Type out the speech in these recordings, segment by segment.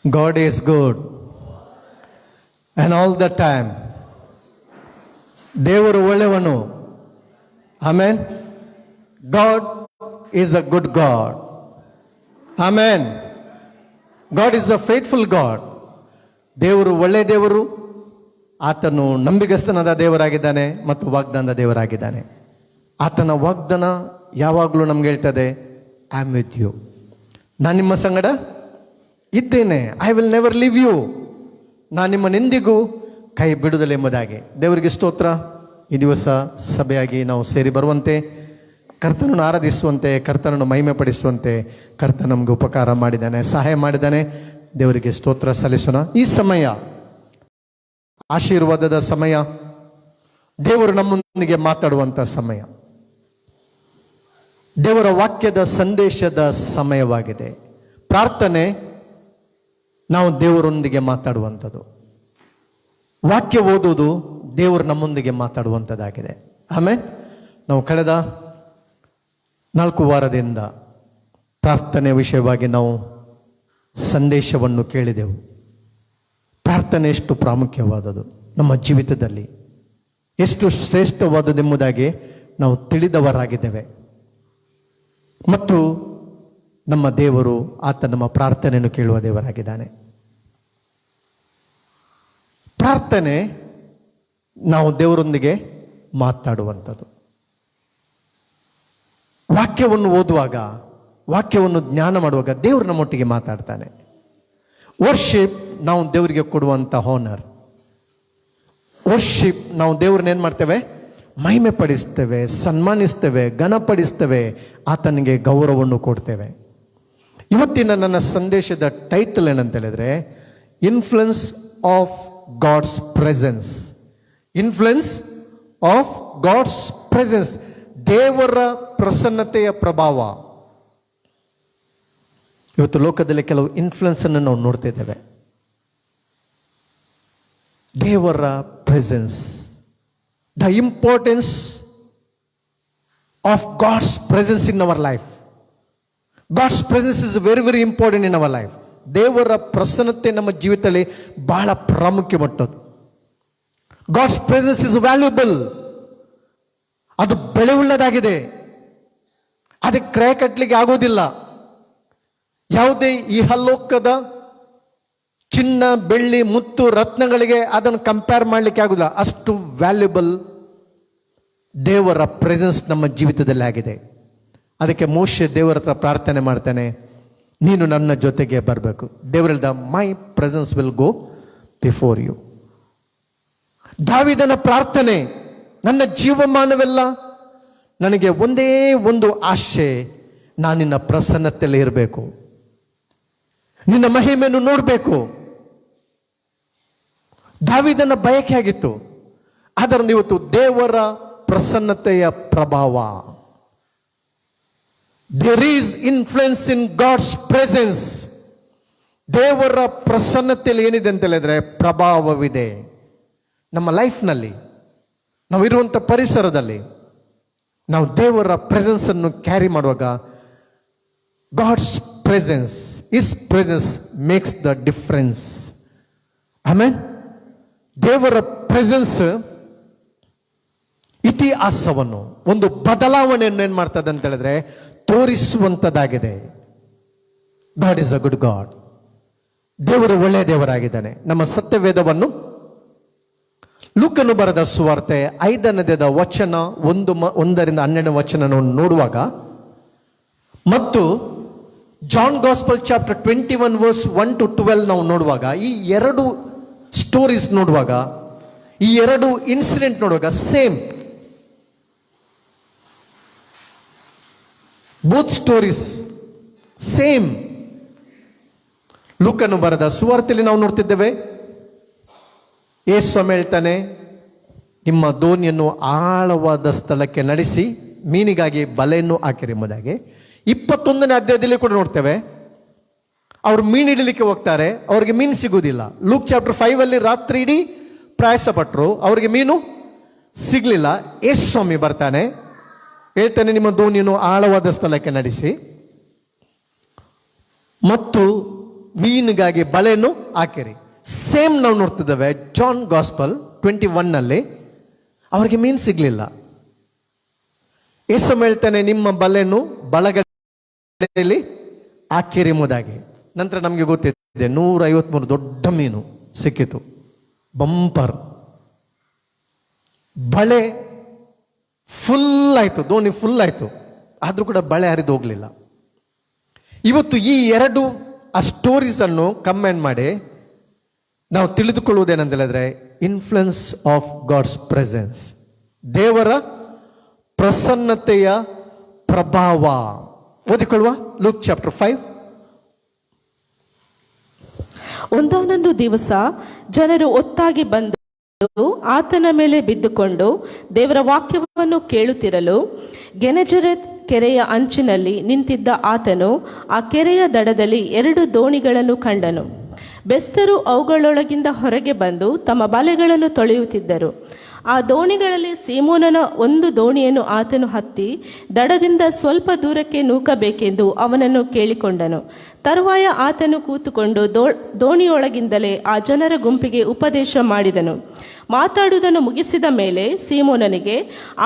God is good. And all the time. ದೇವರು ಒಳ್ಳೆಯವನು. Amen. God is a good God. Amen. God is a faithful God. ದೇವರು ಒಳ್ಳೆ ದೇವರು. ಆತನು ನಂಬಿಗಸ್ತನಾದ ದೇವರಾಗಿದ್ದಾನೆ ಮತ್ತು ವಾಗ್ದಾನದ ದೇವರಾಗಿದ್ದಾನೆ. ಆತನ ವಾಗ್ದಾನ ಯಾವಾಗಲೂ ನಮ್ಗೆ ಹೇಳ್ತದೆ, ಐ ಆಮ್ ವಿತ್ ಯು. ನಾನು ನಿಮ್ಮ ಸಂಗಡ ಇದ್ದೇನೆ. I will never leave you. ನಾನು ನಿಮ್ಮನ್ನೆಂದಿಗೂ ಕೈ ಬಿಡುವುದಿಲ್ಲ ಎಂಬುದಾಗಿ. ದೇವರಿಗೆ ಸ್ತೋತ್ರ. ಈ ದಿವಸ ಸಭೆಯಾಗಿ ನಾವು ಸೇರಿ ಬರುವಂತೆ, ಕರ್ತನನ್ನು ಆರಾಧಿಸುವಂತೆ, ಕರ್ತನನ್ನು ಮಹಿಮೆ ಪಡಿಸುವಂತೆ ಕರ್ತ ನಮಗೆ ಉಪಕಾರ ಮಾಡಿದ್ದಾನೆ, ಸಹಾಯ ಮಾಡಿದ್ದಾನೆ. ದೇವರಿಗೆ ಸ್ತೋತ್ರ ಸಲ್ಲಿಸೋಣ. ಈ ಸಮಯ ಆಶೀರ್ವಾದದ ಸಮಯ, ದೇವರು ನಮ್ಮೊಂದಿಗೆ ಮಾತಾಡುವಂಥ ಸಮಯ, ದೇವರ ವಾಕ್ಯದ ಸಂದೇಶದ ಸಮಯವಾಗಿದೆ. ಪ್ರಾರ್ಥನೆ ನಾವು ದೇವರೊಂದಿಗೆ ಮಾತಾಡುವಂಥದ್ದು, ವಾಕ್ಯ ಓದುವುದು ದೇವರು ನಮ್ಮೊಂದಿಗೆ ಮಾತಾಡುವಂಥದ್ದಾಗಿದೆ. ಆಮೇಲೆ ನಾವು ಕಳೆದ 4 ವಾರದಿಂದ ಪ್ರಾರ್ಥನೆ ವಿಷಯವಾಗಿ ನಾವು ಸಂದೇಶವನ್ನು ಕೇಳಿದೆವು. ಪ್ರಾರ್ಥನೆ ಎಷ್ಟು ಪ್ರಾಮುಖ್ಯವಾದದ್ದು ನಮ್ಮ ಜೀವಿತದಲ್ಲಿ, ಎಷ್ಟು ಶ್ರೇಷ್ಠವಾದದೆಂಬುದಾಗಿ ನಾವು ತಿಳಿದವರಾಗಿದ್ದೇವೆ. ಮತ್ತು ನಮ್ಮ ದೇವರು ಆತ ನಮ್ಮ ಪ್ರಾರ್ಥನೆಯನ್ನು ಕೇಳುವ ದೇವರಾಗಿದ್ದಾನೆ. ಪ್ರಾರ್ಥನೆ ನಾವು ದೇವರೊಂದಿಗೆ ಮಾತಾಡುವಂಥದ್ದು. ವಾಕ್ಯವನ್ನು ಓದುವಾಗ, ವಾಕ್ಯವನ್ನು ಜ್ಞಾನ ಮಾಡುವಾಗ ದೇವರು ನಮ್ಮೊಟ್ಟಿಗೆ ಮಾತಾಡ್ತಾನೆ. ವರ್ಷಿಪ್ ನಾವು ದೇವರಿಗೆ ಕೊಡುವಂಥ ಹಾನರ್. ವರ್ಷಿಪ್ ನಾವು ದೇವ್ರನ್ನ ಏನು ಮಾಡ್ತೇವೆ? ಮಹಿಮೆ ಪಡಿಸ್ತೇವೆ, ಸನ್ಮಾನಿಸ್ತೇವೆ, ಘನಪಡಿಸ್ತೇವೆ, ಆತನಿಗೆ ಗೌರವವನ್ನು ಕೊಡ್ತೇವೆ. ಇವತ್ತಿನ ನನ್ನ ಸಂದೇಶದ ಟೈಟಲ್ ಏನಂತ ಹೇಳಿದ್ರೆ, influence of God's presence. Influence of God's presence, ದೇವರ ಪ್ರಸನ್ನತೆಯ ಪ್ರಭಾವ. ಇವತ್ತು ಲೋಕದಲ್ಲಿ ಕೆಲವು ಇನ್ಫ್ಲುಯೆನ್ಸ್ ಅನ್ನು ನಾವು ನೋಡ್ತಾ ಇದ್ದೇವೆ. ದೇವರ presence, the importance of God's presence in our life. God's presence is very very important in our life. ದೇವರ ಪ್ರಸನ್ನತೆ ನಮ್ಮ ಜೀವಿತದಲ್ಲಿ ಬಹಳ ಪ್ರಾಮುಖ್ಯ ಮಟ್ಟದ್ದು. God's presence is valuable. ಅದು ಬೆಲೆ ಉಳ್ಳದಾಗಿದೆ. ಅದಕ್ಕೆ ಕ್ರಯ ಕಟ್ಟಲಿಕ್ಕೆ ಆಗೋದಿಲ್ಲ. ಯಾವುದೇ ಇಹಲೋಕದ ಚಿನ್ನ, ಬೆಳ್ಳಿ, ಮುತ್ತು, ರತ್ನಗಳಿಗೆ ಅದನ್ನು ಕಂಪೇರ್ ಮಾಡಲಿಕ್ಕೆ ಆಗುದಿಲ್ಲ. ಅಷ್ಟು ವ್ಯಾಲ್ಯೂಬಲ್ ದೇವರ ಪ್ರೆಸೆನ್ಸ್ ನಮ್ಮ ಜೀವಿತದಲ್ಲಿ ಆಗಿದೆ. ಅದಕ್ಕೆ ಮೋಶೆ ದೇವರ ಹತ್ರ ಪ್ರಾರ್ಥನೆ ಮಾಡ್ತಾನೆ, ನೀನು ನನ್ನ ಜೊತೆಗೆ ಬರಬೇಕು. ದೇವರು ಹೇಳ್ದ, my presence will go before you. ದಾವೀದನ ಪ್ರಾರ್ಥನೆ, ನನ್ನ ಜೀವಮಾನವೆಲ್ಲ ನನಗೆ ಒಂದೇ ಒಂದು ಆಶೆ, ನಾನು ನಿನ್ನ ಪ್ರಸನ್ನತೆಯಲ್ಲಿ ಇರಬೇಕು, ನಿನ್ನ ಮಹಿಮೆಯನ್ನು ನೋಡಬೇಕು. ದಾವೀದನ ಬಯಕೆ ಆಗಿತ್ತು. ಆದರೆ ಇವತ್ತು ದೇವರ ಪ್ರಸನ್ನತೆಯ ಪ್ರಭಾವ. There is influence in God's presence. ದೇವರ ಪ್ರಸನ್ನತೆಯಲ್ಲಿ ಏನಿದೆ ಅಂತ ಹೇಳಿದ್ರೆ ಪ್ರಭಾವವಿದೆ. ನಮ್ಮ ಲೈಫ್ನಲ್ಲಿ, ನಾವು ಇರುವಂಥ ಪರಿಸರದಲ್ಲಿ ನಾವು ದೇವರ ಪ್ರೆಸೆನ್ಸ್ ಅನ್ನು ಕ್ಯಾರಿ ಮಾಡುವಾಗ, God's presence, his presence makes the difference. ಆಮೇಲೆ ದೇವರ ಪ್ರೆಸೆನ್ಸ್ ಇತಿಹಾಸವನ್ನು, ಒಂದು ಬದಲಾವಣೆಯನ್ನು ಏನ್ ಮಾಡ್ತದೆ ಅಂತ ಹೇಳಿದ್ರೆ ತೋರಿಸುವಂಥದ್ದಾಗಿದೆ. God is a good God. ದೇವರು ಒಳ್ಳೆಯ ದೇವರಾಗಿದ್ದಾನೆ. ನಮ್ಮ ಸತ್ಯವೇದವನ್ನು ಲೂಕನು ಬರೆದ ಸುವಾರ್ತೆ 5ನೇ ವಚನ 1-12 ನೋಡುವಾಗ, ಮತ್ತು ಜಾನ್ ಗಾಸ್ಪಲ್ ಚಾಪ್ಟರ್ 21 ವರ್ಸ್ 1-12 ನಾವು ನೋಡುವಾಗ, ಈ 2 ಸ್ಟೋರೀಸ್ ನೋಡುವಾಗ, ಈ 2 ಇನ್ಸಿಡೆಂಟ್ ನೋಡುವಾಗ ಸೇಮ್. Both stories same. ಲೂಕನು ಬರೆದ ಸುವಾರ್ತೆಯಲ್ಲಿ ನಾವು ನೋಡ್ತಿದ್ದೇವೆ, ಯೇಸು ಸ್ವಾಮಿ ಹೇಳ್ತಾನೆ, ನಿಮ್ಮ ದೋಣಿಯನ್ನು ಆಳವಾದ ಸ್ಥಳಕ್ಕೆ ನಡೆಸಿ ಮೀನಿಗಾಗಿ ಬಲೆಯನ್ನು ಹಾಕಿರಿ ಎಂಬುದಾಗಿ. 21ನೇ ಅಧ್ಯಾಯದಲ್ಲಿ ಕೂಡ ನೋಡ್ತೇವೆ, ಅವರು ಮೀನು ಹಿಡಿಲಿಕ್ಕೆ ಹೋಗ್ತಾರೆ, ಅವ್ರಿಗೆ ಮೀನು ಸಿಗುವುದಿಲ್ಲ. ಲೂಕ್ ಚಾಪ್ಟರ್ 5 ರಾತ್ರಿ ಇಡೀ ಪ್ರಯಾಸ ಪಟ್ಟರು, ಅವರಿಗೆ ಮೀನು ಸಿಗ್ಲಿಲ್ಲ. ಯೇಸು ಸ್ವಾಮಿ ಬರ್ತಾನೆ, ಹೇಳ್ತಾನೆ, ನಿಮ್ಮ ದೋಣಿಯನ್ನು ಆಳವಾದ ಸ್ಥಳಕ್ಕೆ ನಡೆಸಿ ಮತ್ತು ಮೀನಿಗಾಗಿ ಬಲೆಯನ್ನು ಹಾಕಿರಿ. ಸೇಮ್ ನಾವು ನೋಡ್ತಿದ್ದೇವೆ ಜಾನ್ ಗಾಸ್ಪಲ್ 21 ಅವರಿಗೆ ಮೀನು ಸಿಗ್ಲಿಲ್ಲ. ಯೇಸು ಹೇಳ್ತಾನೆ ನಿಮ್ಮ ಬಲೆಯನ್ನು ಬಲಗಡೆಯಲ್ಲಿ ಹಾಕಿರಿ ಎಂಬುದಾಗಿ. ನಂತರ ನಮಗೆ ಗೊತ್ತಿದೆ 153 ದೊಡ್ಡ ಮೀನು ಸಿಕ್ಕಿತು, ಬಂಪರ್. ಬಳೆ ಫುಲ್ ಆಯ್ತು, ದೋಣಿ ಫುಲ್ ಆಯ್ತು, ಆದ್ರೂ ಕೂಡ ಬಳೆ ಹರಿದು ಹೋಗ್ಲಿಲ್ಲ. ಇವತ್ತು ಈ ಎರಡು ಆ ಸ್ಟೋರೀಸ್ ಅನ್ನು ಕಂಬೈನ್ ಮಾಡಿ ನಾವು ತಿಳಿದುಕೊಳ್ಳುವುದೇನಂತ ಹೇಳಿದ್ರೆ ಇನ್ಫ್ಲುಯೆನ್ಸ್ ಆಫ್ ಗಾಡ್ಸ್ ಪ್ರೆಸೆನ್ಸ್, ದೇವರ ಪ್ರಸನ್ನತೆಯ ಪ್ರಭಾವ. ಓದಿಕೊಳ್ಳುವ ಲೂಕ್ ಚಾಪ್ಟರ್ 5. ಒಂದಾನೊಂದು ದಿವಸ ಜನರು ಒತ್ತಾಗಿ ಬಂದು ಆತನ ಮೇಲೆ ಬಿದ್ದುಕೊಂಡು ದೇವರ ವಾಕ್ಯವನ್ನು ಕೇಳುತ್ತಿರಲು ಗೆನೆಜರೆತ್ ಕೆರೆಯ ಅಂಚಿನಲ್ಲಿ ನಿಂತಿದ್ದ ಆತನು ಆ ಕೆರೆಯ ದಡದಲ್ಲಿ 2 ದೋಣಿಗಳನ್ನು ಕಂಡನು. ಬೆಸ್ತರು ಅವುಗಳೊಳಗಿಂದ ಹೊರಗೆ ಬಂದು ತಮ್ಮ ಬಲೆಗಳನ್ನು ತೊಳೆಯುತ್ತಿದ್ದರು. ಆ ದೋಣಿಗಳಲ್ಲಿ ಸೀಮೋನನ ಒಂದು ದೋಣಿಯನ್ನು ಆತನು ಹತ್ತಿ ದಡದಿಂದ ಸ್ವಲ್ಪ ದೂರಕ್ಕೆ ನೂಕಬೇಕೆಂದು ಅವನನ್ನು ಕೇಳಿಕೊಂಡನು. ತರುವಾಯ ಆತನು ಕೂತುಕೊಂಡು ದೋಣಿಯೊಳಗಿಂದಲೇ ಆ ಜನರ ಗುಂಪಿಗೆ ಉಪದೇಶ ಮಾಡಿದನು. ಮಾತಾಡುವುದನ್ನು ಮುಗಿಸಿದ ಮೇಲೆ ಸೀಮೋನನಿಗೆ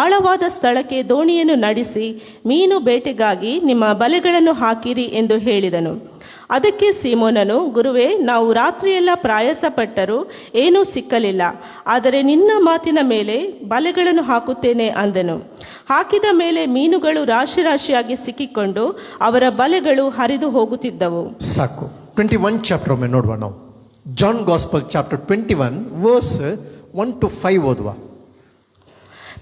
ಆಳವಾದ ಸ್ಥಳಕ್ಕೆ ದೋಣಿಯನ್ನು ನಡೆಸಿ ಮೀನು ಬೇಟೆಗಾಗಿ ನಿಮ್ಮ ಬಲೆಗಳನ್ನು ಹಾಕಿರಿ ಎಂದು ಹೇಳಿದನು. ಅದಕ್ಕೆ ಸೀಮೋನನು, ಗುರುವೇ, ನಾವು ರಾತ್ರಿಯೆಲ್ಲ ಪ್ರಯಾಸಪಟ್ಟರೂ ಏನೂ ಸಿಕ್ಕಲಿಲ್ಲ, ಆದರೆ ನಿನ್ನ ಮಾತಿನ ಮೇಲೆ ಬಲೆಗಳನ್ನು ಹಾಕುತ್ತೇನೆ ಅಂದನು. ಹಾಕಿದ ಮೇಲೆ ಮೀನುಗಳು ರಾಶಿ ರಾಶಿಯಾಗಿ ಸಿಕ್ಕಿಕೊಂಡು ಅವರ ಬಲೆಗಳು ಹರಿದು ಹೋಗುತ್ತಿದ್ದವು. ಸಾಕು. 21 ಚಾಪ್ಟರ್ ಒಮ್ಮೆ ನೋಡುವ ನಾವು. John gospel chapter 21 verse 1 to 5 ಓದುವ.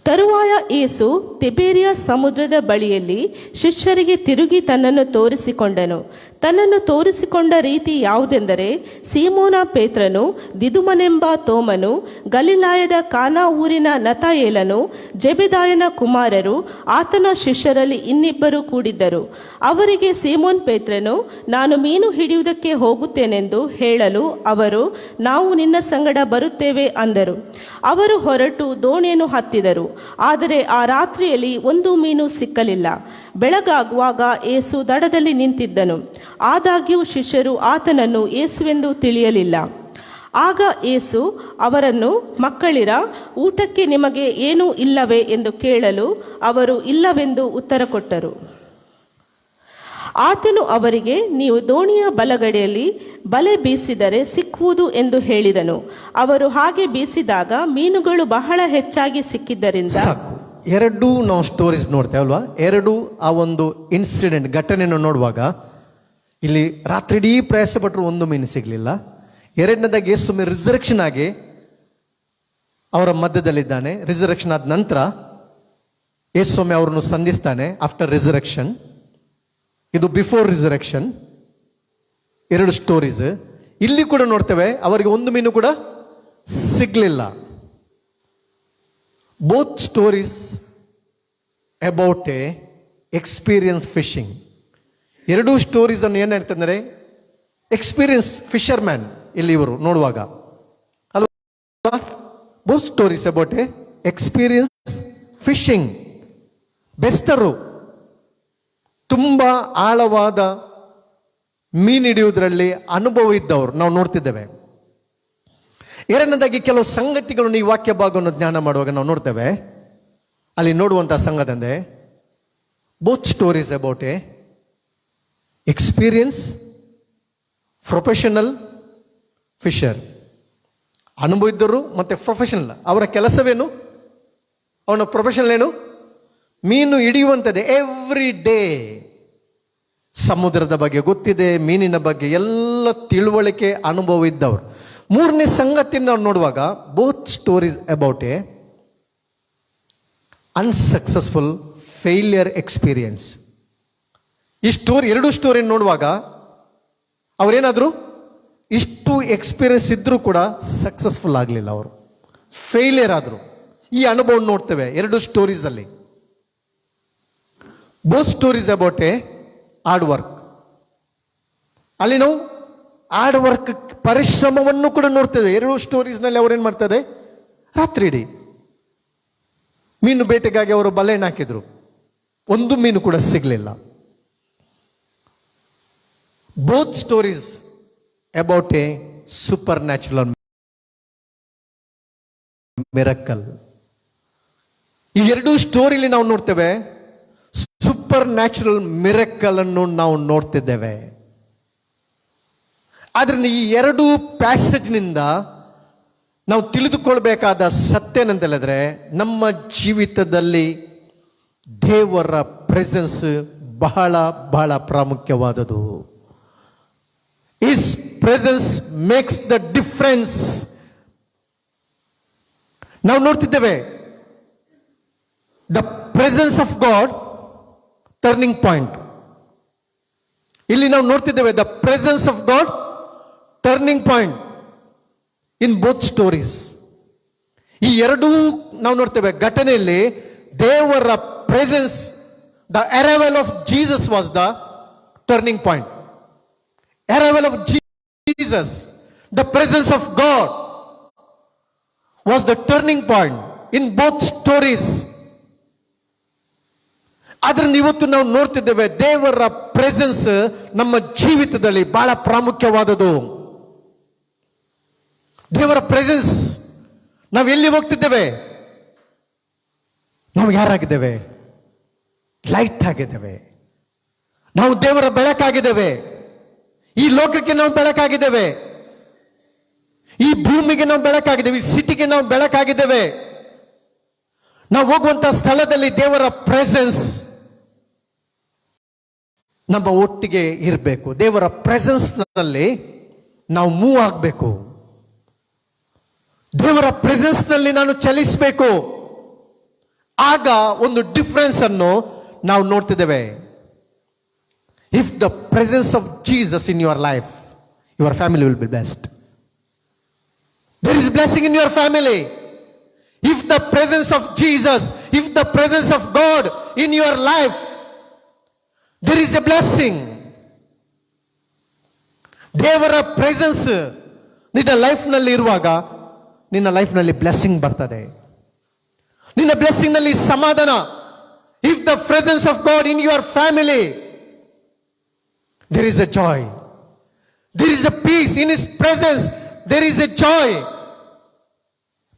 ತರುವಾಯ ಯೇಸು ತಿಬೇರಿಯ ಸಮುದ್ರದ ಬಳಿಯಲ್ಲಿ ಶಿಷ್ಯರಿಗೆ ತಿರುಗಿ ತನ್ನನ್ನು ತೋರಿಸಿಕೊಂಡನು. ತನ್ನನ್ನು ತೋರಿಸಿಕೊಂಡ ರೀತಿ ಯಾವುದೆಂದರೆ, ಸೀಮೋನ ಪೇತ್ರನು, ದಿದುಮನೆಂಬ ತೋಮನು, ಗಲಿಲಾಯದ ಕಾನಾ ಊರಿನ ನತಾಯೇಲನು, ಜೆಬೆದಾಯನ ಕುಮಾರರು, ಆತನ ಶಿಷ್ಯರಲ್ಲಿ ಇನ್ನಿಬ್ಬರು ಕೂಡಿದ್ದರು. ಅವರಿಗೆ ಸೀಮೋನ್ ಪೇತ್ರನು, ನಾನು ಮೀನು ಹಿಡಿಯುವುದಕ್ಕೆ ಹೋಗುತ್ತೇನೆಂದು ಹೇಳಲು ಅವರು, ನಾವು ನಿನ್ನ ಸಂಗಡ ಬರುತ್ತೇವೆ ಅಂದರು. ಅವರು ಹೊರಟು ದೋಣಿಯನ್ನು ಹತ್ತಿದರು. ಆದರೆ ಆ ರಾತ್ರಿಯಲ್ಲಿ ಒಂದು ಮೀನು ಸಿಕ್ಕಲಿಲ್ಲ. ಬೆಳಗಾಗುವಾಗ ಯೇಸು ದಡದಲ್ಲಿ ನಿಂತಿದ್ದನು. ಆದಾಗ್ಯೂ ಶಿಷ್ಯರು ಆತನನ್ನು ಯೇಸುವೆಂದು ತಿಳಿಯಲಿಲ್ಲ. ಆಗ ಯೇಸು ಅವರನ್ನು, ಮಕ್ಕಳಿರ, ಊಟಕ್ಕೆ ನಿಮಗೆ ಏನೂ ಇಲ್ಲವೇ ಎಂದು ಕೇಳಲು ಅವರು ಇಲ್ಲವೆಂದು ಉತ್ತರ ಕೊಟ್ಟರು. ಆತನು ಅವರಿಗೆ, ನೀವು ದೋಣಿಯ ಬಲಗಡೆಯಲ್ಲಿ ಬಲೆ ಬೀಸಿದರೆ ಸಿಕ್ಕುವುದು ಎಂದು ಹೇಳಿದನು. ಅವರು ಹಾಗೆ ಬೀಸಿದಾಗ ಮೀನುಗಳು ಬಹಳ ಹೆಚ್ಚಾಗಿ ಸಿಕ್ಕಿದ್ದರಿಂದ. ಎರಡು ನಾವು ಸ್ಟೋರೀಸ್ ನೋಡ್ತೇವೆ ಅಲ್ವಾ? ಎರಡು ಆ ಒಂದು ಇನ್ಸಿಡೆಂಟ್ ಘಟನೆಯನ್ನು ನೋಡುವಾಗ ಇಲ್ಲಿ ರಾತ್ರಿ ಇಡೀ ಪ್ರಯಾಸ ಪಟ್ಟರು ಒಂದು ಮೀನು ಸಿಗಲಿಲ್ಲ. ಎರಡನೇದಾಗಿ ಯೇಸು ರಿಸರೆಕ್ಷನ್ ಆಗಿ ಅವರ ಮಧ್ಯದಲ್ಲಿದ್ದಾನೆ. ರಿಸರೆಕ್ಷನ್ ಆದ ನಂತರ ಯೇಸು ಅವರನ್ನು ಸಂಧಿಸ್ತಾನೆ ಆಫ್ಟರ್ ರಿಸರೆಕ್ಷನ್. ಇದು ಬಿಫೋರ್ ರಿಸರೆಕ್ಷನ್. ಎರಡು ಸ್ಟೋರೀಸ್ ಇಲ್ಲಿ ಕೂಡ ನೋಡ್ತೇವೆ. ಅವರಿಗೆ ಒಂದು ಮೀನು ಕೂಡ ಸಿಗ್ಲಿಲ್ಲ. Both stories about a experience fishing. ಎರಡೂ ಸ್ಟೋರೀಸ್ ಅನ್ನು ಏನ್ ಹೇಳ್ತಂದ್ರೆ ಎಕ್ಸ್ಪೀರಿಯನ್ಸ್ ಫಿಶರ್ ಮ್ಯಾನ್ ಇಲ್ಲಿ ಇವರು ನೋಡುವಾಗ ಅಲ್ವಾ? Both stories about a experience fishing. ಬೆಸ್ತರು ತುಂಬಾ ಆಳವಾದ ಮೀನು ಹಿಡಿಯುವುದರಲ್ಲಿ ಅನುಭವ ಇದ್ದವರು ನಾವು ನೋಡ್ತಿದ್ದೇವೆ. ಎರಡನೇದಾಗಿ ಕೆಲವು ಸಂಗತಿಗಳನ್ನು ಈ ವಾಕ್ಯ ಭಾಗವನ್ನು ಜ್ಞಾನ ಮಾಡುವಾಗ ನಾವು ನೋಡ್ತೇವೆ. ಅಲ್ಲಿ ನೋಡುವಂತಹ ಸಂಗತಿ ಅಂದ್ರೆ both stories about a experience professional Fisher. ಅನುಭವ ಇದ್ದರು ಮತ್ತೆ ಪ್ರೊಫೆಷನಲ್. ಅವರ ಕೆಲಸವೇನು? ಅವನ ಪ್ರೊಫೆಷನಲ್ ಏನು? ಮೀನು ಹಿಡಿಯುವಂಥದ್ದೇ. ಎವ್ರಿ ಡೇ ಸಮುದ್ರದ ಬಗ್ಗೆ ಗೊತ್ತಿದೆ, ಮೀನಿನ ಬಗ್ಗೆ ಎಲ್ಲ ತಿಳುವಳಿಕೆ ಅನುಭವ ಇದ್ದವರು. ಮೂರನೇ ಸಂಗತಿ ನಾವು ನೋಡುವಾಗ both stories about A unsuccessful failure experience. ಈ ಸ್ಟೋರಿ, ಎರಡು ಸ್ಟೋರಿ ನೋಡುವಾಗ ಅವರೇನಾದ್ರು ಇಷ್ಟು ಎಕ್ಸ್ಪೀರಿಯನ್ಸ್ ಇದ್ರೂ ಕೂಡ ಸಕ್ಸಸ್ಫುಲ್ ಆಗಲಿಲ್ಲ, ಅವರು ಫೇಲಿಯರ್ ಆದ್ರು. ಈ ಅನುಭವ ನೋಡ್ತೇವೆ ಎರಡು ಸ್ಟೋರೀಸ್ ಅಲ್ಲಿ. Both stories about A hard work. ಅಲ್ಲಿ ನಾವು ಹಾರ್ಡ್ ವರ್ಕ್ ಪರಿಶ್ರಮವನ್ನು ಕೂಡ ನೋಡ್ತೇವೆ. ಎರಡು ಸ್ಟೋರೀಸ್ ನಲ್ಲಿ ಅವ್ರು ಏನ್ ಮಾಡ್ತಾರೆ, ರಾತ್ರಿ ಇಡೀ ಮೀನು ಬೇಟೆಗಾಗಿ ಅವರು ಬಲೆಯನ್ನು ಹಾಕಿದ್ರು, ಒಂದು ಮೀನು ಕೂಡ ಸಿಗ್ಲಿಲ್ಲ. Both stories about a supernatural miracle. ಈ ಎರಡೂ ಸ್ಟೋರಿಲಿ ನಾವು ನೋಡ್ತೇವೆ ಸೂಪರ್ ನ್ಯಾಚುರಲ್ ಮಿರಕಲ್ ಅನ್ನು ನಾವು ನೋಡ್ತಿದ್ದೇವೆ. ಆದ್ರಿಂದ ಈ ಎರಡೂ ಪ್ಯಾಸೇಜ್ನಿಂದ ನಾವು ತಿಳಿದುಕೊಳ್ಬೇಕಾದ ಸತ್ಯ ಏನಂತ ಹೇಳಿದ್ರೆ, ನಮ್ಮ ಜೀವಿತದಲ್ಲಿ ದೇವರ ಪ್ರೆಸೆನ್ಸ್ ಬಹಳ ಬಹಳ ಪ್ರಾಮುಖ್ಯವಾದದು. His presence makes the difference. ನಾವು ನೋಡ್ತಿದ್ದೇವೆ the presence of God turning point. ಇಲ್ಲಿ ನಾವು ನೋಡ್ತಿದ್ದೇವೆ the presence of God turning point in both stories. ಈ ಎರಡೂ ನಾವು ನೋಡ್ತೇವೆ ಘಟನೆಯಲ್ಲಿ ದೇವರ presence, the arrival of Jesus was the turning point. Arrival of Jesus, the presence of God was the turning point in both stories. ಆದ್ರಿಂದ ಇವತ್ತು ನಾವು ನೋಡ್ತಿದ್ದೇವೆ ದೇವರ ಪ್ರೆಸೆನ್ಸ್ ನಮ್ಮ ಜೀವಿತದಲ್ಲಿ ಬಹಳ ಪ್ರಾಮುಖ್ಯವಾದದ್ದು. ದೇವರ ಪ್ರೆಸೆನ್ಸ್, ನಾವು ಎಲ್ಲಿ ಹೋಗ್ತಿದ್ದೇವೆ? ನಾವು ಯಾರಾಗಿದ್ದೇವೆ? ಲೈಟ್ ಆಗಿದ್ದೇವೆ. ನಾವು ದೇವರ ಬೆಳಕಾಗಿದ್ದೇವೆ. ಈ ಲೋಕಕ್ಕೆ ನಾವು ಬೆಳಕಾಗಿದ್ದೇವೆ. ಈ ಭೂಮಿಗೆ ನಾವು ಬೆಳಕಾಗಿದ್ದೇವೆ. ಈ ಸಿಟಿಗೆ ನಾವು ಬೆಳಕಾಗಿದ್ದೇವೆ. ನಾವು ಹೋಗುವಂತಹ ಸ್ಥಳದಲ್ಲಿ ದೇವರ ಪ್ರೆಸೆನ್ಸ್ ನಮ್ಮ ಒಟ್ಟಿಗೆ ಇರಬೇಕು. ದೇವರ ಪ್ರೆಸೆನ್ಸ್ ನಲ್ಲಿ ನಾವು ಮೂವ್ ಆಗಬೇಕು. ದೇವರ ಪ್ರೆಸೆನ್ಸ್ ನಲ್ಲಿ ನಾನು ಚಲಿಸಬೇಕು. ಆಗ ಒಂದು ಡಿಫರೆನ್ಸ್ ಅನ್ನು ನಾವು ನೋಡ್ತಿದ್ದೇವೆ. If the presence of Jesus in your life, your family will be blessed. There is blessing in your family. If the presence of Jesus, if the presence of God in your life, there is a blessing. ದೇವರ presence ನಿನ್ನ life ನಲ್ಲಿ ಇರುವಾಗ ನಿನ್ನ life ನಲ್ಲಿ blessing ಬರ್ತದೆ. ನಿನ್ನ blessing ನಲ್ಲಿ ಸಮಾಧಾನ. If the presence of God in your family, there is a joy. There is a peace in His presence. There is a joy,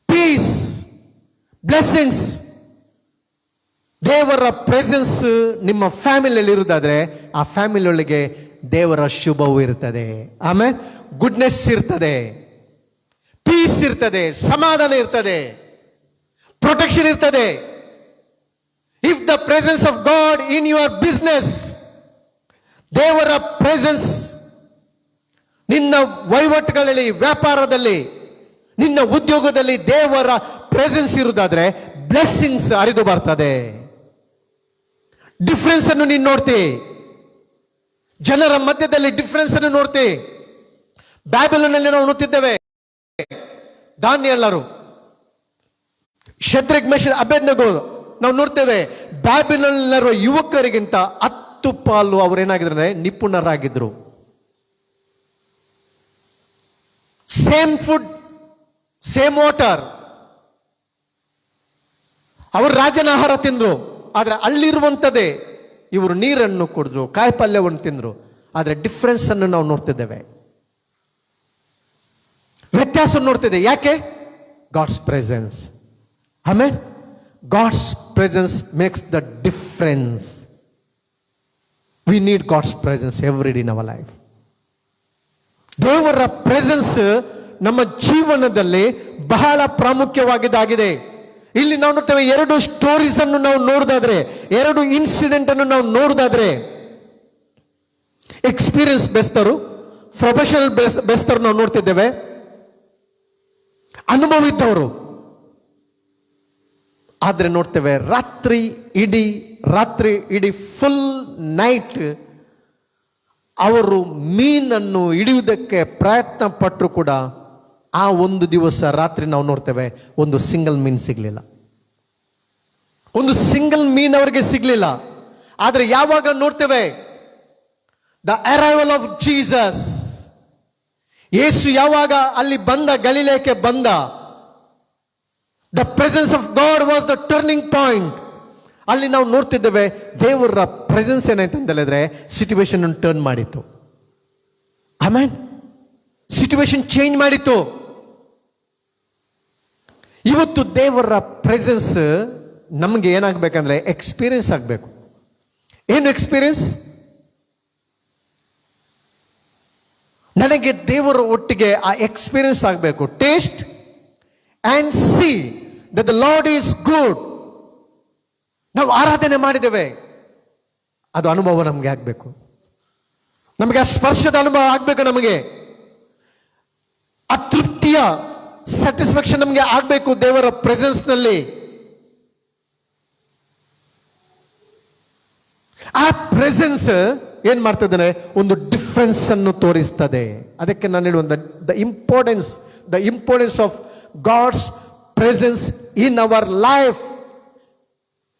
peace, blessings. ದೇವರ ಪ್ರೆಸೆನ್ಸ್ ನಿಮ್ಮ ಫ್ಯಾಮಿಲಿಯಲ್ಲಿ ಇರುವುದಾದ್ರೆ ಆ ಫ್ಯಾಮಿಲಿ ಒಳಗೆ ದೇವರ ಶುಭವೂ ಇರ್ತದೆ. ಆಮೇಲೆ ಗುಡ್ನೆಸ್ ಇರ್ತದೆ, ಪೀಸ್ ಇರ್ತದೆ, ಸಮಾಧಾನ ಇರ್ತದೆ, ಪ್ರೊಟೆಕ್ಷನ್ ಇರ್ತದೆ. If the presence of god in your business, ದೇವರ ಪ್ರೆಸೆನ್ಸ್ ನಿನ್ನ ವಹಿವಾಟುಗಳಲ್ಲಿ, ವ್ಯಾಪಾರದಲ್ಲಿ, ನಿನ್ನ ಉದ್ಯೋಗದಲ್ಲಿ ದೇವರ ಪ್ರೆಸೆನ್ಸ್ ಇರುವುದಾದ್ರೆ ಬ್ಲೆಸ್ಸಿಂಗ್ಸ್ ಹರಿದು ಬರ್ತದೆ. ಡಿಫರೆನ್ಸ್ ಅನ್ನು ನೀನು ನೋಡ್ತಿ. ಜನರ ಮಧ್ಯದಲ್ಲಿ ಡಿಫರೆನ್ಸ್ ಅನ್ನು ನೋಡ್ತಿ. ಬ್ಯಾಬಿಲೋನಲ್ಲಿ ನಾವು ನೋಡ್ತಿದ್ದೇವೆ ದಾನಿಯೇಲರು, ಶದ್ರಕ್, ಮೆಷಕ್, ಅಬೇದ್ನೆಗೋ ನಾವು ನೋಡ್ತೇವೆ. ಬ್ಯಾಬಿಲೋನ್ನಲ್ಲಿರುವ ಯುವಕರಿಗಿಂತ 10 ಪಾಲು ಅವರೇನಾಗಿದ್ರೆ ನಿಪುಣರಾಗಿದ್ರು. Same food, same water. ಅವರು ರಾಜನ ಆಹಾರ ತಿಂದ್ರು, ಆದ್ರೆ ಅಲ್ಲಿರುವಂತದೇ ಇವರು ನೀರನ್ನು ಕುಡಿದ್ರು, ಕಾಯಿ ಪಲ್ಯವನ್ನು ತಿಂದ್ರು. ಆದ್ರೆ ಡಿಫರೆನ್ಸ್ ಅನ್ನು ನಾವು ನೋಡ್ತಿದ್ದೇವೆ, ವ್ಯತ್ಯಾಸ ನೋಡ್ತಿದ್ದೇವೆ. ಯಾಕೆ? God's presence. ಆಮೇಲೆ God's presence makes the difference. We need God's presence every day in our life. ದೇವರ ಪ್ರೆಸೆನ್ಸ್ ನಮ್ಮ ಜೀವನದಲ್ಲಿ ಬಹಳ ಪ್ರಾಮುಖ್ಯವಾಗಿದೆ. ಇಲ್ಲಿ ನಾವು ನೋಡ್ತೇವೆ 2 ಸ್ಟೋರೀಸ್ ಅನ್ನು ನಾವು ನೋಡಿದಾದ್ರೆ, 2 ಇನ್ಸಿಡೆಂಟ್ ಅನ್ನು ನಾವು ನೋಡಿದಾದ್ರೆ, ಎಕ್ಸ್ಪೀರಿಯನ್ಸ್ ಬೆಸ್ತರು, ಪ್ರೊಫೆಷನಲ್ ಬೆಸ್ತರು ನಾವು ನೋಡ್ತಿದ್ದೇವೆ, ಅನುಭವ ಇದ್ದವರು. ಆದ್ರೆ ನೋಡ್ತೇವೆ ರಾತ್ರಿ ಇಡೀ ಫುಲ್ ನೈಟ್ ಅವರು ಮೀನನ್ನು ಹಿಡಿಯುವುದಕ್ಕೆ ಪ್ರಯತ್ನ ಪಟ್ಟರು ಕೂಡ ಆ ಒಂದು ದಿವಸ ರಾತ್ರಿ ನಾವು ನೋಡ್ತೇವೆ ಒಂದು ಸಿಂಗಲ್ ಮೀನ್ ಸಿಗ್ಲಿಲ್ಲ. ಒಂದು ಸಿಂಗಲ್ ಮೀನ್ ಅವರಿಗೆ ಸಿಗ್ಲಿಲ್ಲ. ಆದ್ರೆ ಯಾವಾಗ ನೋಡ್ತೇವೆ ದ ಅರೈವಲ್ ಆಫ್ ಜೀಸಸ್, ಯೇಸು ಯಾವಾಗ ಅಲ್ಲಿ ಬಂದ, ಗಲಿಲಾಯಕ್ಕೆ ಬಂದ, the presence of God was the turning point. ಅಲ್ಲಿ ನಾವು ನೋಡ್ತಿದ್ದೇವೆ ದೇವರ ಪ್ರೆಸೆನ್ಸ್ ಏನಾಯ್ತು ಅಂತ ಹೇಳಿದ್ರೆ ಸಿಚುವೇಶನ್ ಟರ್ನ್ ಮಾಡಿತ್ತು. ಆಮೇನ್ ಸಿಚುವೇಶನ್ ಚೇಂಜ್ ಮಾಡಿತ್ತು. ಇವತ್ತು ದೇವರ ಪ್ರೆಸೆನ್ಸ್ ನಮಗೆ ಏನಾಗಬೇಕಂದ್ರೆ ಎಕ್ಸ್ಪೀರಿಯನ್ಸ್ ಆಗಬೇಕು. ಏನು ಎಕ್ಸ್ಪೀರಿಯನ್ಸ್? ನನಗೆ ದೇವರ ಒಟ್ಟಿಗೆ ಆ ಎಕ್ಸ್ಪೀರಿಯನ್ಸ್ ಆಗಬೇಕು. Taste and see that the lord is good. ನಾವು ಆರಾಧನೆ ಮಾಡಿದ್ದೇವೆ, ಅದು ಅನುಭವ ನಮಗೆ ಆಗಬೇಕು. ನಮಗೆ ಆ ಸ್ಪರ್ಶದ ಅನುಭವ ಆಗಬೇಕು. ನಮಗೆ ಆ ತೃಪ್ತಿಯ ಸ್ಯಾಟಿಸ್ಫ್ಯಾಕ್ಷನ್ ನಮಗೆ ಆಗಬೇಕು ದೇವರ ಪ್ರೆಸೆನ್ಸ್ ನಲ್ಲಿ. ಆ ಪ್ರೆಸೆನ್ಸ್ ಏನ್ ಮಾಡ್ತದೆ? ಒಂದು ಡಿಫರೆನ್ಸ್ ಅನ್ನು ತೋರಿಸ್ತದೆ. ಅದಕ್ಕೆ ನಾನು ಹೇಳುವ the importance of God's presence in our life.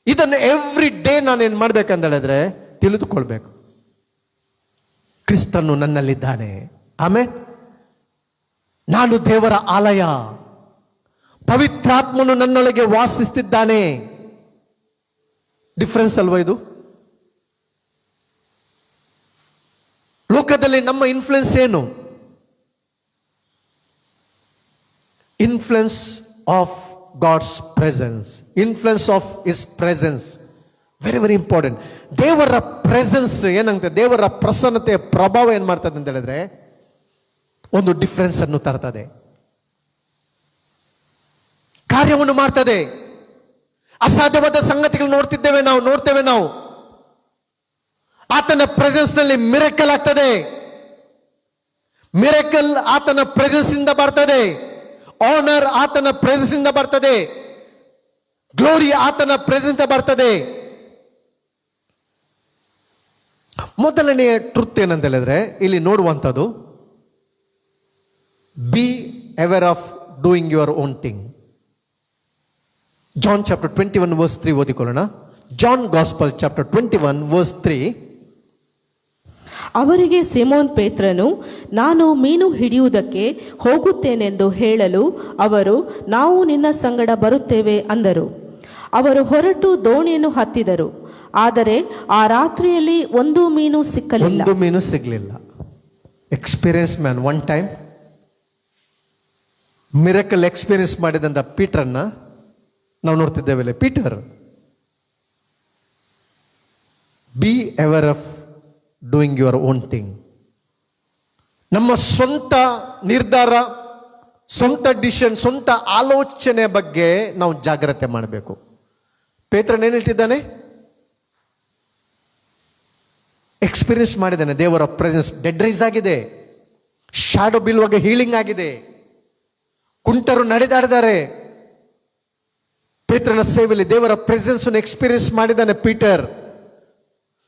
ಇದನ್ನು ಎವ್ರಿ ಡೇ ನಾನು ಏನ್ ಮಾಡ್ಬೇಕಂತ ಹೇಳಿದ್ರೆ ತಿಳಿದುಕೊಳ್ಬೇಕು. ಕ್ರಿಸ್ತನು ನನ್ನಲ್ಲಿದ್ದಾನೆ. ಆಮೇಲೆ ನಾನು ದೇವರ ಆಲಯ, ಪವಿತ್ರಾತ್ಮನು ನನ್ನೊಳಗೆ ವಾಸಿಸ್ತಿದ್ದಾನೆ. ಡಿಫರೆನ್ಸ್ ಅಲ್ವಾ ಇದು? ಲೋಕದಲ್ಲಿ ನಮ್ಮ ಇನ್ಫ್ಲುಯೆನ್ಸ್ ಏನು? Influence of God's presence, influence of his presence, very very important. ದೇವರ ಪ್ರೆಸೆನ್ಸ್ ಏನಂತ, ದೇವರ ಪ್ರಸನ್ನತೆಯ ಪ್ರಭಾವ ಏನ್ ಮಾಡ್ತದೆ ಅಂತ ಹೇಳಿದ್ರೆ ಒಂದು ಡಿಫರೆನ್ಸ್ ಅನ್ನು ತರ್ತದೆ, ಕಾರ್ಯವನ್ನು ಮಾಡ್ತದೆ. ಅಸಾಧ್ಯವಾದ ಸಂಗತಿಗಳು ನೋಡ್ತೇವೆ ನಾವು. ಆತನ ಪ್ರೆಸೆನ್ಸ್ ನಲ್ಲಿ ಮಿರಕಲ್ ಆಗ್ತದೆ. ಮಿರಕಲ್ ಆತನ ಪ್ರೆಸೆನ್ಸ್ ಇಂದ ಬರ್ತದೆ. ಆನರ್ ಆತನ ಪ್ರೆಸೆನ್ಸ್ ಇಂದ ಬರ್ತದೆ. ಗ್ಲೋರಿ ಆತನ ಪ್ರೆಸೆನ್ಸ್ ಇಂದ ಬರ್ತದೆ. ಮೊದಲನೆಯ ಟ್ರುತ್ ಏನಂತ ಹೇಳಿದ್ರೆ ಇಲ್ಲಿ ನೋಡುವಂಥದ್ದು, be aware of doing your own thing. John chapter 21 verse 3 ಓದಿಕೊಳ್ಳೋಣ. John gospel chapter 21 verse 3. ಅವರಿಗೆ ಸಿಮೋನ್ ಪೇತ್ರನು, ನಾನು ಮೀನು ಹಿಡಿಯುವುದಕ್ಕೆ ಹೋಗುತ್ತೇನೆಂದು ಹೇಳಲು ಅವರು, ನಾವು ನಿನ್ನ ಸಂಗಡ ಬರುತ್ತೇವೆ ಅಂದರು. ಅವರು ಹೊರಟು ದೋಣಿಯನ್ನು ಹತ್ತಿದರು. ಆದರೆ ಆ ರಾತ್ರಿಯಲ್ಲಿ ಒಂದು ಮೀನು ಸಿಗಲಿಲ್ಲ. Experience man. One time miracle experience ಮಾಡಿದಂತ ಪೀಟರ್ನ ನಾವು ನೋಡ್ತಿದ್ದೇವೆ. Peter, be aware of doing your own thing. ನಮ್ಮ ಸ್ವಂತ ನಿರ್ಧಾರ, ಸ್ವಂತ ಡಿಸಿಷನ್, ಸ್ವಂತ ಆಲೋಚನೆ ಬಗ್ಗೆ ನಾವು ಜಾಗ್ರತೆ ಮಾಡಬೇಕು. ಪೇತ್ರನ್ ಏನ್ ಹೇಳ್ತಿದ್ದಾನೆ? ಎಕ್ಸ್ಪೀರಿಯನ್ಸ್ ಮಾಡಿದ್ದಾನೆ ದೇವರ ಪ್ರೆಸೆನ್ಸ್. ಡೆಡ್ ರೈಸ್ ಆಗಿದೆ, ಶಾಡೋ ಬೀಳುವಾಗ ಹೀಲಿಂಗ್ ಆಗಿದೆ, ಕುಂಟರು ನಡೆದಾಡಿದ್ದಾರೆ. ಪೇತ್ರನ ಸೇವೆಯಲ್ಲಿ ದೇವರ ಪ್ರೆಸೆನ್ಸ್ ಎಕ್ಸ್ಪೀರಿಯನ್ಸ್ ಮಾಡಿದ್ದಾನೆ Peter.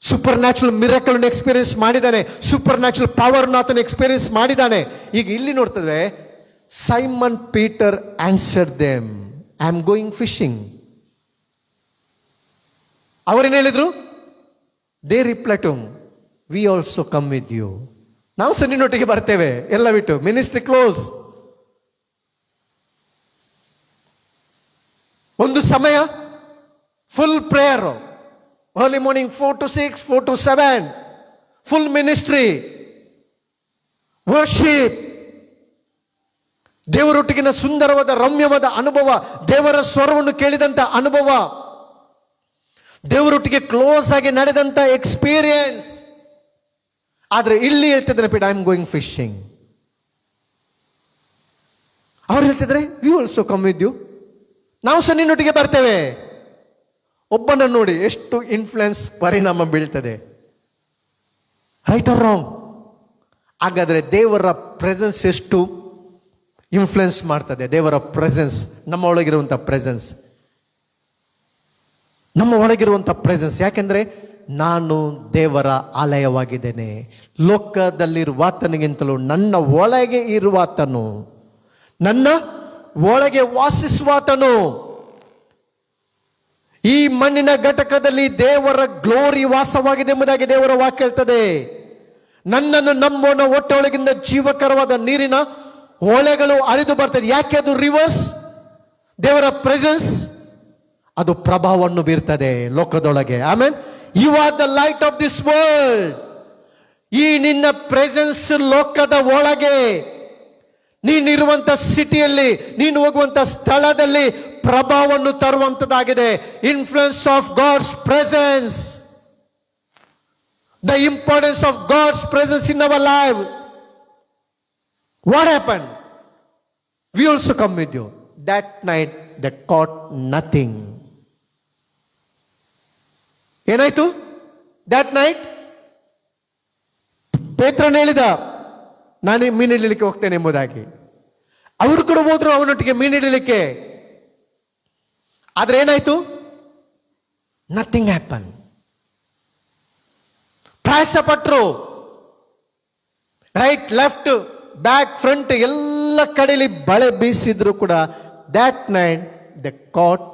Supernatural miracle experience ಮಾಡಿದ್ದಾನೆ. ಸೂಪರ್ ನ್ಯಾಚುರಲ್ ಪವರ್ ಆತನ ಎಕ್ಸ್ಪೀರಿಯನ್ಸ್ ಮಾಡಿದ್ದಾನೆ. ಈಗ ಇಲ್ಲಿ ನೋಡ್ತದೆ, Simon Peter answered them, I am going fishing. ಅವರೇನು ಹೇಳಿದ್ರು? They replied to, we also come with you. ನಾವು ಸಹ ನಿನ್ನೊಟ್ಟಿಗೆ ಬರ್ತೇವೆ, ಎಲ್ಲ ಬಿಟ್ಟು. Ministry close. ಒಂದು ಸಮಯ full prayer, early morning 4 to 6, 4 to 7, full ministry, worship. ದೇವರೊಟ್ಟಿಗಿನ ಸುಂದರವಾದ ರಮ್ಯವಾದ ಅನುಭವ, ದೇವರ ಸ್ವರವನ್ನು ಕೇಳಿದಂತ ಅನುಭವ, ದೇವರೊಟ್ಟಿಗೆ ಕ್ಲೋಸ್ ಆಗಿ ನಡೆದಂತ ಎಕ್ಸ್ಪೀರಿಯನ್ಸ್. ಆದ್ರೆ ಇಲ್ಲಿ ಹೇಳ್ತಿದ್ರೆ, ಐ ಆಮ್ ಗೋಯಿಂಗ್ ಫಿಶಿಂಗ್. ಅವ್ರು ಹೇಳ್ತಿದ್ರೆ, we also come with you, ನಾವು ಸಹ ನಿನ್ನೊಟ್ಟಿಗೆ ಬರ್ತೇವೆ. ಒಬ್ಬನ ನೋಡಿ ಎಷ್ಟು ಇನ್ಫ್ಲುಯೆನ್ಸ್ ಪರಿಣಾಮ ಬೀಳ್ತದೆ. Right or wrong? ಹಾಗಾದ್ರೆ ದೇವರ ಪ್ರೆಸೆನ್ಸ್ ಎಷ್ಟು ಇನ್ಫ್ಲುಯೆನ್ಸ್ ಮಾಡ್ತದೆ? ದೇವರ ಪ್ರೆಸೆನ್ಸ್, ನಮ್ಮ ಒಳಗಿರುವಂತ ಪ್ರೆಸೆನ್ಸ್, ನಮ್ಮ ಒಳಗಿರುವಂತ ಪ್ರೆಸೆನ್ಸ್. ಯಾಕೆಂದ್ರೆ ನಾನು ದೇವರ ಆಲಯವಾಗಿದ್ದೇನೆ. ಲೋಕದಲ್ಲಿರುವಾತನಿಗಿಂತಲೂ ನನ್ನ ಒಳಗೆ ಇರುವಾತನು, ನನ್ನ ಒಳಗೆ ವಾಸಿಸುವಾತನು. ಈ ಮಣ್ಣಿನ ಘಟಕದಲ್ಲಿ ದೇವರ ಗ್ಲೋರಿ ವಾಸವಾಗಿದೆ ಎಂಬುದಾಗಿ ದೇವರ ವಾಕ್ಯ ಹೇಳ್ತದೆ. ನನ್ನನ್ನು ನಂಬೋಣ ಹೊಟ್ಟೆ ಒಳಗಿಂದ ಜೀವಕರವಾದ ನೀರಿನ ಹೊಳೆಗಳು ಹರಿದು ಬರ್ತದೆ. ಯಾಕೆ ಅದು ರಿವರ್ಸ್? ದೇವರ ಪ್ರೆಸೆನ್ಸ್ ಅದು ಪ್ರಭಾವವನ್ನು ಬೀರ್ತದೆ ಲೋಕದೊಳಗೆ. ಆಮೇಲೆ you are the light of this world. ಈ ನಿನ್ನ ಪ್ರೆಸೆನ್ಸ್ ಲೋಕದ ಒಳಗೆ ನೀನಿರುವಂತ ಸಿಟಿಯಲ್ಲಿ, ನೀನು ಹೋಗುವಂತ ಸ್ಥಳದಲ್ಲಿ ಪ್ರಭಾವವನ್ನು ತರುವಂತದ್ದಾಗಿದೆ. Influence of God's presence, the importance of God's presence in our life. What happen? We also come with you. That night they caught nothing. ಏನಾಯ್ತು ದಟ್ ನೈಟ್? ಪೇತ್ರನ ಹೇಳಿದ, ನಾನು ಮೀನು ಹಿಡಿಲಿಕ್ಕೆ ಹೋಗ್ತೇನೆ ಎಂಬುದಾಗಿ. ಅವರು ಕೂಡ ಹೋದ್ರು ಅವನೊಟ್ಟಿಗೆ ಮೀನು ಹಿಡಿಲಿಕ್ಕೆ. ಆದ್ರೆ ಏನಾಯ್ತು? Nothing happen. ಪ್ರಯಾಸ ಪಟ್ರು, ರೈಟ್ ಲೆಫ್ಟ್ ಬ್ಯಾಕ್ ಫ್ರಂಟ್ ಎಲ್ಲ ಕಡೆಯಲ್ಲಿ ಬಳೆ ಬೀಸಿದ್ರು ಕೂಡ that night they caught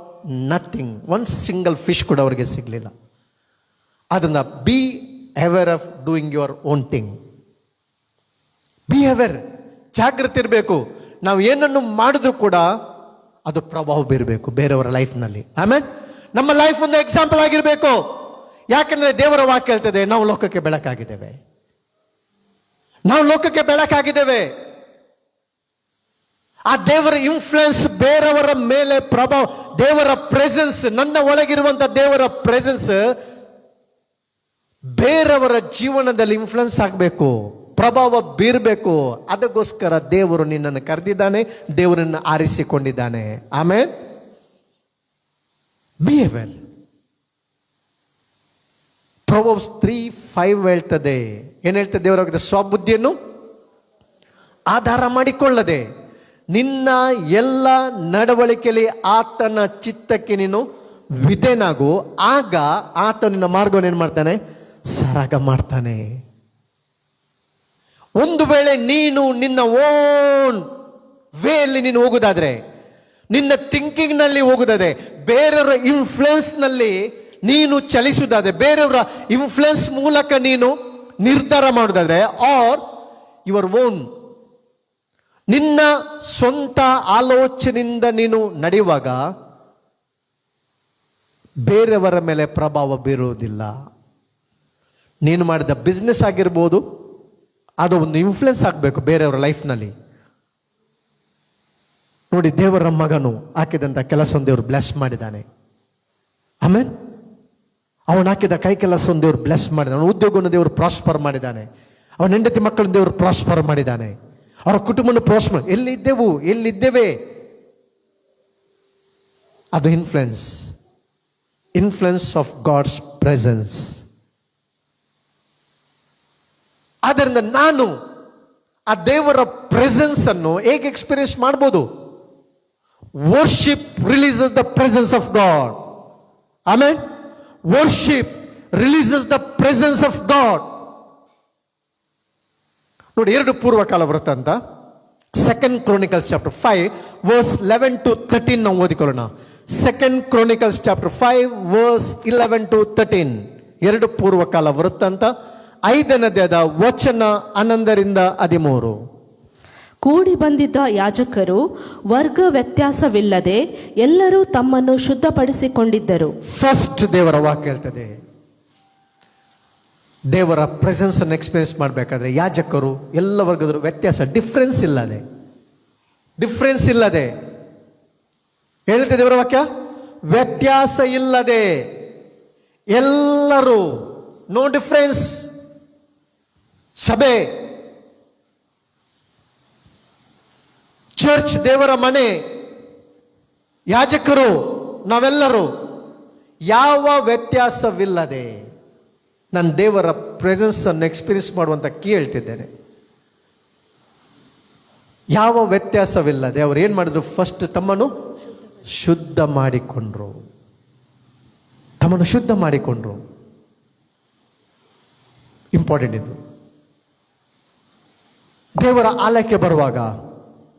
nothing. One single fish ಕೂಡ ಅವರಿಗೆ ಸಿಗ್ಲಿಲ್ಲ. ಅದನ್ನ be aware of doing your own thing. Be aware, ಜಾಗೃತಿ ಇರಬೇಕು. ನಾವು ಏನನ್ನು ಮಾಡಿದ್ರು ಕೂಡ ಅದು ಪ್ರಭಾವ ಬೀರಬೇಕು ಬೇರೆಯವರ ಲೈಫ್ನಲ್ಲಿ. ಆಮೇಲೆ ನಮ್ಮ ಲೈಫ್ ಒಂದು ಎಕ್ಸಾಂಪಲ್ ಆಗಿರ್ಬೇಕು. ಯಾಕಂದ್ರೆ ದೇವರ ವಾಕ್ಯ ಹೇಳ್ತದೆ, ನಾವು ಲೋಕಕ್ಕೆ ಬೆಳಕಾಗಿದ್ದೇವೆ. ನಾವು ಲೋಕಕ್ಕೆ ಬೆಳಕಾಗಿದ್ದೇವೆ. ಆ ದೇವರ ಇನ್ಫ್ಲುಯೆನ್ಸ್ ಬೇರೆಯವರ ಮೇಲೆ ಪ್ರಭಾವ, ದೇವರ ಪ್ರೆಸೆನ್ಸ್, ನನ್ನ ಒಳಗಿರುವಂತ ದೇವರ ಪ್ರೆಸೆನ್ಸ್ ಬೇರೆಯವರ ಜೀವನದಲ್ಲಿ ಇನ್ಫ್ಲುಯೆನ್ಸ್ ಆಗಬೇಕು, ಪ್ರಭಾವ ಬೀರಬೇಕು. ಅದಕ್ಕೋಸ್ಕರ ದೇವರು ನಿನ್ನನ್ನು ಕರೆದಿದ್ದಾನೆ, ದೇವರನ್ನು ಆರಿಸಿಕೊಂಡಿದ್ದಾನೆ. ಆಮೇಲೆ ಬಿಹೇವಿಯರ್. ಪ್ರೊವರ್ಬ್ಸ್ 3:5 ಹೇಳ್ತದೆ, ಏನ್ ಹೇಳ್ತದೆ? ದೇವರ ಸ್ವಬುದ್ಧಿಯನ್ನು ಆಧಾರ ಮಾಡಿಕೊಳ್ಳದೆ ನಿನ್ನ ಎಲ್ಲ ನಡವಳಿಕೆಯಲ್ಲಿ ಆತನ ಚಿತ್ತಕ್ಕೆ ನೀನು ವಿಧೇಯನಾಗು, ಆಗ ಆತ ನಿನ್ನ ಮಾರ್ಗವನ್ನು ಏನ್ ಮಾಡ್ತಾನೆ? ಸರಾಗ ಮಾಡ್ತಾನೆ. ಒಂದು ವೇಳೆ ನೀನು ನಿನ್ನ ಓನ್ ವೇಯಲ್ಲಿ ನೀನು ಹೋಗುದಾದ್ರೆ, ನಿನ್ನ ಥಿಂಕಿಂಗ್ ನಲ್ಲಿ ಹೋಗುದಾದ್ರೆ, ಬೇರೆಯವರ ಇನ್ಫ್ಲುಯೆನ್ಸ್ ನಲ್ಲಿ ನೀನು ಚಲಿಸುವುದಾದ್ರೆ, ಬೇರೆಯವರ ಇನ್ಫ್ಲುಯೆನ್ಸ್ ಮೂಲಕ ನೀನು ನಿರ್ಧಾರ ಮಾಡುವುದಾದ್ರೆ, ಆರ್ ಯುವರ್ ಓನ್, ನಿನ್ನ ಸ್ವಂತ ಆಲೋಚನೆಯಿಂದ ನೀನು ನಡೆಯುವಾಗ ಬೇರೆಯವರ ಮೇಲೆ ಪ್ರಭಾವ ಬೀರುವುದಿಲ್ಲ. ನೀನು ಮಾಡಿದ ಬಿಸ್ನೆಸ್ ಆಗಿರ್ಬೋದು, ಅದು ಒಂದು ಇನ್ಫ್ಲುಯೆನ್ಸ್ ಆಗಬೇಕು ಬೇರೆಯವರ ಲೈಫ್ನಲ್ಲಿ. ನೋಡಿ, ದೇವರ ಮಗನು ಹಾಕಿದಂತ ಕೆಲಸವನ್ನು ದೇವರು ಬ್ಲೆಸ್ ಮಾಡಿದ್ದಾನೆ. ಆಮೇಲೆ ಅವನು ಹಾಕಿದ ಕೈ ಕೆಲಸವನ್ನು ದೇವರು ಬ್ಲೆಸ್ ಮಾಡಿದ್ದಾನೆ. ಅವನ ಉದ್ಯೋಗವನ್ನು ದೇವರು ಪ್ರಾಸ್ಪರ್ ಮಾಡಿದ್ದಾನೆ. ಅವನ ಹೆಂಡತಿ ಮಕ್ಕಳನ್ನು ದೇವರು ಪ್ರಾಸ್ಪರ್ ಮಾಡಿದ್ದಾನೆ. ಅವರ ಕುಟುಂಬವನ್ನು ಪ್ರಾಸ್ಪರ್. ಎಲ್ಲಿದ್ದೇವೆ ಅದು ಇನ್ಫ್ಲುಯೆನ್ಸ್ ಆಫ್ ಗಾಡ್ಸ್ ಪ್ರೆಸೆನ್ಸ್. ಆದ್ದರಿಂದ ನಾನು ಆ ದೇವರ ಪ್ರೆಸೆನ್ಸ್ ಅನ್ನು ಹೇಗೆ ಎಕ್ಸ್ಪೀರಿಯನ್ಸ್ ಮಾಡಬಹುದು? Worship releases the presence of god. Amen. Worship releases the presence of god. ನೋಡಿ, 2 ಪೂರ್ವಕಾಲ ವೃತ್ತ ಅಂತ 2 Chronicles chapter 5 verse 11 to 13 ನಾವು ಓದಿಕೊಳ್ಳೋಣ. 2 Chronicles chapter 5 verse 11 to 13. 2 ಪೂರ್ವಕಾಲ ವೃತ್ತ ಅಂತ 5ನೇ ಅಧ್ಯಾಯದ ವಚನ 11-13. ಕೂಡಿ ಬಂದಿದ್ದ ಯಾಜಕರು ವರ್ಗ ವ್ಯತ್ಯಾಸವಿಲ್ಲದೆ ಎಲ್ಲರೂ ತಮ್ಮನ್ನು ಶುದ್ಧಪಡಿಸಿಕೊಂಡಿದ್ದರು. ಫಸ್ಟ್ ದೇವರ ವಾಕ್ಯ ಹೇಳ್ತದೆ, ದೇವರ ಪ್ರೆಸೆನ್ಸ್ ಅನ್ನು ಎಕ್ಸ್ಪೀರಿಯನ್ಸ್ ಮಾಡಬೇಕಾದ್ರೆ ಯಾಜಕರು ಎಲ್ಲ ವರ್ಗದರು ವ್ಯತ್ಯಾಸ, ಡಿಫ್ರೆನ್ಸ್ ಇಲ್ಲದೆ ಹೇಳುತ್ತೆ ದೇವರ ವಾಕ್ಯ. ವ್ಯತ್ಯಾಸ ಇಲ್ಲದೆ ಎಲ್ಲರೂ, ನೋ ಡಿಫ್ರೆನ್ಸ್. ಸಭೆ, ಚರ್ಚ್, ದೇವರ ಮನೆ, ಯಾಜಕರು, ನಾವೆಲ್ಲರೂ ಯಾವ ವ್ಯತ್ಯಾಸವಿಲ್ಲದೆ ನಾನು ದೇವರ ಪ್ರೆಸೆನ್ಸ್ ಅನ್ನು ಎಕ್ಸ್ಪೀರಿಯನ್ಸ್ ಮಾಡುವಂತ ಕೀ ಹೇಳ್ತಿದ್ದೇನೆ. ಯಾವ ವ್ಯತ್ಯಾಸವಿಲ್ಲದೆ ಅವ್ರು ಏನ್ ಮಾಡಿದ್ರು? ಫಸ್ಟ್ ತಮ್ಮನ್ನು ಶುದ್ಧ ಮಾಡಿಕೊಂಡ್ರು. ಇಂಪಾರ್ಟೆಂಟ್ ಇದು. ದೇವರ ಆಲಯಕ್ಕೆ ಬರುವಾಗ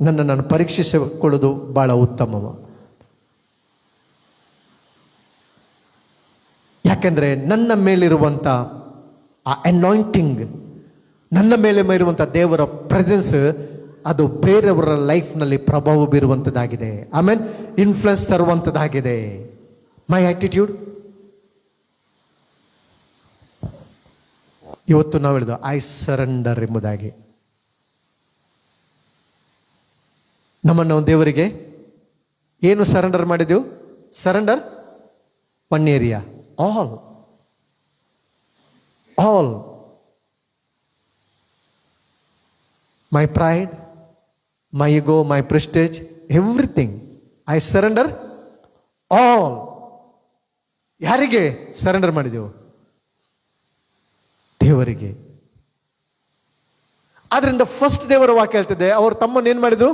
ನಾನು ಪರೀಕ್ಷಿಸಿಕೊಳ್ಳೋದು ಬಹಳ ಉತ್ತಮವ. ಯಾಕೆಂದ್ರೆ ನನ್ನ ಮೇಲಿರುವಂತ ಆ ಅನಾಯಿಂಟಿಂಗ್, ನನ್ನ ಮೇಲೆ ಇರುವಂತ ದೇವರ ಪ್ರೆಸೆನ್ಸ್, ಅದು ಬೇರೆಯವರ ಲೈಫ್ನಲ್ಲಿ ಪ್ರಭಾವ ಬೀರುವಂಥದ್ದಾಗಿದೆ. ಆಮೇಲೆ ಇನ್ಫ್ಲುಯೆನ್ಸ್ ತರುವಂಥದ್ದಾಗಿದೆ. ಮೈ ಆಟಿಟ್ಯೂಡ್. ಇವತ್ತು ನಾವು ಹೇಳಿದ ಐ ಸರೆಂಡರ್ ಎಂಬುದಾಗಿ. ನಮ್ಮನ್ನು ದೇವರಿಗೆ ಏನು ಸರೆಂಡರ್ ಮಾಡಿದೆವು? Surrender one area, all my pride, my ego, my prestige, everything I surrender all. ಯಾರಿಗೆ ಸರೆಂಡರ್ ಮಾಡಿದೆವು? ದೇವರಿಗೆ. ಆದ್ರಿಂದ ಫಸ್ಟ್ ದೇವರ ವಾಕ್ಯ ಹೇಳ್ತಿದೆ, ಅವರು ತಮ್ಮನ್ನು ಏನ್ ಮಾಡಿದ್ರು?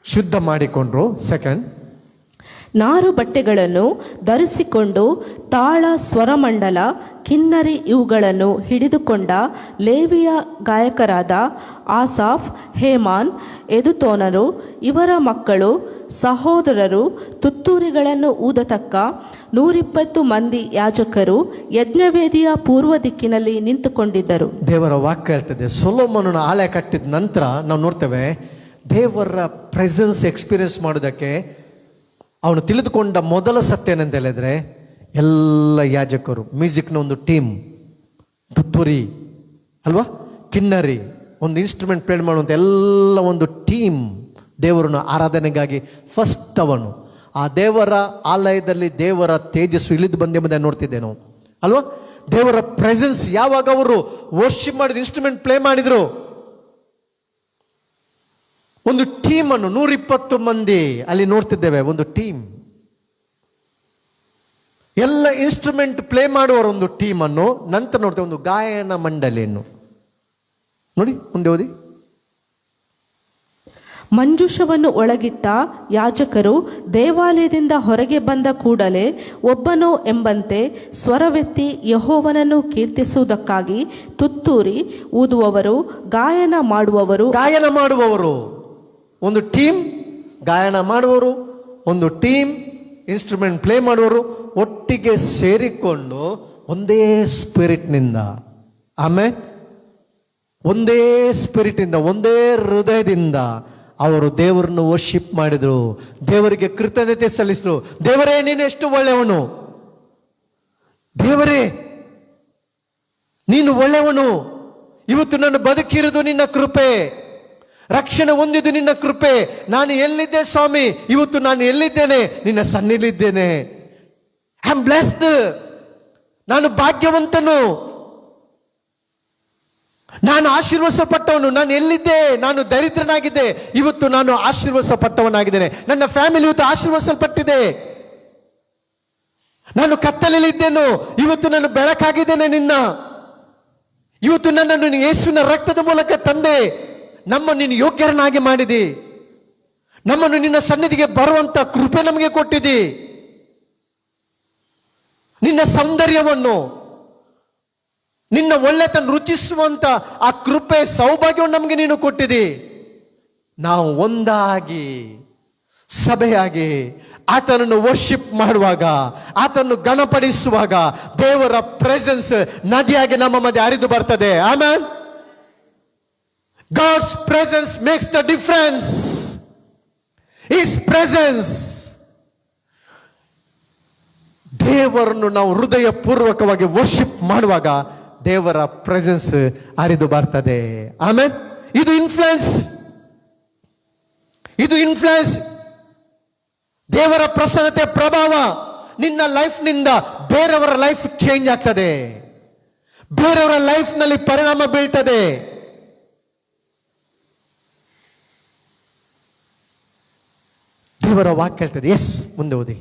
ಶುದ್ಧ ಮಾಡಿಕೊಂಡ್ರು. ಸೆಕೆಂಡ್, ನಾರು ಬಟ್ಟೆಗಳನ್ನು ಧರಿಸಿಕೊಂಡು ತಾಳ, ಸ್ವರಮಂಡಲ, ಕಿನ್ನರಿ ಇವುಗಳನ್ನು ಹಿಡಿದುಕೊಂಡ ಲೇವಿಯ ಗಾಯಕರಾದ ಆಸಾಫ್, ಹೇಮಾನ್, ಎದುತೋನರು ಇವರ ಮಕ್ಕಳು ಸಹೋದರರು ತುತ್ತೂರಿಗಳನ್ನು ಊದತಕ್ಕ 120 ಮಂದಿ ಯಾಜಕರು ಯಜ್ಞವೇದಿಯ ಪೂರ್ವ ದಿಕ್ಕಿನಲ್ಲಿ ನಿಂತುಕೊಂಡಿದ್ದರು. ದೇವರ ವಾಕ್ಯ ಹೇಳ್ತದೆ, ಸೊಲೊಮೋನನ ಆಲಯ ಕಟ್ಟಿದ ನಂತರ ನಾವು ನೋಡ್ತೇವೆ, ದೇವರ ಪ್ರೆಸೆನ್ಸ್ ಎಕ್ಸ್ಪೀರಿಯನ್ಸ್ ಮಾಡೋದಕ್ಕೆ ಅವನು ತಿಳಿದುಕೊಂಡ ಮೊದಲ ಸತ್ಯ ಏನಂತ ಹೇಳಿದ್ರೆ, ಎಲ್ಲ ಯಾಜಕರು, ಮ್ಯೂಸಿಕ್ನ ಒಂದು ಟೀಮ್, ತುತ್ತೂರಿ ಅಲ್ವಾ, ಕಿನ್ನರಿ, ಒಂದು ಇನ್ಸ್ಟ್ರೂಮೆಂಟ್ ಪ್ಲೇ ಮಾಡುವಂಥ ಎಲ್ಲ ಒಂದು ಟೀಮ್ ದೇವರನ್ನು ಆರಾಧನೆಗಾಗಿ ಫಸ್ಟ್ ಅವನು ಆ ದೇವರ ಆಲಯದಲ್ಲಿ ದೇವರ ತೇಜಸ್ಸು ಇಳಿದು ಬಂದೆಂಬುದನ್ನು ನೋಡ್ತಿದ್ದೆ ನಾವು ಅಲ್ವಾ. ದೇವರ ಪ್ರೆಸೆನ್ಸ್ ಯಾವಾಗ ಅವರು ವರ್ಷಿಪ್ ಮಾಡಿದ ಇನ್ಸ್ಟ್ರೂಮೆಂಟ್ ಪ್ಲೇ ಮಾಡಿದ್ರು, ಒಂದು ಟೀಮ್ ಅನ್ನು 120 ಮಂದಿ ಅಲ್ಲಿ ನೋಡ್ತಿದ್ದೇವೆ. ಒಂದು ಟೀಮ್, ಎಲ್ಲ ಇನ್ಸ್ಟ್ರೂಮೆಂಟ್ ಪ್ಲೇ ಮಾಡುವವರ ಒಂದು ಟೀಮ್ ಅನ್ನು ನಂತರ ನೋಡ್ತೇವೆ, ಒಂದು ಗಾಯನ ಮಂಡಳಿಯನ್ನು ನೋಡಿ. ಮುಂದೆ ಓದಿ. ಮಂಜೂಷವನ್ನು ಒಳಗಿಟ್ಟ ಯಾಜಕರು ದೇವಾಲಯದಿಂದ ಹೊರಗೆ ಬಂದ ಕೂಡಲೇ ಒಬ್ಬನೋ ಎಂಬಂತೆ ಸ್ವರವೆತ್ತಿ ಯೆಹೋವನನ್ನು ಕೀರ್ತಿಸುವುದಕ್ಕಾಗಿ ತುತ್ತೂರಿ ಊದುವವರು, ಗಾಯನ ಮಾಡುವವರು, ಒಂದು ಟೀಮ್ ಗಾಯನ ಮಾಡುವವರು, ಒಂದು ಟೀಮ್ ಇನ್ಸ್ಟ್ರೂಮೆಂಟ್ ಪ್ಲೇ ಮಾಡುವವರು ಒಟ್ಟಿಗೆ ಸೇರಿಕೊಂಡು ಒಂದೇ ಸ್ಪಿರಿಟ್ನಿಂದ, ಆಮೇಲೆ ಒಂದೇ ಸ್ಪಿರಿಟ್ನಿಂದ, ಒಂದೇ ಹೃದಯದಿಂದ ಅವರು ದೇವರನ್ನು ವರ್ಷಿಪ್ ಮಾಡಿದ್ರು, ದೇವರಿಗೆ ಕೃತಜ್ಞತೆ ಸಲ್ಲಿಸಿದ್ರು. ದೇವರೇ, ನೀನು ಎಷ್ಟು ಒಳ್ಳೆಯವನು, ದೇವರೇ ನೀನು ಒಳ್ಳೆಯವನು, ಇವತ್ತು ನಾನು ಬದುಕಿರುವುದು ನಿನ್ನ ಕೃಪೆ, ರಕ್ಷಣೆ ಹೊಂದಿದ್ದು ನಿನ್ನ ಕೃಪೆ. ನಾನು ಎಲ್ಲಿದ್ದೆ ಸ್ವಾಮಿ, ಇವತ್ತು ನಾನು ಎಲ್ಲಿದ್ದೇನೆ? ನಿನ್ನ ಸನ್ನಿಲಿದ್ದೇನೆ. ಐ ಆಮ್ ಬ್ಲೆಸ್ಡ್, ನಾನು ಭಾಗ್ಯವಂತನು, ನಾನು ಆಶೀರ್ವದಿಸಲ್ಪಟ್ಟವನು. ನಾನು ಎಲ್ಲಿದ್ದೆ? ನಾನು ದರಿದ್ರನಾಗಿದ್ದೆ, ಇವತ್ತು ನಾನು ಆಶೀರ್ವದಿಸಲ್ಪಟ್ಟವನಾಗಿದ್ದೇನೆ. ನನ್ನ ಫ್ಯಾಮಿಲಿ ಇವತ್ತು ಆಶೀರ್ವದಿಸಲ್ಪಟ್ಟಿದೆ. ನಾನು ಕತ್ತಲಲ್ಲಿದ್ದೇನು, ಇವತ್ತು ನಾನು ಬೆಳಕಾಗಿದ್ದೇನೆ ನಿನ್ನ. ಇವತ್ತು ನನ್ನನ್ನು ಯೇಸುವಿನ ರಕ್ತದ ಮೂಲಕ ತಂದೆ ನಮ್ಮನ್ನು ನೀನು ಯೋಗ್ಯರನ್ನಾಗಿ ಮಾಡಿದಿ, ನಮ್ಮನ್ನು ನಿನ್ನ ಸನ್ನಿಧಿಗೆ ಬರುವಂತ ಕೃಪೆ ನಮಗೆ ಕೊಟ್ಟಿದಿ. ನಿನ್ನ ಸೌಂದರ್ಯವನ್ನು, ನಿನ್ನ ಒಳ್ಳೆತನ ರುಚಿಸುವಂತ ಆ ಕೃಪೆ ಸೌಭಾಗ್ಯವನ್ನು ನಮಗೆ ನೀನು ಕೊಟ್ಟಿದಿ. ನಾವು ಒಂದಾಗಿ ಸಭೆಯಾಗಿ ಆತನನ್ನು ವರ್ಷಿಪ್ ಮಾಡುವಾಗ, ಆತನನ್ನು ಗಣಪಡಿಸುವಾಗ ದೇವರ ಪ್ರೆಸೆನ್ಸ್ ನದಿಯಾಗಿ ನಮ್ಮ ಮಧ್ಯೆ ಹರಿದು ಬರ್ತದೆ. Amen. God's presence makes the difference. His presence. ದೇವರನ್ನು ನಾವು ಹೃದಯ ಪೂರ್ವಕವಾಗಿ ವರ್ಷಿಪ್ ಮಾಡುವಾಗ ದೇವರ ಪ್ರೆಸೆನ್ಸ್ ಹರಿದು ಬರ್ತದೆ. ಆಮೆನ್. ಇದು ಇನ್ಫ್ಲುಯೆನ್ಸ್, ದೇವರ ಪ್ರಸನ್ನತೆ ಪ್ರಭಾವ ನಿನ್ನ ಲೈಫ್ ನಿಂದ ಬೇರೆಯವರ ಲೈಫ್ ಚೇಂಜ್ ಆಗ್ತದೆ, ಬೇರೆಯವರ ಲೈಫ್ ನಲ್ಲಿ ಪರಿಣಾಮ ಬೀಳ್ತದೆ. ದೇವರ ವಾಕ್ಯ ಹೇಳ್ತದೆ. ಎಸ್, ಮುಂದೆ ಓದಿ.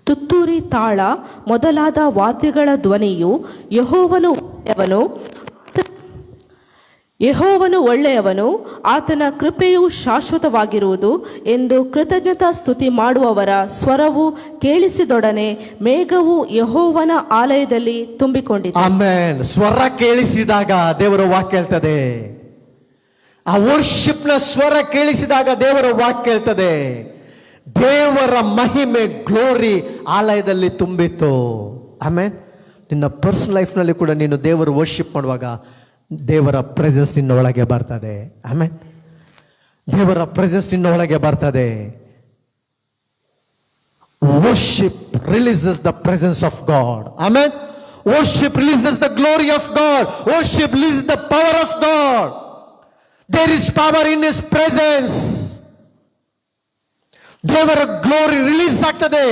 ತುತ್ತೂರಿ, ತಾಳ ಮೊದಲಾದ ವಾದ್ಯಗಳ ಧ್ವನಿಯು ಯೆಹೋವನು ಒಳ್ಳೆಯವನು, ಆತನ ಕೃಪೆಯು ಶಾಶ್ವತವಾಗಿರುವುದು ಎಂದು ಕೃತಜ್ಞತಾ ಸ್ತುತಿ ಮಾಡುವವರ ಸ್ವರವು ಕೇಳಿಸಿದೊಡನೆ ಮೇಘವು ಯೆಹೋವನ ಆಲಯದಲ್ಲಿ ತುಂಬಿಕೊಂಡಿದೆ. ಆಮೆನ್. ಸ್ವರ ಕೇಳಿಸಿದಾಗ ದೇವರ ವಾಕ್ಯ ಹೇಳ್ತದೆ, ಆ ವರ್ಷಿಪ್ ನ ಸ್ವರ ಕೇಳಿಸಿದಾಗ ದೇವರ ವಾಕ್ಯ ಹೇಳ್ತದೆ, ದೇವರ ಮಹಿಮೆ, ಗ್ಲೋರಿ ಆಲಯದಲ್ಲಿ ತುಂಬಿತ್ತು. ಆಮೇಲೆ ನಿನ್ನ ಪರ್ಸನಲ್ ಲೈಫ್ ನಲ್ಲಿ ಕೂಡ ನೀನು ದೇವರ ವರ್ಷಿಪ್ ಮಾಡುವಾಗ ದೇವರ ಪ್ರೆಸೆನ್ಸ್ ನಿನ್ನ ಒಳಗೆ ಬರ್ತದೆ. ಆಮೇಲೆ ದೇವರ ಪ್ರೆಸೆನ್ಸ್ ನಿನ್ನ ಒಳಗೆ ಬರ್ತದೆ. Worship releases the presence of God. ಆಮೇಲೆ worship releases the glory of God. Worship releases the power of God. There is power in His presence. ದೇವರ ಗ್ಲೋರಿ ರಿಲೀಸ್ ಆಗ್ತದೆ.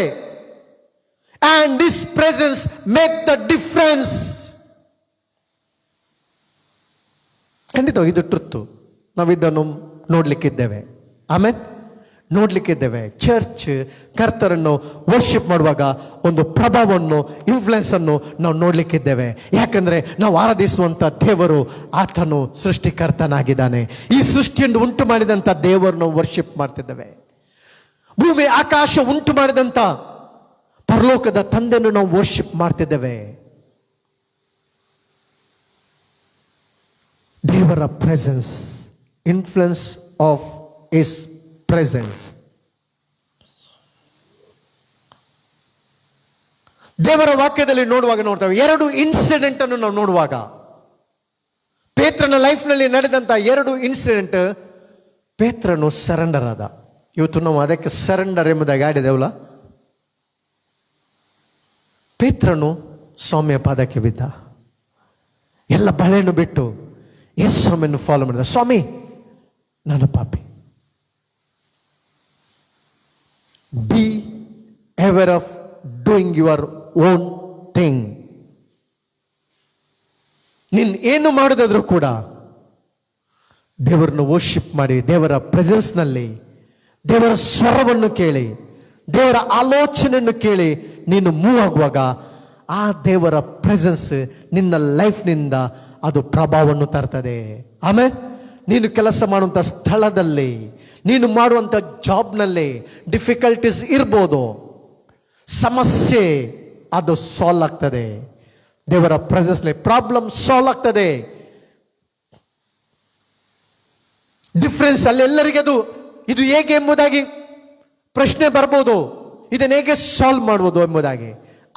And this presence make the difference. ಖಂಡಿತ ಇದು ಟ್ರುತ್ತು. ನಾವಿದ್ದನ್ನು ನೋಡ್ಲಿಕ್ಕಿದ್ದೇವೆ. ಆಮೇಲೆ ನೋಡ್ಲಿಕ್ಕಿದ್ದೇವೆ. Church ಕರ್ತರನ್ನು worship ಮಾಡುವಾಗ ಒಂದು ಪ್ರಭಾವವನ್ನು, influence ಅನ್ನು ನಾವು ನೋಡ್ಲಿಕ್ಕಿದ್ದೇವೆ. ಯಾಕಂದ್ರೆ ನಾವು ಆರಾಧಿಸುವಂತ ದೇವರು ಆತನು ಸೃಷ್ಟಿಕರ್ತನಾಗಿದ್ದಾನೆ. ಈ ಸೃಷ್ಟಿಯನ್ನು ಉಂಟು ಮಾಡಿದಂತ ದೇವರನ್ನು ವರ್ಷಿಪ್ ಮಾಡ್ತಿದ್ದೇವೆ. ಭೂಮಿ ಆಕಾಶ ಉಂಟು ಮಾಡಿದಂತ ಪರಲೋಕದ ತಂದೆಯನ್ನು ನಾವು ವರ್ಷಿಪ್ ಮಾಡ್ತಿದ್ದೇವೆ. ದೇವರ presence, influence of his presence. ದೇವರ ವಾಕ್ಯದಲ್ಲಿ ನೋಡ್ತೇವೆ ಎರಡು ಇನ್ಸಿಡೆಂಟ್ ಅನ್ನು ನಾವು ನೋಡುವಾಗ, ಪೇತ್ರನ ಲೈಫ್ನಲ್ಲಿ ನಡೆದಂತ ಎರಡು ಇನ್ಸಿಡೆಂಟ್. ಪೇತ್ರನು ಸರೆಂಡರ್ ಆದ. ಇವತ್ತು ನಾವು ಅದಕ್ಕೆ ಸರೆಂಡರ್ ಎಂಬುದಾಗಿ ಆಡಿದೆವಲ್ಲ. ಪೇತ್ರನು ಸ್ವಾಮಿಯ ಪಾದಕ್ಕೆ ಬಿದ್ದ. ಎಲ್ಲ ಬಳೆಯನ್ನು ಬಿಟ್ಟು ಯೇಸು ಸ್ವಾಮಿಯನ್ನು ಫಾಲೋ ಮಾಡಿದ. ಸ್ವಾಮಿ, ನಾನು ಪಾಪಿ. B aware of doing your own thing. ನೀನ್ ಏನು ಮಾಡಿದ್ರು ಕೂಡ ದೇವರನ್ನು ವರ್ಷಿಪ್ ಮಾಡಿ, ದೇವರ ಪ್ರೆಸೆನ್ಸ್ನಲ್ಲಿ ದೇವರ ಸ್ವರವನ್ನು ಕೇಳಿ, ದೇವರ ಆಲೋಚನೆಯನ್ನು ಕೇಳಿ ನೀನು ಮೂವ್ ಆಗುವಾಗ ಆ ದೇವರ ಪ್ರೆಸೆನ್ಸ್ ನಿನ್ನ ಲೈಫ್ನಿಂದ ಅದು ಪ್ರಭಾವವನ್ನು ತರ್ತದೆ. ಆಮೇಲೆ ನೀನು ಕೆಲಸ ಮಾಡುವಂಥ ಸ್ಥಳದಲ್ಲಿ, ನೀನು ಮಾಡುವಂಥ ಜಾಬ್ನಲ್ಲಿ ಡಿಫಿಕಲ್ಟೀಸ್ ಇರ್ಬೋದು, ಸಮಸ್ಯೆ ಅದು ಸಾಲ್ವ್ ಆಗ್ತದೆ. ದೇವರ ಪ್ರೆಸೆನ್ಸ್ಲಿ ಪ್ರಾಬ್ಲಮ್ ಸಾಲ್ವ್ ಆಗ್ತದೆ. ಡಿಫರೆನ್ಸ್ ಅಲ್ಲಿ ಎಲ್ಲರಿಗೆ ಅದು ಇದು ಹೇಗೆ ಎಂಬುದಾಗಿ ಪ್ರಶ್ನೆ ಬರ್ಬೋದು, ಇದನ್ನು ಹೇಗೆ ಸಾಲ್ವ್ ಮಾಡ್ಬೋದು ಎಂಬುದಾಗಿ.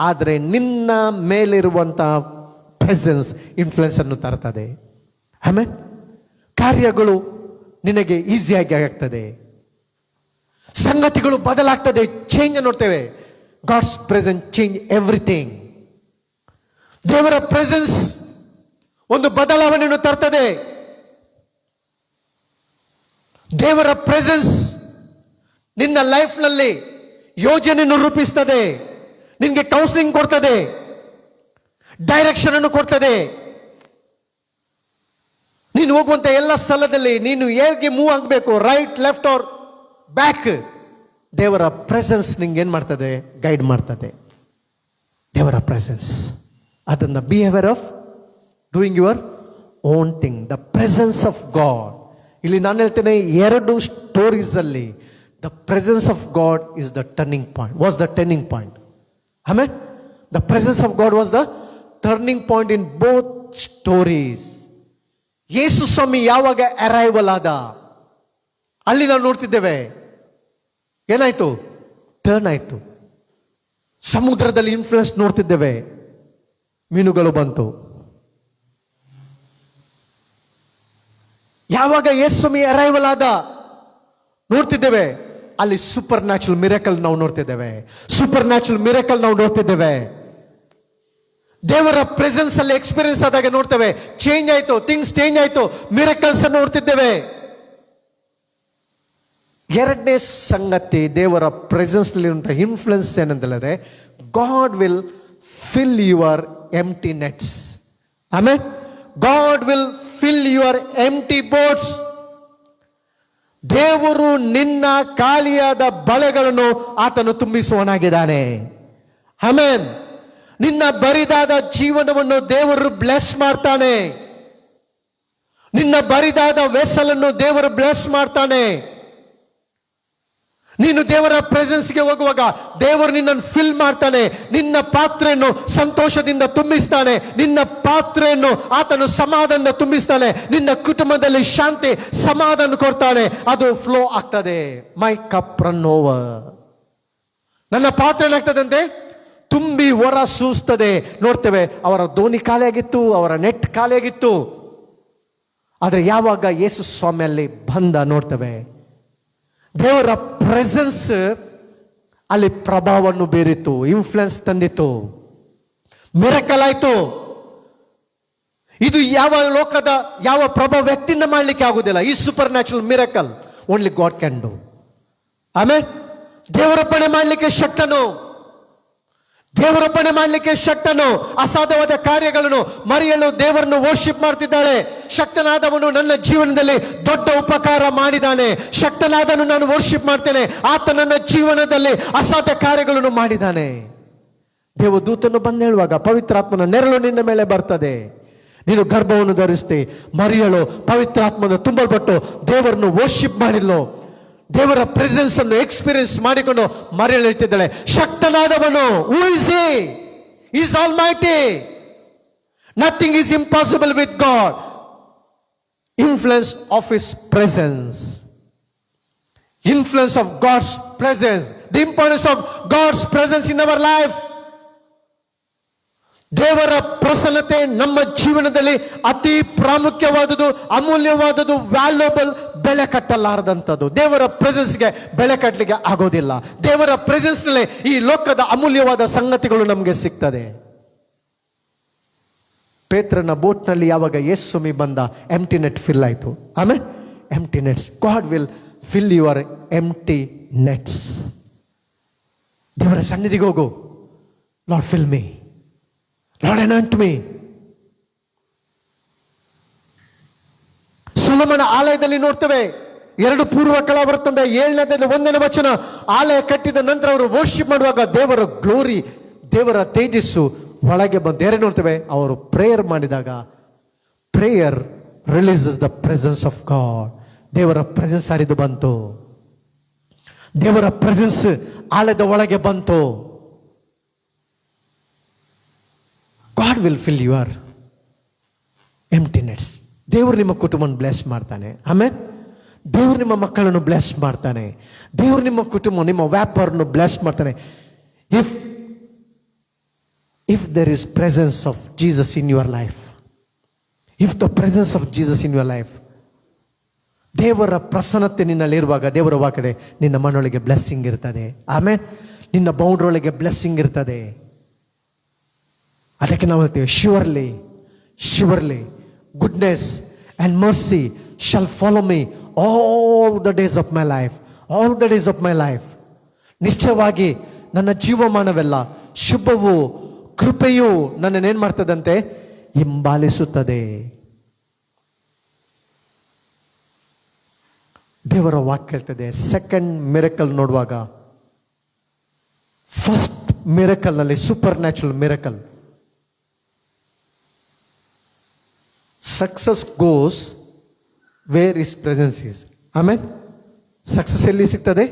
ಆದರೆ ನಿನ್ನ ಮೇಲಿರುವಂತಹ ಪ್ರೆಸೆನ್ಸ್ ಇನ್ಫ್ಲುಯೆನ್ಸ್ ಅನ್ನು ತರ್ತದೆ. ಆಮೇಲೆ ಕಾರ್ಯಗಳು ನಿನಗೆ ಈಸಿಯಾಗಿ ಆಗ್ತದೆ, ಸಂಗತಿಗಳು ಬದಲಾಗ್ತದೆ, ಚೇಂಜ್ ನೋಡ್ತೇವೆ. God's presence change everything. ದೇವರ ಪ್ರೆಸೆನ್ಸ್ ಒಂದು ಬದಲಾವಣೆಯನ್ನು ತರ್ತದೆ. ದೇವರ ಪ್ರೆಸೆನ್ಸ್ ನಿನ್ನ ಲೈಫ್ನಲ್ಲಿ ಯೋಜನೆಯನ್ನು ರೂಪಿಸ್ತದೆ, ನಿನಗೆ ಕೌನ್ಸಿಲಿಂಗ್ ಕೊಡ್ತದೆ, ಡೈರೆಕ್ಷನ್ ಅನ್ನು ಕೊಡ್ತದೆ. ನೀನು ಹೋಗುವಂತ ಎಲ್ಲ ಸ್ಥಳದಲ್ಲಿ ನೀನು ಹೇಗೆ ಮೂವ್ ಆಗಬೇಕು, ರೈಟ್, ಲೆಫ್ಟ್ ಆರ್ ಬ್ಯಾಕ್, ದೇವರ ಪ್ರೆಸೆನ್ಸ್ ನಿಂಗೆ ಏನ್ ಮಾಡ್ತದೆ, ಗೈಡ್ ಮಾಡ್ತದೆ. ದೇವರ ಪ್ರೆಸೆನ್ಸ್ ಅದನ್ನ be aware of doing your own thing, the presence of God. ಇಲ್ಲಿ ನಾನು ಹೇಳ್ತೇನೆ, ಎರಡು ಸ್ಟೋರೀಸ್ ಅಲ್ಲಿ the presence of God is the turning point, was the turning point. ಆಮೇಲೆ the presence of God was the turning point in both stories. ಯೇಸು ಸ್ವಾಮಿ ಯಾವಾಗ arrival ಆದ ಅಲ್ಲಿ ನಾವು ನೋಡ್ತಿದ್ದೇವೆ, ಏನಾಯ್ತು, ಟರ್ನ್ ಆಯ್ತು. ಸಮುದ್ರದಲ್ಲಿ ಇನ್ಫ್ಲುಯೆನ್ಸ್ ನೋಡ್ತಿದ್ದೇವೆ, ಮೀನುಗಳು ಬಂತು. ಯಾವಾಗ ಯೇಸು ಸ್ವಾಮಿ ಅರೈವಲ್ ಆದ ನೋಡ್ತಿದ್ದೇವೆ, ಅಲ್ಲಿ ಸೂಪರ್ ನ್ಯಾಚುರಲ್ ಮಿರಕಲ್ ನಾವು ನೋಡ್ತಿದ್ದೇವೆ. ಸೂಪರ್ ನ್ಯಾಚುರಲ್ ಮಿರಕಲ್ ನಾವು ನೋಡ್ತಿದ್ದೇವೆ. ದೇವರ ಪ್ರೆಸೆನ್ಸ್ ಅಲ್ಲಿ ಎಕ್ಸ್ಪೀರಿಯನ್ಸ್ ಆದಾಗ ನೋಡ್ತೇವೆ, ಚೇಂಜ್ ಆಯ್ತು, ಥಿಂಗ್ಸ್ ಚೇಂಜ್ ಆಯ್ತು, ಮಿರಕಲ್ಸ್ ನೋಡ್ತಿದ್ದೇವೆ. ಎರಡನೇ ಸಂಗತಿ, ದೇವರ ಪ್ರೆಸೆನ್ಸ್ ನಲ್ಲಿ ಇನ್ಫ್ಲುಯೆನ್ಸ್ ಏನಂತಂದ್ರೆ, God will fill your empty nets. ಆಮೇಲೆ God will fill your empty boats. ದೇವರು ನಿನ್ನ ಖಾಲಿಯಾದ ಬಳೆಗಳನ್ನು ಆತನು ತುಂಬಿಸುವನಾಗಿದ್ದಾನೆ. ಆಮೆನ್. ನಿನ್ನ ಬರಿದಾದ ಜೀವನವನ್ನು ದೇವರು ಬ್ಲೆಸ್ ಮಾಡ್ತಾನೆ. ನಿನ್ನ ಬರಿದಾದ ವೆಸಲನ್ನು ದೇವರು ಬ್ಲೆಸ್ ಮಾಡ್ತಾನೆ. ನೀನು ದೇವರ ಪ್ರೆಸೆನ್ಸ್ಗೆ ಹೋಗುವಾಗ ದೇವರು ನಿನ್ನನ್ನು ಫಿಲ್ ಮಾಡ್ತಾನೆ. ನಿನ್ನ ಪಾತ್ರೆಯನ್ನು ಸಂತೋಷದಿಂದ ತುಂಬಿಸ್ತಾನೆ. ನಿನ್ನ ಪಾತ್ರೆಯನ್ನು ಆತನು ಸಮಾಧಾನದಿಂದ ತುಂಬಿಸ್ತಾನೆ. ನಿನ್ನ ಕುಟುಂಬದಲ್ಲಿ ಶಾಂತಿ, ಸಮಾಧಾನ ಕೊಡ್ತಾನೆ. ಅದು ಫ್ಲೋ ಆಗ್ತದೆ. My cup run over. ನನ್ನ ಪಾತ್ರೆ ಏನಾಗ್ತದಂತೆ, ತುಂಬಿ ಹೊರ ಸೂಸ್ತದೆ. ನೋಡ್ತೇವೆ, ಅವರ ದೋಣಿ ಖಾಲಿಯಾಗಿತ್ತು, ಅವರ ನೆಟ್ ಖಾಲಿಯಾಗಿತ್ತು. ಆದರೆ ಯಾವಾಗ ಯೇಸು ಸ್ವಾಮಿಯಲ್ಲಿ ಬಂದ ನೋಡ್ತೇವೆ, ದೇವರ ಪ್ರೆಸೆನ್ಸ್ ಅಲ್ಲಿ ಪ್ರಭಾವವನ್ನು ಬೀರಿತು, ಇನ್ಫ್ಲುಯೆನ್ಸ್ ತಂದಿತ್ತು, ಮಿರಕಲ್ ಆಯ್ತು. ಇದು ಯಾವ ಲೋಕದ ಯಾವ ಪ್ರಭಾವ ವ್ಯಕ್ತಿಯಿಂದ ಮಾಡಲಿಕ್ಕೆ ಆಗುದಿಲ್ಲ. ಈ super natural miracle only god can do. ಆಮೇಲೆ ದೇವರಪ್ಪಣೆ ಮಾಡಲಿಕ್ಕೆ ಶಕ್ತನು, ದೇವರಪ್ಪಣೆ ಮಾಡಲಿಕ್ಕೆ ಶಕ್ತನು. ಅಸಾಧ್ಯವಾದ ಕಾರ್ಯಗಳನ್ನು ಮರಿಯಲು ದೇವರನ್ನು ವರ್ಷಿಪ್ ಮಾಡ್ತಿದ್ದಾಳೆ. ಶಕ್ತನಾದವನು ನನ್ನ ಜೀವನದಲ್ಲಿ ದೊಡ್ಡ ಉಪಕಾರ ಮಾಡಿದ್ದಾನೆ, ಶಕ್ತನಾದನು ನಾನು ವರ್ಷಿಪ್ ಮಾಡ್ತೇನೆ, ಆತ ನನ್ನ ಜೀವನದಲ್ಲಿ ಅಸಾಧ್ಯ ಕಾರ್ಯಗಳನ್ನು ಮಾಡಿದ್ದಾನೆ. ದೇವದೂತನು ಬಂದು ಹೇಳುವಾಗ ಪವಿತ್ರಾತ್ಮನ ನೆರಳು ನಿನ್ನ ಮೇಲೆ ಬರ್ತದೆ, ನೀನು ಗರ್ಭವನ್ನು ಧರಿಸ್ತಿ. ಮರಿಯಳು ಪವಿತ್ರಾತ್ಮನ ತುಂಬಲ್ಪಟ್ಟು ದೇವರನ್ನು ವರ್ಷಿಪ್ ಮಾಡಿದ್ಲು, ದೇವರ ಪ್ರೆಸೆನ್ಸ್ ಅನ್ನು ಎಕ್ಸ್ಪೀರಿಯನ್ಸ್ ಮಾಡಿಕೊಂಡು ಮರಿಯಳು ಹೇಳ್ತಿದ್ದಾಳೆ, ಶಕ್ತನಾದವನು, who is he? Is almighty, nothing is impossible with God. Influence of his presence, influence of God's presence, the importance of God's presence in our life. ದೇವರ ಪ್ರಸನ್ನತೆ ನಮ್ಮ ಜೀವನದಲ್ಲಿ ಅತಿ ಪ್ರಾಮುಖ್ಯವಾದುದು, ಅಮೂಲ್ಯವಾದುದು, ವ್ಯಾಲ್ಯೂಬಲ್, ಬೆಲೆ ಕಟ್ಟಲಾರದಂಥದ್ದು. ದೇವರ ಪ್ರೆಸೆನ್ಸ್ಗೆ ಬೆಲೆ ಕಟ್ಟಲಿಕ್ಕೆ ಆಗೋದಿಲ್ಲ. ದೇವರ ಪ್ರೆಸೆನ್ಸ್ ನಲ್ಲಿ ಈ ಲೋಕದ ಅಮೂಲ್ಯವಾದ ಸಂಗತಿಗಳು ನಮಗೆ ಸಿಗ್ತದೆ. ಪೇತ್ರನ ಬೋಟ್ ನಲ್ಲಿ ಯಾವಾಗ ಯೇಸುಮಿ ಬಂದ, ಎಂಟಿ ನೆಟ್ ಫಿಲ್ ಆಯ್ತು. ಆಮೇಲೆ empty nets, God will fill your empty nets. ದೇವರ ಸನ್ನಿಧಿಗೆ ಹೋಗು, Lord fill me, Lord anoint me. ಸೊಲೊಮನ ಆಲಯದಲ್ಲಿ ನೋಡ್ತೇವೆ, 2 ಪೂರ್ವಕಳ ವೃತ್ತಾಂತ 7ನೇ 1ನೇ ವಚನ. ಆಲಯ ಕಟ್ಟಿದ ನಂತರ ಅವರು ವರ್ಷಿಪ್ ಮಾಡುವಾಗ ದೇವರ ಗ್ಲೋರಿ, ದೇವರ ತೇಜಸ್ಸು ಒಳಗೆ ಬಂದು ಬೇರೆ ನೋಡ್ತೇವೆ. ಅವರು ಪ್ರೇಯರ್ ಮಾಡಿದಾಗ prayer releases the presence of god. ದೇವರ ಪ್ರೆಸೆನ್ಸ್ ಹರಿದು ಬಂತು, ದೇವರ ಪ್ರೆಸೆನ್ಸ್ ಆಲಯದ ಒಳಗೆ ಬಂತು. God will fill your emptiness. ದೇವರು ನಿಮ್ಮ ಕುಟುಂಬವನ್ನು ಬ್ಲೆಸ್ ಮಾಡ್ತಾನೆ. ಆಮೇಲೆ ದೇವರು ನಿಮ್ಮ ಮಕ್ಕಳನ್ನು ಬ್ಲೆಸ್ ಮಾಡ್ತಾನೆ. ದೇವರು ನಿಮ್ಮ ಕುಟುಂಬ, ನಿಮ್ಮ ವ್ಯಾಪಾರವನ್ನು ಬ್ಲೆಸ್ ಮಾಡ್ತಾನೆ. If there is presence of Jesus in your life, if the presence of Jesus in your life, ದೇವರ ಪ್ರಸನ್ನತೆ ನಿನ್ನಲ್ಲಿರುವಾಗ ದೇವರ ವಾಕ್ಯದೆ ನಿನ್ನ ಮನೊಳಗೆ ಬ್ಲೆಸ್ಸಿಂಗ್ ಇರ್ತದೆ. ಆಮೇಲೆ ನಿನ್ನ ಬೌಂಡ್ರೊಳಗೆ ಬ್ಲೆಸ್ಸಿಂಗ್ ಇರ್ತದೆ. ಅದಕ್ಕೆ ನಾವು ಹೇಳ್ತೇವೆ, surely surely goodness and mercy shall follow me all the days of my life, all the days of my life. ನಿಶ್ಚಯವಾಗಿ ನನ್ನ ಜೀವಮಾನವೆಲ್ಲ ಶುಭವು ಕೃಪೆಯು ನನ್ನನ್ನೇನ್ ಮಾಡ್ತದಂತೆ, ಹಿಂಬಾಲಿಸುತ್ತದೆ. ದೇವರ ವಾಕ್ಯ ಹೇಳ್ತದೆ. ಸೆಕೆಂಡ್ ಮಿರಕಲ್ ನೋಡುವಾಗ, ಫಸ್ಟ್ ಮಿರಕಲ್ ನಲ್ಲಿ super natural miracle, success goes where his presence is. ಆಮೇಲೆ success ಎಲ್ಲಿ ಸಿಗ್ತದೆ?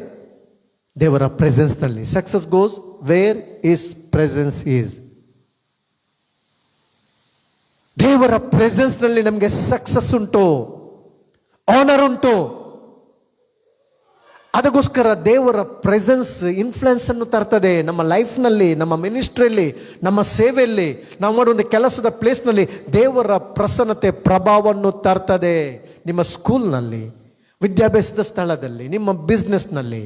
ದೇವರ ಪ್ರೆಸೆನ್ಸ್ ನಲ್ಲಿ. Success goes where his presence is. ದೇವರ ಪ್ರೆಸೆನ್ಸ್ ನಲ್ಲಿ ನಮಗೆ ಸಕ್ಸಸ್ ಉಂಟು, ಆನರ್ ಉಂಟು. ಅದಕ್ಕೋಸ್ಕರ ದೇವರ ಪ್ರೆಸೆನ್ಸ್ ಇನ್ಫ್ಲುಯೆನ್ಸ್ ಅನ್ನು ತರ್ತದೆ ನಮ್ಮ ಲೈಫ್ನಲ್ಲಿ, ನಮ್ಮ ಮಿನಿಸ್ಟ್ರಿಯಲ್ಲಿ, ನಮ್ಮ ಸೇವೆಯಲ್ಲಿ, ನಾವು ಮಾಡೋ ಒಂದು ಕೆಲಸದ ಪ್ಲೇಸ್ನಲ್ಲಿ ದೇವರ ಪ್ರಸನ್ನತೆ ಪ್ರಭಾವವನ್ನು ತರ್ತದೆ. ನಿಮ್ಮ ಸ್ಕೂಲ್ನಲ್ಲಿ, ವಿದ್ಯಾಭ್ಯಾಸದ ಸ್ಥಳದಲ್ಲಿ, ನಿಮ್ಮ ಬಿಸ್ನೆಸ್ನಲ್ಲಿ,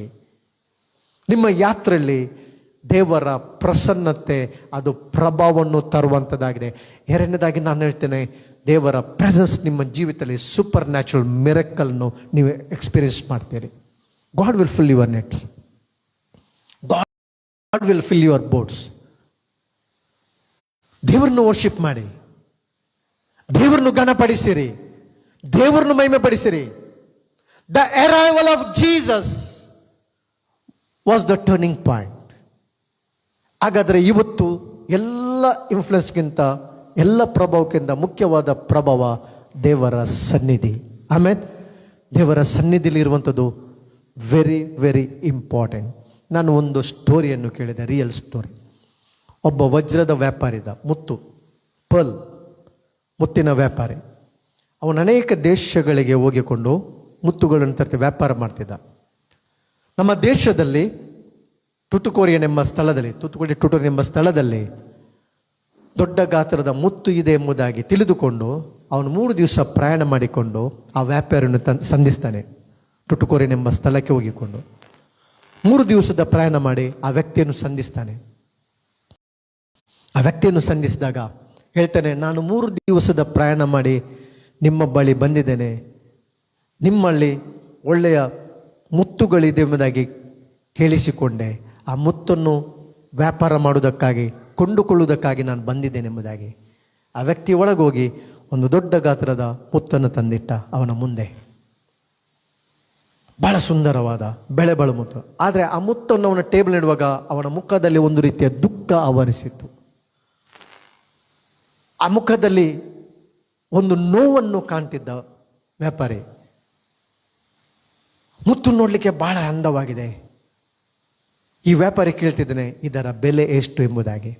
ನಿಮ್ಮ ಯಾತ್ರೆಯಲ್ಲಿ ದೇವರ ಪ್ರಸನ್ನತೆ ಅದು ಪ್ರಭಾವವನ್ನು ತರುವಂಥದ್ದಾಗಿದೆ. ಎರಡನೇದಾಗಿ ನಾನು ಹೇಳ್ತೇನೆ, ದೇವರ ಪ್ರೆಸೆನ್ಸ್ ನಿಮ್ಮ ಜೀವಿತದಲ್ಲಿ ಸೂಪರ್ ನ್ಯಾಚುರಲ್ ಮಿರಕಲ್ನು ನೀವು ಎಕ್ಸ್ಪೀರಿಯನ್ಸ್ ಮಾಡ್ತೀರಿ. God will fill your nets. God will fill your boats. ದೇವರನ್ನು ವರ್ಷಿಪ್ ಮಾಡಿ, ದೇವರನ್ನು ಘನಪಡಿಸಿರಿ, ದೇವರನ್ನು ಮಹಿಮೆ ಪಡಿಸಿರಿ. The arrival of Jesus was the turning point. ಹಾಗಾದರೆ ಇವತ್ತು ಎಲ್ಲ ಇನ್ಫ್ಲುಯೆನ್ಸ್ಗಿಂತ, ಎಲ್ಲ ಪ್ರಭಾವಕ್ಕಿಂತ ಮುಖ್ಯವಾದ ಪ್ರಭಾವ ದೇವರ ಸನ್ನಿಧಿ. ಆಮೇಲೆ ದೇವರ ಸನ್ನಿಧಿಲಿ ಇರುವಂಥದ್ದು ವೆರಿ ವೆರಿ ಇಂಪಾರ್ಟೆಂಟ್. ನಾನು ಒಂದು ಸ್ಟೋರಿಯನ್ನು ಕೇಳಿದೆ, ರಿಯಲ್ ಸ್ಟೋರಿ. ಒಬ್ಬ ವಜ್ರದ ವ್ಯಾಪಾರಿ ಇದ್ದ, ಪರ್ಲ್ ಮುತ್ತಿನ ವ್ಯಾಪಾರಿ. ಅವನು ಅನೇಕ ದೇಶಗಳಿಗೆ ಹೋಗಿಕೊಂಡು ಮುತ್ತುಗಳನ್ನು ತರ್ತಿ ವ್ಯಾಪಾರ ಮಾಡ್ತಿದ್ದ. ನಮ್ಮ ದೇಶದಲ್ಲಿ ಟುಟುಕೋರಿಯನ್ ಎಂಬ ಸ್ಥಳದಲ್ಲಿ ದೊಡ್ಡ ಗಾತ್ರದ ಮುತ್ತು ಇದೆ ಎಂಬುದಾಗಿ ತಿಳಿದುಕೊಂಡು ಅವನು 3 ದಿವಸ ಪ್ರಯಾಣ ಮಾಡಿಕೊಂಡು ಆ ವ್ಯಾಪಾರಿಯನ್ನು ಸಂಧಿಸ್ತಾನೆ. ಟುಟುಕೋರಿಯನ್ ಎಂಬ ಸ್ಥಳಕ್ಕೆ ಹೋಗಿಕೊಂಡು 3 ದಿವಸದ ಪ್ರಯಾಣ ಮಾಡಿ ಆ ವ್ಯಕ್ತಿಯನ್ನು ಸಂಧಿಸ್ತಾನೆ. ಆ ವ್ಯಕ್ತಿಯನ್ನು ಸಂಧಿಸಿದಾಗ ಹೇಳ್ತಾನೆ, ನಾನು 3 ದಿವಸದ ಪ್ರಯಾಣ ಮಾಡಿ ನಿಮ್ಮ ಬಳಿ ಬಂದಿದ್ದೇನೆ, ನಿಮ್ಮಲ್ಲಿ ಒಳ್ಳೆಯ ಮುತ್ತುಗಳಿದೆ ಎಂಬುದಾಗಿ ಕೇಳಿಸಿಕೊಂಡೆ, ಆ ಮುತ್ತನ್ನು ವ್ಯಾಪಾರ ಮಾಡುವುದಕ್ಕಾಗಿ, ಕೊಂಡುಕೊಳ್ಳುವುದಕ್ಕಾಗಿ ನಾನು ಬಂದಿದ್ದೇನೆಂಬುದಾಗಿ. ಆ ವ್ಯಕ್ತಿ ಒಳಗೋಗಿ ಒಂದು ದೊಡ್ಡ ಗಾತ್ರದ ಮುತ್ತನ್ನು ತಂದಿಟ್ಟ ಅವನ ಮುಂದೆ. ಬಹಳ ಸುಂದರವಾದ ಬೆಳೆ ಬಾಳು ಮುತ್ತು. ಆದರೆ ಆ ಮುತ್ತನ್ನು ಅವನ ಟೇಬಲ್ ಇಡುವಾಗ ಅವನ ಮುಖದಲ್ಲಿ ಒಂದು ರೀತಿಯ ದುಃಖ ಆವರಿಸಿತ್ತು. ಆ ಮುಖದಲ್ಲಿ ಒಂದು ನೋವನ್ನು ಕಾಣ್ತಿದ್ದ ವ್ಯಾಪಾರಿ. ಮುತ್ತು ನೋಡಲಿಕ್ಕೆ ಬಹಳ ಅಂದವಾಗಿದೆ. ಈ ವ್ಯಾಪಾರಿ ಕೇಳ್ತಿದ್ದಾನೆ, ಇದರ ಬೆಲೆ ಎಷ್ಟು ಎಂಬುದಾಗಿ.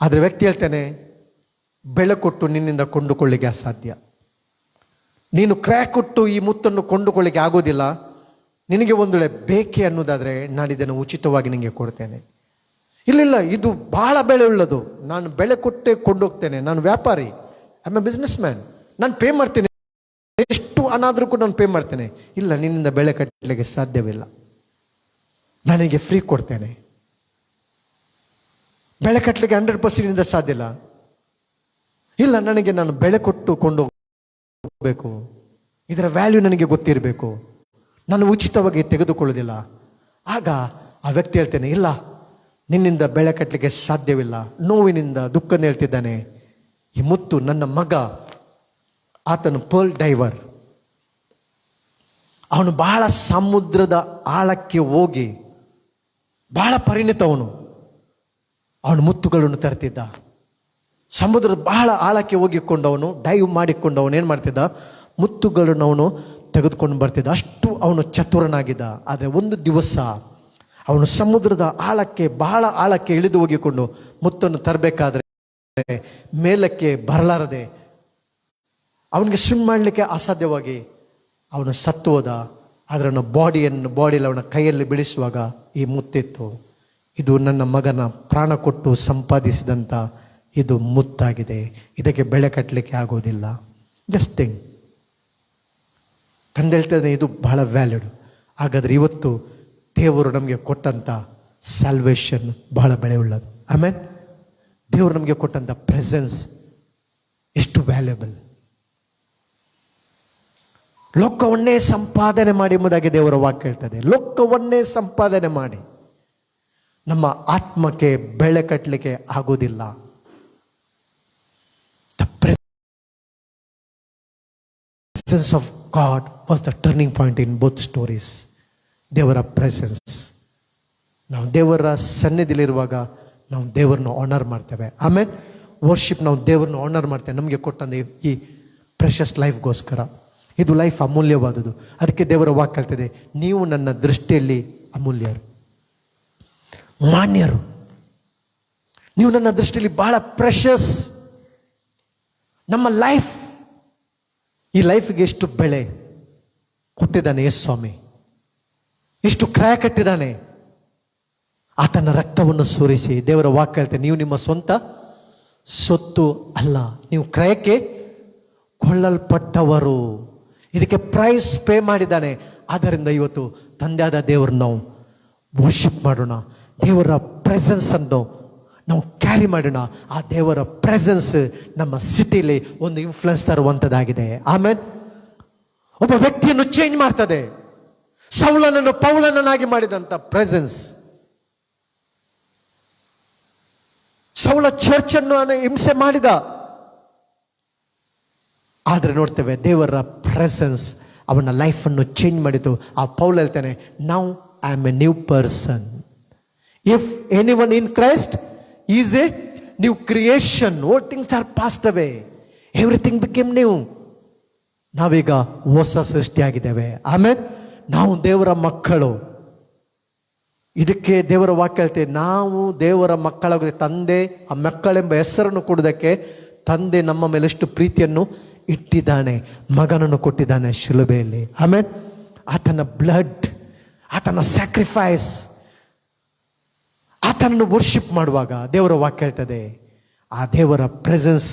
ಆದರೆ ವ್ಯಕ್ತಿ ಹೇಳ್ತಾನೆ, ಬೆಲೆ ಕೊಟ್ಟು ನಿನ್ನಿಂದ ಕೊಂಡುಕೊಳ್ಳಿಕ್ಕೆ ಅಸಾಧ್ಯ. ನೀನು ಕ್ರ್ಯಾಕ್ ಕೊಟ್ಟು ಈ ಮುತ್ತನ್ನು ಕೊಂಡುಕೊಳ್ಳಿಕ್ಕೆ ಆಗೋದಿಲ್ಲ. ನಿನಗೆ ಒಂದು ವೇಳೆ ಬೇಕೆ ಅನ್ನೋದಾದರೆ ನಾನು ಇದನ್ನು ಉಚಿತವಾಗಿ ನಿನಗೆ ಕೊಡ್ತೇನೆ. ಇಲ್ಲ, ಇದು ಬಹಳ ಬೆಲೆ ಉಳ್ಳದು, ನಾನು ಬೆಲೆ ಕೊಟ್ಟೆ ಕೊಂಡೋಗ್ತೇನೆ, ನಾನು ವ್ಯಾಪಾರಿ, I am A business man, ನಾನು ಪೇ ಮಾಡ್ತೇನೆ, ಎಷ್ಟು ಹಣ ಆದರೂ ಕೂಡ ನಾನು ಪೇ ಮಾಡ್ತೇನೆ. ಇಲ್ಲ, ನಿನ್ನಿಂದ ಬೆಲೆ ಕಟ್ಟಲಿಕ್ಕೆ ಸಾಧ್ಯವಿಲ್ಲ, ನನಗೆ ಫ್ರೀ ಕೊಡ್ತೇನೆ. ಬೆಳೆ ಕಟ್ಟಲಿಕ್ಕೆ 100% ಸಾಧ್ಯ ಇಲ್ಲ. ಇಲ್ಲ, ನಾನು ಬೆಲೆ ಕೊಟ್ಟು ಕೊಂಡೋಗ್ಬೇಕು, ಇದರ ವ್ಯಾಲ್ಯೂ ನನಗೆ ಗೊತ್ತಿರಬೇಕು, ನಾನು ಉಚಿತವಾಗಿ ತೆಗೆದುಕೊಳ್ಳೋದಿಲ್ಲ. ಆಗ ಆ ವ್ಯಕ್ತಿ ಹೇಳ್ತೇನೆ, ಇಲ್ಲ, ನಿನ್ನಿಂದ ಬೆಳೆ ಕಟ್ಟಲಿಕ್ಕೆ ಸಾಧ್ಯವಿಲ್ಲ. ನೋವಿನಿಂದ ದುಃಖನ ಹೇಳ್ತಿದ್ದಾನೆ. ಈ ಮುತ್ತು ನನ್ನ ಮಗ, ಆತನು ಪರ್ಲ್ ಡೈವರ್, ಅವನು ಬಹಳ ಸಮುದ್ರದ ಆಳಕ್ಕೆ ಹೋಗಿ ಬಹಳ ಪರಿಣಿತವನು. ಅವನು ಮುತ್ತುಗಳನ್ನು ತರ್ತಿದ್ದ. ಸಮುದ್ರದ ಬಹಳ ಆಳಕ್ಕೆ ಹೋಗಿಕೊಂಡವನು, ಡೈವ್ ಮಾಡಿಕೊಂಡವನು ಏನು ಮಾಡ್ತಿದ್ದ, ಮುತ್ತುಗಳನ್ನು ಅವನು ತೆಗೆದುಕೊಂಡು ಬರ್ತಿದ್ದ. ಅಷ್ಟು ಅವನು ಚತುರನಾಗಿದ್ದ. ಆದರೆ ಒಂದು ದಿವಸ ಅವನು ಸಮುದ್ರದ ಆಳಕ್ಕೆ, ಬಹಳ ಆಳಕ್ಕೆ ಇಳಿದು ಹೋಗಿಕೊಂಡು ಮುತ್ತನ್ನು ತರಬೇಕಾದ್ರೆ ಮೇಲಕ್ಕೆ ಬರಲಾರದೆ ಅವನಿಗೆ ಸ್ವಿಮ್ ಮಾಡಲಿಕ್ಕೆ ಅಸಾಧ್ಯವಾಗಿ ಅವನು ಸತ್ತು ಹೋದ. ಆದರೆ ಅವನ ಬಾಡಿಯಲ್ಲಿ ಅವನ ಕೈಯಲ್ಲಿ ಬಿಡಿಸುವಾಗ ಈ ಮುತ್ತಿತ್ತು. ಇದು ನನ್ನ ಮಗನ ಪ್ರಾಣ ಕೊಟ್ಟು ಸಂಪಾದಿಸಿದಂಥ ಇದು ಮುತ್ತಾಗಿದೆ, ಇದಕ್ಕೆ ಬೆಲೆ ಕಟ್ಟಲಿಕ್ಕೆ ಆಗೋದಿಲ್ಲ. Just think. ತಂದೆ ಹೇಳ್ತಾನೆ, ಇದು ಬಹಳ ವ್ಯಾಲ್ಯೂಡ್. ಹಾಗಾದರೆ ಇವತ್ತು ದೇವರು ನಮಗೆ ಕೊಟ್ಟಂಥ ಸ್ಯಾಲ್ವೇಷನ್ ಬಹಳ ಬೆಲೆ ಉಳ್ಳದು. ಆಮೇಲೆ ದೇವರು ನಮಗೆ ಕೊಟ್ಟಂಥ ಪ್ರೆಸೆನ್ಸ್ ಎಷ್ಟು ವ್ಯಾಲ್ಯೂಬಲ್. ಲೋಕವನ್ನೇ ಸಂಪಾದನೆ ಮಾಡಿ ಎಂಬುದಾಗಿ ದೇವರ ವಾಕ್ಯ ಹೇಳ್ತದೆ. ಲೋಕವನ್ನೇ ಸಂಪಾದನೆ ಮಾಡಿ ನಮ್ಮ ಆತ್ಮಕ್ಕೆ ಬೆಳೆ ಕಟ್ಟಲಿಕ್ಕೆ ಆಗೋದಿಲ್ಲ. The presence of God was the turning point in both stories. ದೇವರ ಪ್ರೆಸೆನ್ಸ್. ನಾವು ದೇವರ ಸನ್ನಿಧಿಲಿರುವಾಗ ನಾವು ದೇವರನ್ನು ಆನರ್ ಮಾಡ್ತೇವೆ. ಆಮೇಲೆ ವರ್ಷಿಪ್, ನಾವು ದೇವರನ್ನು ಆನರ್ ಮಾಡ್ತೇವೆ ನಮಗೆ ಕೊಟ್ಟಂತ ಈ ಪ್ರೆಷಸ್ ಲೈಫ್ಗೋಸ್ಕರ. ಇದು ಲೈಫ್ ಅಮೂಲ್ಯವಾದುದು. ಅದಕ್ಕೆ ದೇವರ ವಾಕ್ಯ ಹೇಳ್ತದೆ, ನೀವು ನನ್ನ ದೃಷ್ಟಿಯಲ್ಲಿ ಅಮೂಲ್ಯರು, ಮಾನ್ಯರು, ನೀವು ನನ್ನ ದೃಷ್ಟಿಯಲ್ಲಿ ಬಹಳ ಪ್ರೆಷಸ್. ನಮ್ಮ ಲೈಫ್, ಈ ಲೈಫ್ಗೆ ಎಷ್ಟು ಬೆಲೆ ಕೊಟ್ಟಿದ್ದಾನೆ ಯೇಸು ಸ್ವಾಮಿ, ಎಷ್ಟು ಕ್ರಯ ಕಟ್ಟಿದ್ದಾನೆ. ಆತನ ರಕ್ತವನ್ನು ಸುರಿಸಿ, ದೇವರ ವಾಕ್ಯ ಹೇಳ್ತೇನೆ, ನೀವು ನಿಮ್ಮ ಸ್ವಂತ ಸೊತ್ತು ಅಲ್ಲ, ನೀವು ಕ್ರಯಕ್ಕೆ ಕೊಳ್ಳಲ್ಪಟ್ಟವರು. ಇದಕ್ಕೆ ಪ್ರೈಸ್ ಪೇ ಮಾಡಿದ್ದಾನೆ. ಆದ್ದರಿಂದ ಇವತ್ತು ತಂದೆಯಾದ ದೇವರನ್ನು ನಾವು ವರ್ಷಿಪ್ ಮಾಡೋಣ. ದೇವರ ಪ್ರೆಸೆನ್ಸ್ ಅನ್ನು ನಾವು ಕ್ಯಾರಿ ಮಾಡೋಣ. ಆ ದೇವರ ಪ್ರೆಸೆನ್ಸ್ ನಮ್ಮ ಸಿಟಿಲಿ ಒಂದು ಇನ್ಫ್ಲುಯೆನ್ಸ್ ತರುವಂಥದ್ದಾಗಿದೆ. ಆಮೇಲೆ ಒಬ್ಬ ವ್ಯಕ್ತಿಯನ್ನು ಚೇಂಜ್ ಮಾಡ್ತದೆ. ಸೌಲನನ್ನು ಪೌಲನನ್ನಾಗಿ ಮಾಡಿದಂಥ ಪ್ರೆಸೆನ್ಸ್. ಸೌಲ ಚರ್ಚನ್ನು ಹಿಂಸೆ ಮಾಡಿದ. ಆದರೆ ನೋಡ್ತೇವೆ ದೇವರ ಪ್ರೆಸೆನ್ಸ್ ಅವನ ಲೈಫನ್ನು ಚೇಂಜ್ ಮಾಡಿತು. ಆ ಪೌಲ ಹೇಳ್ತಾನೆ, now I am A new person. If anyone in Christ is A new creation. Old things are passed away, everything became new. ನಾವೀಗ ಹೊಸ ಸೃಷ್ಟಿಯಾಗಿದ್ದೇವೆ. ಆಮೇಲೆ ನಾವು ದೇವರ ಮಕ್ಕಳು. ಇದಕ್ಕೆ ದೇವರ ವಾಕ್ಯ ಹೇಳ್ತೇವೆ, ನಾವು ದೇವರ ಮಕ್ಕಳಾಗಿದೆ. ತಂದೆ ಆ ಮಕ್ಕಳೆಂಬ ಹೆಸರನ್ನು ಕೊಡುವುದಕ್ಕೆ ತಂದೆ ನಮ್ಮ ಮೇಲೆ ಎಷ್ಟು ಪ್ರೀತಿಯನ್ನು ಇಟ್ಟಿದ್ದಾನೆ. ಮಗನನ್ನು ಕೊಟ್ಟಿದ್ದಾನೆ ಶಿಲುಬೆಯಲ್ಲಿ. ಆಮೇಲೆ ಆತನ ಬ್ಲಡ್, ಆತನ ಸ್ಯಾಕ್ರಿಫೈಸ್, ಆತನನ್ನು ವರ್ಷಿಪ್ ಮಾಡುವಾಗ ದೇವರ ವಾಕ್ಯ ಹೇಳ್ತದೆ, ಆ ದೇವರ ಪ್ರೆಸೆನ್ಸ್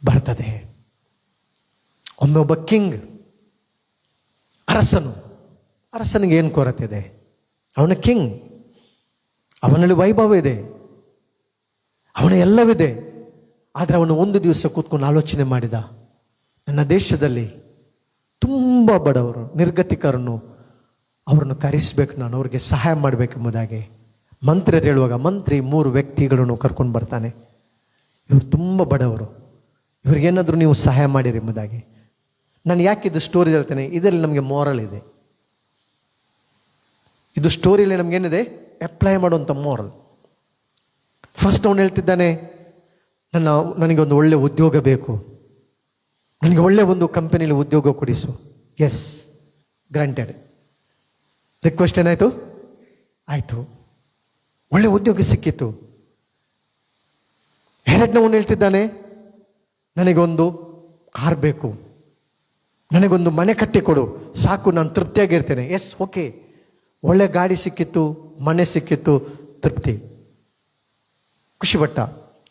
ಬರ್ತದೆ. ಒಮ್ಮೆ ಒಬ್ಬ ಕಿಂಗ್, ಅರಸನಿಗೆ ಏನು ಕೊರತೆ ಇದೆ? ಅವನ ಕಿಂಗ್, ಅವನಲ್ಲಿ ವೈಭವ ಇದೆ, ಅವನ ಎಲ್ಲವಿದೆ. ಆದರೆ ಅವನು ಒಂದು ದಿವಸ ಕೂತ್ಕೊಂಡು ಆಲೋಚನೆ ಮಾಡಿದ, ನನ್ನ ದೇಶದಲ್ಲಿ ತುಂಬ ಬಡವರು, ನಿರ್ಗತಿಕರನ್ನು ಅವ್ರನ್ನು ಕರೆಸ್ಬೇಕು, ನಾನು ಅವ್ರಿಗೆ ಸಹಾಯ ಮಾಡಬೇಕೆಂಬುದಾಗಿ ಮಂತ್ರಿ ಅಂತ ಹೇಳುವಾಗ ಮಂತ್ರಿ 3 ವ್ಯಕ್ತಿಗಳನ್ನು ಕರ್ಕೊಂಡು ಬರ್ತಾನೆ. ಇವರು ತುಂಬ ಬಡವರು, ಇವ್ರಿಗೇನಾದರೂ ನೀವು ಸಹಾಯ ಮಾಡಿರಿ ಎಂಬುದಾಗಿ. ನಾನು ಯಾಕೆ ಇದು ಸ್ಟೋರಿ ಹೇಳ್ತೇನೆ, ಇದರಲ್ಲಿ ನಮಗೆ ಮಾರಲ್ ಇದೆ. ಇದು ಸ್ಟೋರಿಯಲ್ಲಿ ನಮಗೇನಿದೆ, ಅಪ್ಲೈ ಮಾಡುವಂಥ ಮಾರಲ್. ಫಸ್ಟ್ ಅವನು ಹೇಳ್ತಿದ್ದಾನೆ, ನನಗೆ ಒಂದು ಒಳ್ಳೆ ಉದ್ಯೋಗ ಬೇಕು, ನನಗೆ ಒಳ್ಳೆ ಒಂದು ಕಂಪನಿಯಲ್ಲಿ ಉದ್ಯೋಗ ಕೊಡಿಸು. S, granted. ರಿಕ್ವೆಸ್ಟ್ ಏನಾಯಿತು? ಆಯಿತು, ಒಳ್ಳೆ ಉದ್ಯೋಗ ಸಿಕ್ಕಿತ್ತು. ಎರಡನೇವನು ಹೇಳ್ತಿದ್ದಾನೆ, ನನಗೊಂದು ಕಾರ್ ಬೇಕು, ನನಗೊಂದು ಮನೆ ಕಟ್ಟಿಕೊಡು, ಸಾಕು, ನಾನು ತೃಪ್ತಿಯಾಗಿರ್ತೇನೆ. ಎಸ್, ಓಕೆ, ಒಳ್ಳೆ ಗಾಡಿ ಸಿಕ್ಕಿತ್ತು, ಮನೆ ಸಿಕ್ಕಿತ್ತು, ತೃಪ್ತಿ, ಖುಷಿಪಟ್ಟ.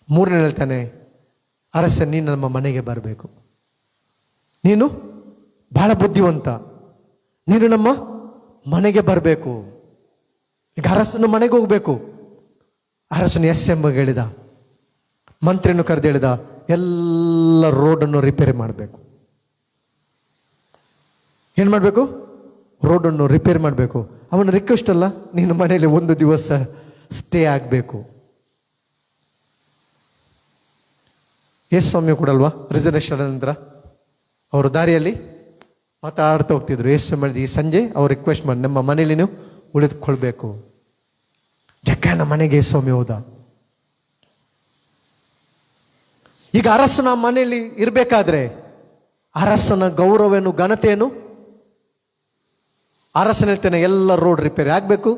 ಮೂರನೇ ಹೇಳ್ತಾನೆ, ಅರಸ, ನೀನು ನಮ್ಮ ಮನೆಗೆ ಬರಬೇಕು, ನೀನು ಬಹಳ ಬುದ್ಧಿವಂತ, ನೀನು ನಮ್ಮ ಮನೆಗೆ ಬರಬೇಕು. ಈಗ ಅರಸನು ಮನೆಗೆ ಹೋಗ್ಬೇಕು. ಅರಸನು ಎಸ್ ಎಂಬ ಹೇಳಿದ. ಮಂತ್ರಿಯನ್ನು ಕರೆದು ಹೇಳಿದ, ಎಲ್ಲ ರೋಡನ್ನು ರಿಪೇರಿ ಮಾಡಬೇಕು. ಏನು ಮಾಡಬೇಕು? ರೋಡನ್ನು ರಿಪೇರಿ ಮಾಡಬೇಕು. ಅವನ ರಿಕ್ವೆಸ್ಟ್ ಅಲ್ಲ, ನೀನು ಮನೆಯಲ್ಲಿ 1 ದಿವಸ ಸ್ಟೇ ಆಗಬೇಕು. ಯೇಸು ಸ್ವಾಮಿ ಕೊಡಲ್ವಾ? ರಿಸರ್ವೇಷನ್ ನಂತರ ಅವರು ದಾರಿಯಲ್ಲಿ ಮಾತಾಡ್ತಾ ಹೋಗ್ತಿದ್ರು. ಯೇಸು ಮಾಡಿದ ಈ ಸಂಜೆ ಅವ್ರು ರಿಕ್ವೆಸ್ಟ್ ಮಾಡಿ, ನಮ್ಮ ಮನೇಲಿ ನೀವು ಉಳಿದುಕೊಳ್ಬೇಕು. ಜಕ್ಕನ ಮನೆಗೆ ಯೇಸು ಸ್ವಾಮಿ ಹೋದ. ಈಗ ಅರಸನ ಮನೆಯಲ್ಲಿ ಇರಬೇಕಾದ್ರೆ ಅರಸನ ಗೌರವೇನು, ಘನತೆಯನ್ನು, ಅರಸನ ಹೇಳ್ತೇನೆ, ಎಲ್ಲ ರೋಡ್ ರಿಪೇರಿ ಆಗಬೇಕು,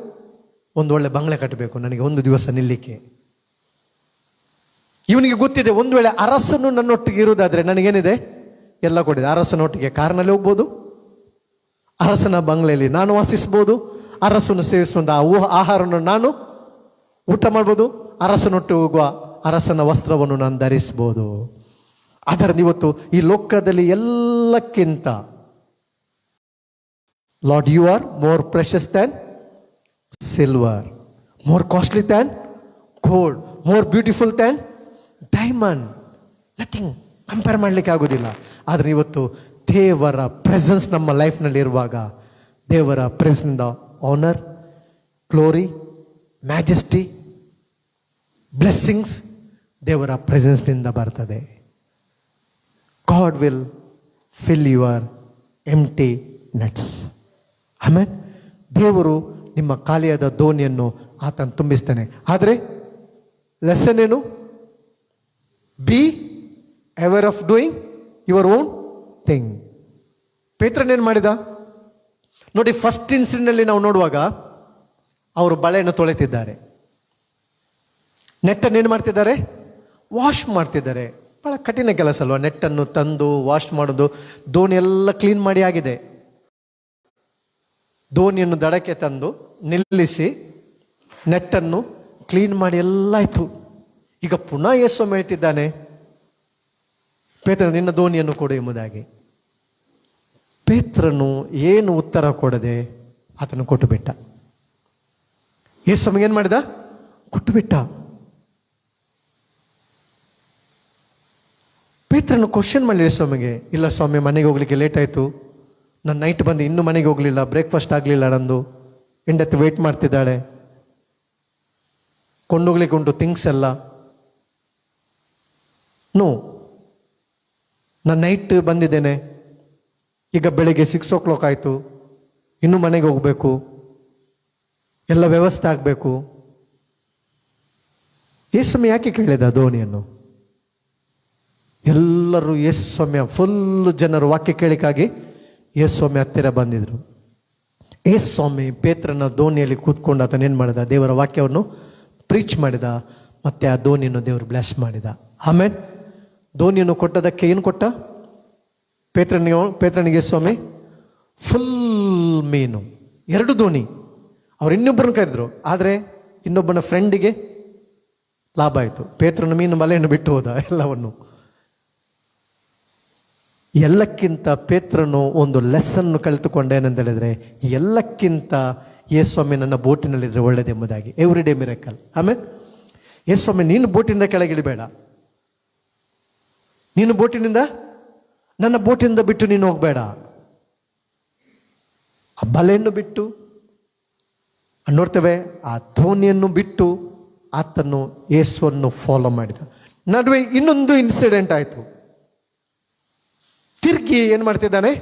ಒಂದು ಒಳ್ಳೆ ಬಂಗ್ಲೆ ಕಟ್ಟಬೇಕು, ನನಗೆ 1 ದಿವಸ ನಿಲ್ಲಿಕ್ಕೆ. ಇವನಿಗೆ ಗೊತ್ತಿದೆ, ಒಂದು ವೇಳೆ ಅರಸನು ನನ್ನೊಟ್ಟಿಗೆ ಇರುವುದಾದ್ರೆ ನನಗೇನಿದೆ, ಎಲ್ಲ ಕೊಟ್ಟಿದೆ. ಅರಸನೊಟ್ಟಿಗೆ ಕಾರ್ನಲ್ಲಿ ಹೋಗ್ಬೋದು, ಅರಸನ ಬಂಗ್ಲೆಯಲ್ಲಿ ನಾನು ವಾಸಿಸ್ಬೋದು, ಅರಸನು ಸೇವಿಸುವಂಥ ಆಹಾರವನ್ನು ನಾನು ಊಟ ಮಾಡ್ಬೋದು, ಅರಸನೊಟ್ಟು ಹೋಗುವ ಅರಸನ ವಸ್ತ್ರವನ್ನು ನಾನು ಧರಿಸ್ಬೋದು. ಅದರಿಂದ ಇವತ್ತು ಈ ಲೋಕದಲ್ಲಿ ಎಲ್ಲಕ್ಕಿಂತ Lord, you are more precious than silver, more costly than gold, more beautiful than diamond. Nothing, compare ಮಾಡಲಿಕ್ಕೆ ಆಗೋದಿಲ್ಲ. ಆದರೆ ಇವತ್ತು ದೇವರ ಪ್ರೆಸೆನ್ಸ್ ನಮ್ಮ ಲೈಫ್ನಲ್ಲಿ ಇರುವಾಗ, ದೇವರ ಪ್ರೆಸೆನ್ಸ್ನಿಂದ ಆನರ್, ಗ್ಲೋರಿ, ಮ್ಯಾಜೆಸ್ಟಿ, ಬ್ಲೆಸ್ಸಿಂಗ್ಸ್ ದೇವರ ಪ್ರೆಸೆನ್ಸ್ನಿಂದ ಬರ್ತದೆ. God will fill your empty nets. ಆಮೇಲೆ ದೇವರು ನಿಮ್ಮ ಖಾಲಿಯಾದ ದೋಣಿಯನ್ನು ಆತನು ತುಂಬಿಸ್ತಾನೆ. ಆದರೆ ಲೆಸನ್ ಏನು? Be aware of doing your own thing. ಪೇತ್ರನೇನು ಮಾಡಿದ ನೋಡಿ, ಫಸ್ಟ್ ಇನ್ಸಿಡೆಂಟ್ನಲ್ಲಿ ನಾವು ನೋಡುವಾಗ ಅವರು ಬಳೆಯನ್ನು ತೊಳೆತಿದ್ದಾರೆ, ನೆಟ್ಟನ್ನು ಏನು ಮಾಡ್ತಿದ್ದಾರೆ, ವಾಶ್ ಮಾಡ್ತಿದ್ದಾರೆ. ಬಹಳ ಕಠಿಣ ಕೆಲಸ ಅಲ್ವಾ, ನೆಟ್ಟನ್ನು ತಂದು ವಾಶ್ ಮಾಡೋದು. ದೋಣಿ ಎಲ್ಲ ಕ್ಲೀನ್ ಮಾಡಿ ಆಗಿದೆ, ದೋಣಿಯನ್ನು ದಡಕ್ಕೆ ತಂದು ನಿಲ್ಲಿಸಿ ನೆಟ್ಟನ್ನು ಕ್ಲೀನ್ ಮಾಡಿ ಎಲ್ಲ ಆಯ್ತು. ಈಗ ಪುನಃ ಯೇಸು ಹೇಳ್ತಿದ್ದಾನೆ, ಪೇತ್ರನು ನಿನ್ನ ದೋಣಿಯನ್ನು ಕೊಡು ಎಂಬುದಾಗಿ. ಪೇತ್ರನು ಏನು ಉತ್ತರ ಕೊಡದೆ ಆತನು ಕೊಟ್ಟು ಬಿಟ್ಟ. ಯೇಸು ಏನು ಮಾಡಿದ? ಕೊಟ್ಟು ಬಿಟ್ಟ. ಪೇತ್ರನು ಕ್ವಶನ್ ಮಾಡಲಿ ಸ್ವಾಮಿಗೆ, ಇಲ್ಲ ಸ್ವಾಮಿ, ಮನೆಗೆ ಹೋಗ್ಲಿಕ್ಕೆ ಲೇಟ್ ಆಯಿತು, ನಾನು ನೈಟ್ ಬಂದು ಇನ್ನೂ ಮನೆಗೆ ಹೋಗಲಿಲ್ಲ, ಬ್ರೇಕ್ಫಾಸ್ಟ್ ಆಗಲಿಲ್ಲ, ನಂದು ಹೆಂಡತಿ ವೆಯ್ಟ್ ಮಾಡ್ತಿದ್ದಾಳೆ, ಕೊಂಡೋಗ್ಲಿಕ್ಕೆ ಉಂಟು ಥಿಂಗ್ಸ್ ಎಲ್ಲ. ನೋ, ನಾನು ನೈಟ್ ಬಂದಿದ್ದೇನೆ, ಈಗ ಬೆಳಿಗ್ಗೆ 6 o'clock ಆಯಿತು, ಇನ್ನೂ ಮನೆಗೆ ಹೋಗಬೇಕು, ಎಲ್ಲ ವ್ಯವಸ್ಥೆ ಆಗಬೇಕು. ಯೇಸು ಸ್ವಾಮಿ ಯಾಕೆ ಕೇಳಿದ ದೋಣಿಯನ್ನು? ಎಲ್ಲರೂ ಯೇಸು ಸ್ವಾಮಿಯ ಫುಲ್ ಜನರು ವಾಕ್ಯ ಕೇಳಿಕಾಗಿ ಯೇಸು ಸ್ವಾಮಿ ಹತ್ತಿರ ಬಂದಿದ್ರು. ಯೇಸು ಸ್ವಾಮಿ ಪೇತ್ರನ ದೋಣಿಯಲ್ಲಿ ಕೂತ್ಕೊಂಡು ಆತನ ಏನು ಮಾಡಿದ? ದೇವರ ವಾಕ್ಯವನ್ನು ಪ್ರೀಚ್ ಮಾಡಿದ. ಮತ್ತೆ ಆ ದೋಣಿಯನ್ನು ದೇವರು ಬ್ಲೆಸ್ ಮಾಡಿದ. ಆಮೇಲೆ ದೋಣಿಯನ್ನು ಕೊಟ್ಟದಕ್ಕೆ ಏನು ಕೊಟ್ಟ? ಪೇತ್ರನಿಗೆ ಸ್ವಾಮಿ ಫುಲ್ ಮೀನು, 2 ದೋಣಿ. ಅವ್ರು ಇನ್ನೊಬ್ಬರನ್ನು ಕರೆದ್ರು, ಆದರೆ ಇನ್ನೊಬ್ಬನ ಫ್ರೆಂಡಿಗೆ ಲಾಭ ಆಯಿತು. ಪೇತ್ರನ ಮೀನು ಬಲೆಯನ್ನು ಬಿಟ್ಟು ಹೋದ ಎಲ್ಲವನ್ನು. ಎಲ್ಲಕ್ಕಿಂತ ಪೇತ್ರನು ಒಂದು ಲೆಸನ್ನು ಕಲಿತುಕೊಂಡ, ಏನಂತ ಹೇಳಿದ್ರೆ, ಎಲ್ಲಕ್ಕಿಂತ ಯೇಸ್ವಾಮಿ ನನ್ನ ಬೋಟಿನಲ್ಲಿದ್ರೆ ಒಳ್ಳೇದೆಂಬುದಾಗಿ. Every day miracle. ಆಮೇಲೆ ಯೇಸ್ವಾಮಿ, ನೀನು ಬೋಟಿನಿಂದ ಕೆಳಗಿಳಿಬೇಡ, ನೀನು ಬೋಟಿನಿಂದ, ನನ್ನ ಬೋಟಿನಿಂದ ಬಿಟ್ಟು ನೀನು ಹೋಗಬೇಡ. ಆ ಬಲೆಯನ್ನು ಬಿಟ್ಟು ನೋಡ್ತೇವೆ ಆ ಧೋನಿಯನ್ನು ಬಿಟ್ಟು ಆತನು ಯೇಸುವನ್ನು ಫಾಲೋ ಮಾಡಿದ. ನಡುವೆ ಇನ್ನೊಂದು ಇನ್ಸಿಡೆಂಟ್ ಆಯಿತು. ತಿರುಗಿ ಏನು ಮಾಡ್ತಿದ್ದಾನೆ,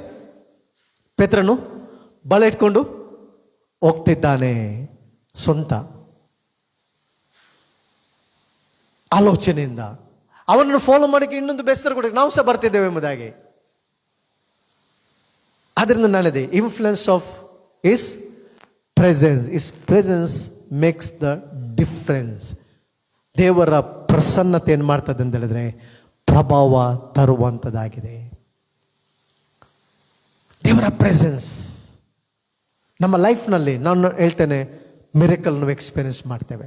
ಪೇತ್ರನು ಬಲ ಇಟ್ಕೊಂಡು ಹೋಗ್ತಿದ್ದಾನೆ. ಸ್ವಂತ ಆಲೋಚನೆಯಿಂದ ಅವನನ್ನು ಫಾಲೋ ಮಾಡಕ್ಕೆ ಇನ್ನೊಂದು ಬೇಸರ ಕೊಡಕ್ಕೆ ನಾವು ಸಹ ಬರ್ತಿದ್ದೇವೆ ಎಂಬುದಾಗಿ. ಆದ್ರಿಂದ ನಾಳೆದೆ influence of his presence makes the difference. ದೇವರ ಪ್ರಸನ್ನತೆ ಏನು ಮಾಡ್ತದೆ ಅಂತ ಹೇಳಿದ್ರೆ ಪ್ರಭಾವ ತರುವಂಥದ್ದಾಗಿದೆ. ದೇವರ ಪ್ರೆಸೆನ್ಸ್ ನಮ್ಮ ಲೈಫ್ನಲ್ಲಿ ನಾನು ಹೇಳ್ತೇನೆ ಮಿರಕಲ್ ನಾವು ಎಕ್ಸ್ಪೀರಿಯನ್ಸ್ ಮಾಡ್ತೇವೆ.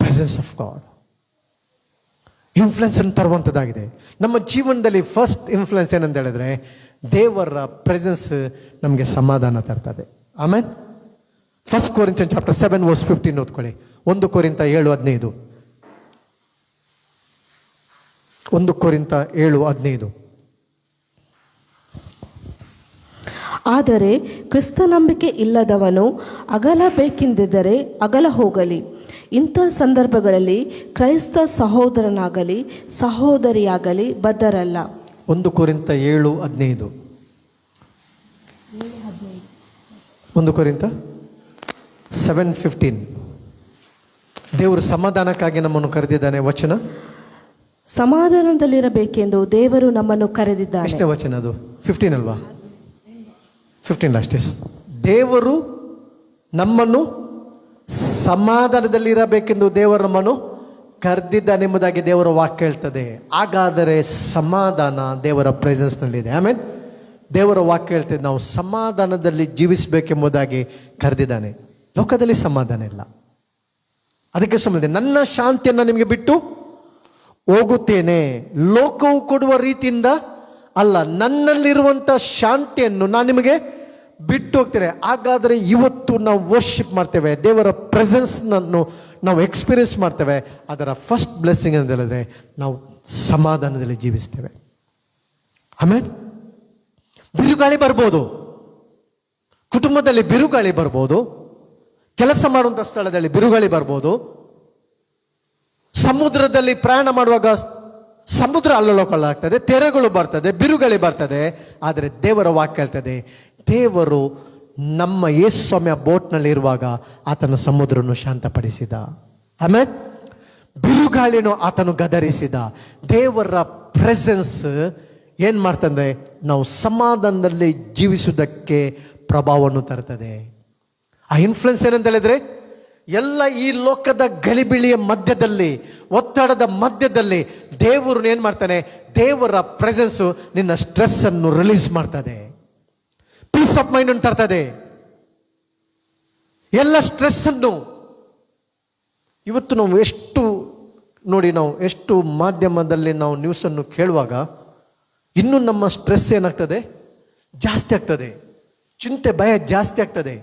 ಪ್ರೆಸೆನ್ಸ್ ಆಫ್ ಗಾಡ್ ಇನ್ಫ್ಲುಯೆನ್ಸ್ ಅನ್ನು ತರುವಂಥದ್ದಾಗಿದೆ ನಮ್ಮ ಜೀವನದಲ್ಲಿ. ಫಸ್ಟ್ ಇನ್ಫ್ಲುಯೆನ್ಸ್ ಏನಂತ ಹೇಳಿದ್ರೆ ದೇವರ ಪ್ರೆಸೆನ್ಸ್ ನಮಗೆ ಸಮಾಧಾನ ತರ್ತದೆ. ಆಮೇಲೆ 1 Corinthians chapter 7 verse 15 ಓದ್ಕೊಳ್ಳಿ. 1 ಕೊರಿಂಥ 7:15. 1 ಕೊರಿಂಥ 7:15. ಆದರೆ ಕ್ರಿಸ್ತ ನಂಬಿಕೆ ಇಲ್ಲದವನು ಅಗಲಬೇಕೆಂದಿದ್ದರೆ ಅಗಲ ಹೋಗಲಿ. ಇಂಥ ಸಂದರ್ಭಗಳಲ್ಲಿ ಕ್ರೈಸ್ತ ಸಹೋದರನಾಗಲಿ ಸಹೋದರಿಯಾಗಲಿ ಬದ್ಧರಲ್ಲ. 1 ಕೊರಿಂಥ 7:15. 1 ಕೊರಿಂಥ 7:15. ದೇವರು ಸಮಾಧಾನಕ್ಕಾಗಿ ನಮ್ಮನ್ನು ಕರೆದಿದ್ದಾನೆ. ವಚನ ಸಮಾಧಾನದಲ್ಲಿರಬೇಕೆಂದು ದೇವರು ನಮ್ಮನ್ನು ಕರೆದಿದ್ದಾನೆ. ಎಷ್ಟನೇ ವಚನ ಅದು? 15 ಅಲ್ವಾ? 15 ಲಾಸ್ಟ್. ದೇವರು ನಮ್ಮನ್ನು ಸಮಾಧಾನದಲ್ಲಿರಬೇಕೆಂದು ದೇವರು ನಮ್ಮನ್ನು ಕರೆದಿದ್ದಾನೆಂಬುದಾಗಿ ದೇವರ ವಾಕ್ಯ ಹೇಳ್ತದೆ. ಹಾಗಾದರೆ ಸಮಾಧಾನ ದೇವರ ಪ್ರೆಸೆನ್ಸ್ನಲ್ಲಿದೆ. ಆಮೇಲೆ ದೇವರ ವಾಕ್ಯ ಹೇಳ್ತದೆ ನಾವು ಸಮಾಧಾನದಲ್ಲಿ ಜೀವಿಸಬೇಕೆಂಬುದಾಗಿ ಕರೆದಿದ್ದಾನೆ. ಲೋಕದಲ್ಲಿ ಸಮಾಧಾನ ಇಲ್ಲ. ಅದಕ್ಕೆ ಸುಮ್ಮನೆ ನನ್ನ ಶಾಂತಿಯನ್ನು ನಿಮಗೆ ಬಿಟ್ಟು ಹೋಗುತ್ತೇನೆ, ಲೋಕವು ಕೊಡುವ ರೀತಿಯಿಂದ ಅಲ್ಲ, ನನ್ನಲ್ಲಿರುವಂಥ ಶಾಂತಿಯನ್ನು ನಾನು ನಿಮಗೆ ಬಿಟ್ಟು ಹೋಗ್ತೇನೆ. ಹಾಗಾದರೆ ಇವತ್ತು ನಾವು ವರ್ಷಿಪ್ ಮಾಡ್ತೇವೆ, ದೇವರ ಪ್ರೆಸೆನ್ಸ್ನನ್ನು ನಾವು ಎಕ್ಸ್ಪೀರಿಯನ್ಸ್ ಮಾಡ್ತೇವೆ. ಅದರ ಫಸ್ಟ್ ಬ್ಲೆಸ್ಸಿಂಗ್ ಅಂತ ಹೇಳಿದ್ರೆ ನಾವು ಸಮಾಧಾನದಲ್ಲಿ ಜೀವಿಸ್ತೇವೆ. ಆಮೇಲೆ ಬಿರುಗಾಳಿ ಬರ್ಬೋದು, ಕುಟುಂಬದಲ್ಲಿ ಬಿರುಗಾಳಿ ಬರ್ಬೋದು, ಕೆಲಸ ಮಾಡುವಂಥ ಸ್ಥಳದಲ್ಲಿ ಬಿರುಗಾಳಿ ಬರ್ಬೋದು, ಸಮುದ್ರದಲ್ಲಿ ಪ್ರಯಾಣ ಮಾಡುವಾಗ ಸಮುದ್ರ ಅಲ್ಲೋಲಕ್ಕಾಗ್ತದೆ, ತೆರೆಗಳು ಬರ್ತದೆ, ಬಿರುಗಾಳಿ ಬರ್ತದೆ. ಆದರೆ ದೇವರ ವಾಕ್ಯ ಹೇಳ್ತದೆ ದೇವರು ನಮ್ಮ ಯೇಸು ಸ್ವಾಮಿಯ ಬೋಟ್ನಲ್ಲಿ ಇರುವಾಗ ಆತನ ಸಮುದ್ರವನ್ನು ಶಾಂತಪಡಿಸಿದ. ಆಮೇಲೆ ಬಿರುಗಾಳಿನೂ ಆತನು ಗದರಿಸಿದ. ದೇವರ ಪ್ರೆಸೆನ್ಸ್ ಏನ್ ಮಾಡ್ತಂದ್ರೆ ನಾವು ಸಮಾಧಾನದಲ್ಲಿ ಜೀವಿಸುವುದಕ್ಕೆ ಪ್ರಭಾವವನ್ನು ತರ್ತದೆ. ಆ ಇನ್ಫ್ಲುಯೆನ್ಸ್ ಏನಂತ ಹೇಳಿದ್ರೆ ಎಲ್ಲ ಈ ಲೋಕದ ಗಲಿಬಿಳಿಯ ಮಧ್ಯದಲ್ಲಿ, ಒತ್ತಡದ ಮಧ್ಯದಲ್ಲಿ ದೇವರು ಏನ್ ಮಾಡ್ತಾನೆ, ದೇವರ ಪ್ರೆಸೆನ್ಸ್ ನಿನ್ನ ಸ್ಟ್ರೆಸ್ ಅನ್ನು ರಿಲೀಸ್ ಮಾಡ್ತದೆ, ಪೀಸ್ ಆಫ್ ಮೈಂಡ್ ಅನ್ನು ತರ್ತದೆ. ಎಲ್ಲ ಸ್ಟ್ರೆಸ್ ಅನ್ನು ಇವತ್ತು ನಾವು ನಾವು ಎಷ್ಟು ಮಾಧ್ಯಮದಲ್ಲಿ ನಾವು ನ್ಯೂಸ್ ಅನ್ನು ಕೇಳುವಾಗ ಇನ್ನೂ ನಮ್ಮ ಸ್ಟ್ರೆಸ್ ಏನಾಗ್ತದೆ, ಜಾಸ್ತಿ ಆಗ್ತದೆ, ಚಿಂತೆ ಭಯ ಜಾಸ್ತಿ ಆಗ್ತದೆ.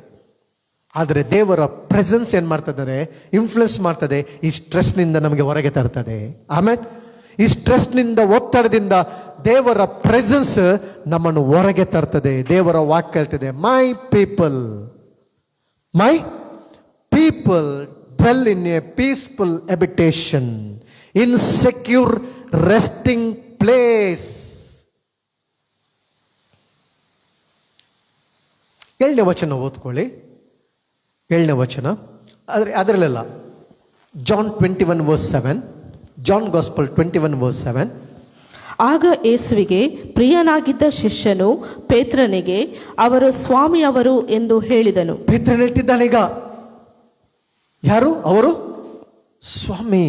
ಆದರೆ ದೇವರ ಪ್ರೆಸೆನ್ಸ್ ಏನ್ ಮಾಡ್ತದೆ, ಇನ್ಫ್ಲುಯೆನ್ಸ್ ಮಾಡ್ತದೆ, ಈ ಸ್ಟ್ರೆಸ್ನಿಂದ ನಮಗೆ ಹೊರಗೆ ತರ್ತದೆ. ಆಮೇಲೆ ಈ ಸ್ಟ್ರೆಸ್ನಿಂದ, ಒತ್ತಡದಿಂದ ದೇವರ ಪ್ರೆಸೆನ್ಸ್ ನಮ್ಮನ್ನು ಹೊರಗೆ ತರ್ತದೆ. ದೇವರ ವಾಕ್ಯ ಹೇಳ್ತದೆ my people dwell in a peaceful habitation in secure resting place. 7ನೇ ವಚನ ಓದ್ಕೊಳ್ಳಿ. 7ನೇ ವಚನ ಅದರಲ್ಲೆಲ್ಲ ಜಾನ್ 21:7, ಜಾನ್ ಗಾಸ್ಪಲ್ 21:7. ಆಗ ಯೇಸುವಿಗೆ ಪ್ರಿಯನಾಗಿದ್ದ ಶಿಷ್ಯನು ಪೇತ್ರನಿಗೆ ಅವರು ಸ್ವಾಮಿಯವರು ಎಂದು ಹೇಳಿದನು. ಪೇತ್ರನು ಹೇಳ್ತಿದ್ದಾನೆ, ಈಗ ಯಾರು ಅವರು? ಸ್ವಾಮಿ.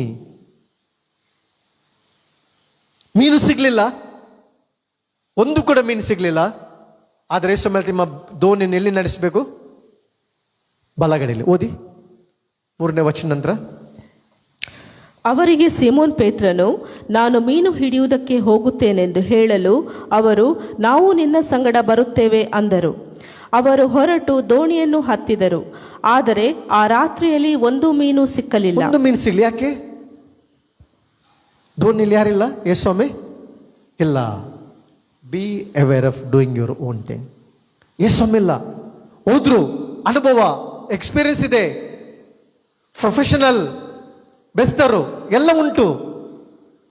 ಮೀನು ಸಿಗ್ಲಿಲ್ಲ, ಒಂದು ಕೂಡ ಮೀನು ಸಿಗ್ಲಿಲ್ಲ. ಆದರೆ ಯೇಸು ಮೇಲೆ ನಿಮ್ಮ ದೋಣಿನ ಎಲ್ಲಿ ನಡೆಸಬೇಕು? ಬಲಗಡೆಯಲ್ಲಿ. ಓದಿ 3ನೇ ವಚನ ನಂತರ. ಅವರಿಗೆ ಸೀಮೋನ್ ಪೇತ್ರನು ನಾನು ಮೀನು ಹಿಡಿಯುವುದಕ್ಕೆ ಹೋಗುತ್ತೇನೆಂದು ಹೇಳಲು ಅವರು ನಾವು ನಿನ್ನ ಸಂಗಡ ಬರುತ್ತೇವೆ ಅಂದರು. ಅವರು ಹೊರಟು ದೋಣಿಯನ್ನು ಹತ್ತಿದರು. ಆದರೆ ಆ ರಾತ್ರಿಯಲ್ಲಿ ಒಂದು ಮೀನು ಸಿಕ್ಕಲಿಲ್ಲ. ಒಂದು ಮೀನು ಸಿಗ್ಲಿ, ಯಾಕೆ? ದೋಣಿಯಲ್ಲಿ ಯಾರಿಲ್ಲ? ಯೇಸು ಸ್ವಾಮಿ ಇಲ್ಲ. Be aware of doing your own thing. ಯೇಸು ಸ್ವಾಮಿ ಇಲ್ಲ, ಹೋದ್ರು, ಅನುಭವ, ಎಕ್ಸ್ಪೀರಿಯನ್ಸ್ ಇದೆ, ಪ್ರೊಫೆಷನಲ್ ಬೆಸ್ತರು ಎಲ್ಲ ಉಂಟು.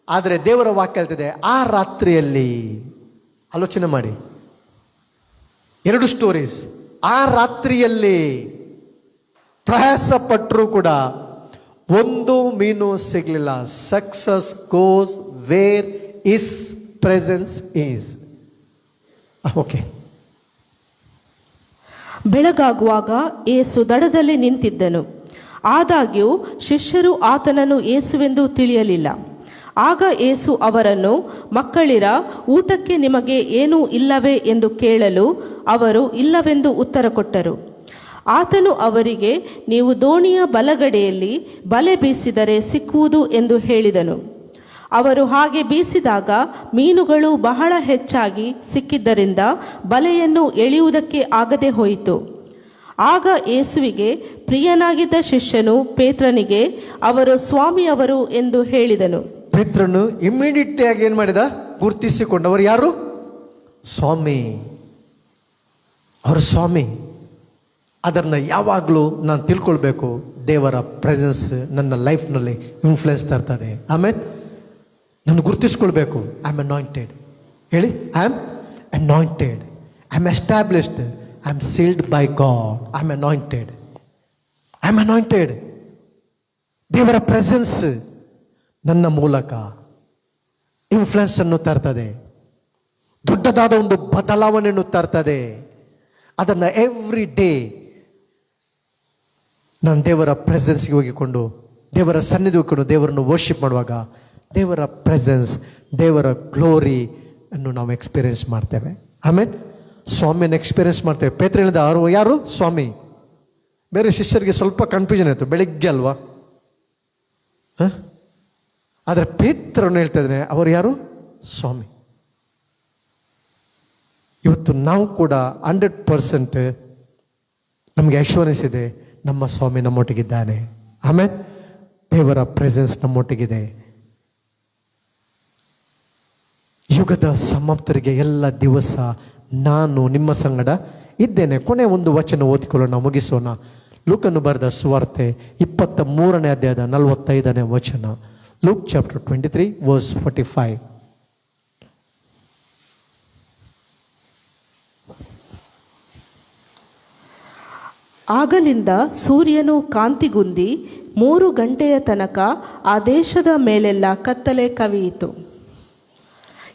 ಆದರೆ ದೇವರ ವಾಕ್ಯ ಹೇಳ್ತಿದೆ, ಆ ರಾತ್ರಿಯಲ್ಲಿ, ಆಲೋಚನೆ ಮಾಡಿ, 2 ಸ್ಟೋರೀಸ್. ಆ ರಾತ್ರಿಯಲ್ಲಿ ಪ್ರಯಾಸ ಪಟ್ಟರು ಕೂಡ ಒಂದು ಮೀನು ಸಿಗ್ಲಿಲ್ಲ. Success goes where his presence is. Okay. ಬೆಳಗಾಗುವಾಗ ಯೇಸು ದಡದಲ್ಲಿ ನಿಂತಿದ್ದನು. ಆದಾಗ್ಯೂ ಶಿಷ್ಯರು ಆತನನ್ನು ಯೇಸುವೆಂದು ತಿಳಿಯಲಿಲ್ಲ. ಆಗ ಯೇಸು ಅವರನ್ನು, ಮಕ್ಕಳಿರ, ಊಟಕ್ಕೆ ನಿಮಗೆ ಏನೂ ಇಲ್ಲವೇ ಎಂದು ಕೇಳಲು ಅವರು ಇಲ್ಲವೆಂದು ಉತ್ತರ ಕೊಟ್ಟರು. ಆತನು ಅವರಿಗೆ, ನೀವು ದೋಣಿಯ ಬಲಗಡೆಯಲ್ಲಿ ಬಲೆ ಬೀಸಿದರೆ ಸಿಕ್ಕುವುದು ಎಂದು ಹೇಳಿದನು. ಅವರು ಹಾಗೆ ಬೀಸಿದಾಗ ಮೀನುಗಳು ಬಹಳ ಹೆಚ್ಚಾಗಿ ಸಿಕ್ಕಿದ್ದರಿಂದ ಬಲೆಯನ್ನು ಎಳೆಯುವುದಕ್ಕೆ ಆಗದೆ ಹೋಯಿತು. ಆಗ ಯೇಸುವಿಗೆ ಪ್ರಿಯನಾಗಿದ್ದ ಶಿಷ್ಯನು ಪೇತ್ರನಿಗೆ, ಅವರು ಸ್ವಾಮಿಯವರು ಎಂದು ಹೇಳಿದನು. ಪೇತ್ರನು ಇಮ್ಮಿಡಿಯೇಟ್ ಆಗಿ ಏನ್ ಮಾಡಿದ? ಗುರುತಿಸಿಕೊಂಡವರು ಯಾರು? ಸ್ವಾಮಿ. ಅವರು ಸ್ವಾಮಿ. ಅದನ್ನ ಯಾವಾಗಲೂ ನಾನು ತಿಳ್ಕೊಳ್ಬೇಕು. ದೇವರ ಪ್ರೆಸೆನ್ಸ್ ನನ್ನ ಲೈಫ್ನಲ್ಲಿ ಇನ್ಫ್ಲುಯೆನ್ಸ್ ತರ್ತದೆ. ಆಮೇಲೆ ನಾನು ಗುರುತಿಸ್ಕೊಳ್ಬೇಕು. I am anointed. ಹೇಳಿ, I am anointed, I am established, I am sealed by God, I am anointed, I am anointed. ದೇವರ ಪ್ರೆಸೆನ್ಸ್ ನನ್ನ ಮೂಲಕ ಇನ್ಫ್ಲುಯೆನ್ಸ್ ಅನ್ನು ತರ್ತದೆ, ದೊಡ್ಡದಾದ ಒಂದು ಬದಲಾವಣೆಯನ್ನು ತರ್ತದೆ. ಅದನ್ನು ಎವ್ರಿ ಡೇ ನಾನು ದೇವರ ಪ್ರೆಸೆನ್ಸ್ಗೆ ಹೋಗಿಕೊಂಡು, ದೇವರ ಸನ್ನಿಧಿ ಹೋಗಿಕೊಂಡು ದೇವರನ್ನು ವರ್ಷಿಪ್ ಮಾಡುವಾಗ ದೇವರ ಪ್ರೆಸೆನ್ಸ್, ದೇವರ ಗ್ಲೋರಿ ಅನ್ನು ನಾವು ಎಕ್ಸ್ಪೀರಿಯನ್ಸ್ ಮಾಡ್ತೇವೆ. ಆಮೇಲೆ ಸ್ವಾಮಿಯನ್ನು ಎಕ್ಸ್ಪೀರಿಯನ್ಸ್ ಮಾಡ್ತೇವೆ. ಪೇತ್ರ ಹೇಳಿದ, ಅವರು ಯಾರು? ಸ್ವಾಮಿ. ಬೇರೆ ಶಿಷ್ಯರಿಗೆ ಸ್ವಲ್ಪ ಕನ್ಫ್ಯೂಷನ್ ಆಯಿತು, ಬೆಳಿಗ್ಗೆ ಅಲ್ವಾ. ಆದರೆ ಪೇತ್ರನು ಹೇಳ್ತಾ ಇದ್ದಾನೆ, ಅವರು ಯಾರು? ಸ್ವಾಮಿ. ಇವತ್ತು ನಾವು ಕೂಡ 100% ನಮಗೆ ಅಶ್ಯೂರೆನ್ಸ್ ಇದೆ, ನಮ್ಮ ಸ್ವಾಮಿ ನಮ್ಮೊಟ್ಟಿಗಿದ್ದಾನೆ. ಆಮೇಲೆ ದೇವರ ಪ್ರೆಸೆನ್ಸ್ ನಮ್ಮೊಟ್ಟಿಗಿದೆ. ಯುಗದ ಸಮಾಪ್ತರಿಗೆ ಎಲ್ಲ ದಿವಸ ನಾನು ನಿಮ್ಮ ಸಂಗಡ ಇದ್ದೇನೆ. ಕೊನೆ ಒಂದು ವಚನ ಓದಿಕೊಳ್ಳೋಣ, ನಾವು ಮುಗಿಸೋಣ. ಲೂಕನ್ನು ಬರೆದ ಸುವಾರ್ತೆ 23ನೇ ಅಧ್ಯಾಯದ 45ನೇ ವಚನ. Luke chapter 23 verse 45. ಆಗಲಿಂದ ಸೂರ್ಯನು ಕಾಂತಿಗುಂದಿ 3 ಗಂಟೆಯ ತನಕ ಆ ದೇಶದ ಮೇಲೆಲ್ಲ ಕತ್ತಲೆ ಕವಿಯಿತು.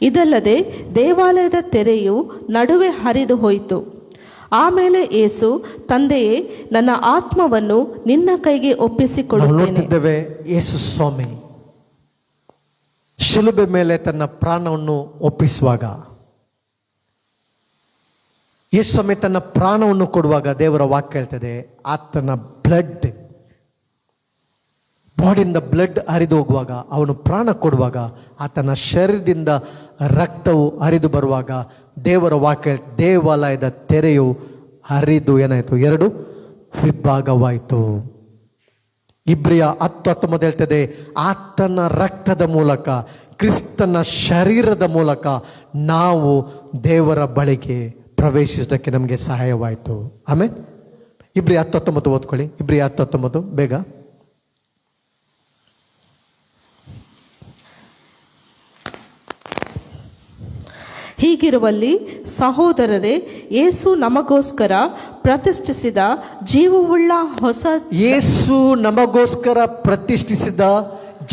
ಇದಲ್ಲದೆ ದೇವಾಲಯದ ತೆರೆಯು ನಡುವೆ ಹರಿದು ಹೋಯಿತು. ಆಮೇಲೆ ಯೇಸು, ತಂದೆಯೇ, ನನ್ನ ಆತ್ಮವನ್ನು ನಿನ್ನ ಕೈಗೆ ಒಪ್ಪಿಸಿಕೊಡುತ್ತೇನೆ. ಯೇಸು ಸ್ವಾಮಿ ಶಿಲುಬೆ ಮೇಲೆ ತನ್ನ ಪ್ರಾಣವನ್ನು ಒಪ್ಪಿಸುವಾಗ, ಯೇಸು ಸ್ವಾಮಿ ತನ್ನ ಪ್ರಾಣವನ್ನು ಕೊಡುವಾಗ ದೇವರ ವಾಕ್ಯ ಹೇಳ್ತದೆ, ಆತನ ಬ್ಲಡ್, ಬಾಡಿಯಿಂದ ಬ್ಲಡ್ ಹರಿದು ಹೋಗುವಾಗ, ಅವನು ಪ್ರಾಣ ಕೊಡುವಾಗ, ಆತನ ಶರೀರದಿಂದ ರಕ್ತವು ಹರಿದು ಬರುವಾಗ ದೇವರ ವಾಕ್ಯ, ದೇವಾಲಯದ ತೆರೆಯು ಹರಿದು ಏನಾಯಿತು? 2 ವಿಭಾಗವಾಯಿತು. ಇಬ್ರಿಯ 10:19 ಹೇಳ್ತದೆ, ಆತನ ರಕ್ತದ ಮೂಲಕ, ಕ್ರಿಸ್ತನ ಶರೀರದ ಮೂಲಕ ನಾವು ದೇವರ ಬಳಿಗೆ ಪ್ರವೇಶಿಸೋದಕ್ಕೆ ನಮಗೆ ಸಹಾಯವಾಯಿತು. ಆಮೇಲೆ ಇಬ್ರಿಯ 10:19 ಓದ್ಕೊಳ್ಳಿ. ಇಬ್ರಿಯ 10:19 ಬೇಗ. ಹೀಗಿರುವಲ್ಲಿ ಸಹೋದರರೇ, ಯೇಸು ನಮಗೋಸ್ಕರ ಪ್ರತಿಷ್ಠಿಸಿದ ಜೀವವುಳ್ಳ ಹೊಸ ಯೇಸು ನಮಗೋಸ್ಕರ ಪ್ರತಿಷ್ಠಿಸಿದ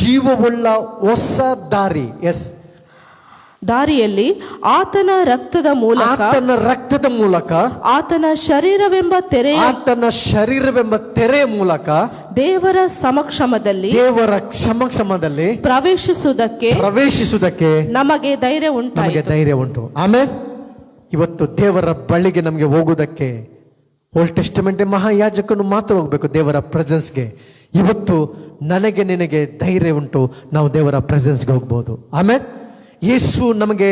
ಜೀವವುಳ್ಳ ಹೊಸ ದಾರಿ, ದಾರಿಯಲ್ಲಿ ಆತನ ರಕ್ತದ ಮೂಲಕ ಆತನ ಶರೀರವೆಂಬ ತೆರೆಯ ಮೂಲಕ ದೇವರ ಸಮಕ್ಷಮದಲ್ಲಿ ಪ್ರವೇಶಿಸುವುದಕ್ಕೆ ನಮಗೆ ಧೈರ್ಯ ಉಂಟು. ಆಮೇಲೆ ಇವತ್ತು ದೇವರ ಬಳಿಗೆ ನಮಗೆ ಹೋಗುವುದಕ್ಕೆ ಓಲ್ಡ್ ಟೆಸ್ಟಮೆಂಟ್ ಮಹಾಯಾಜಕನು ಮಾತ್ರ ಹೋಗ್ಬೇಕು ದೇವರ ಪ್ರೆಸೆನ್ಸ್ಗೆ. ಇವತ್ತು ನನಗೆ ನಿನಗೆ ಧೈರ್ಯ ಉಂಟು, ನಾವು ದೇವರ ಪ್ರೆಸೆನ್ಸ್ಗೆ ಹೋಗ್ಬೋದು. ಆಮೇಲೆ ಯೇಸು ನಮಗೆ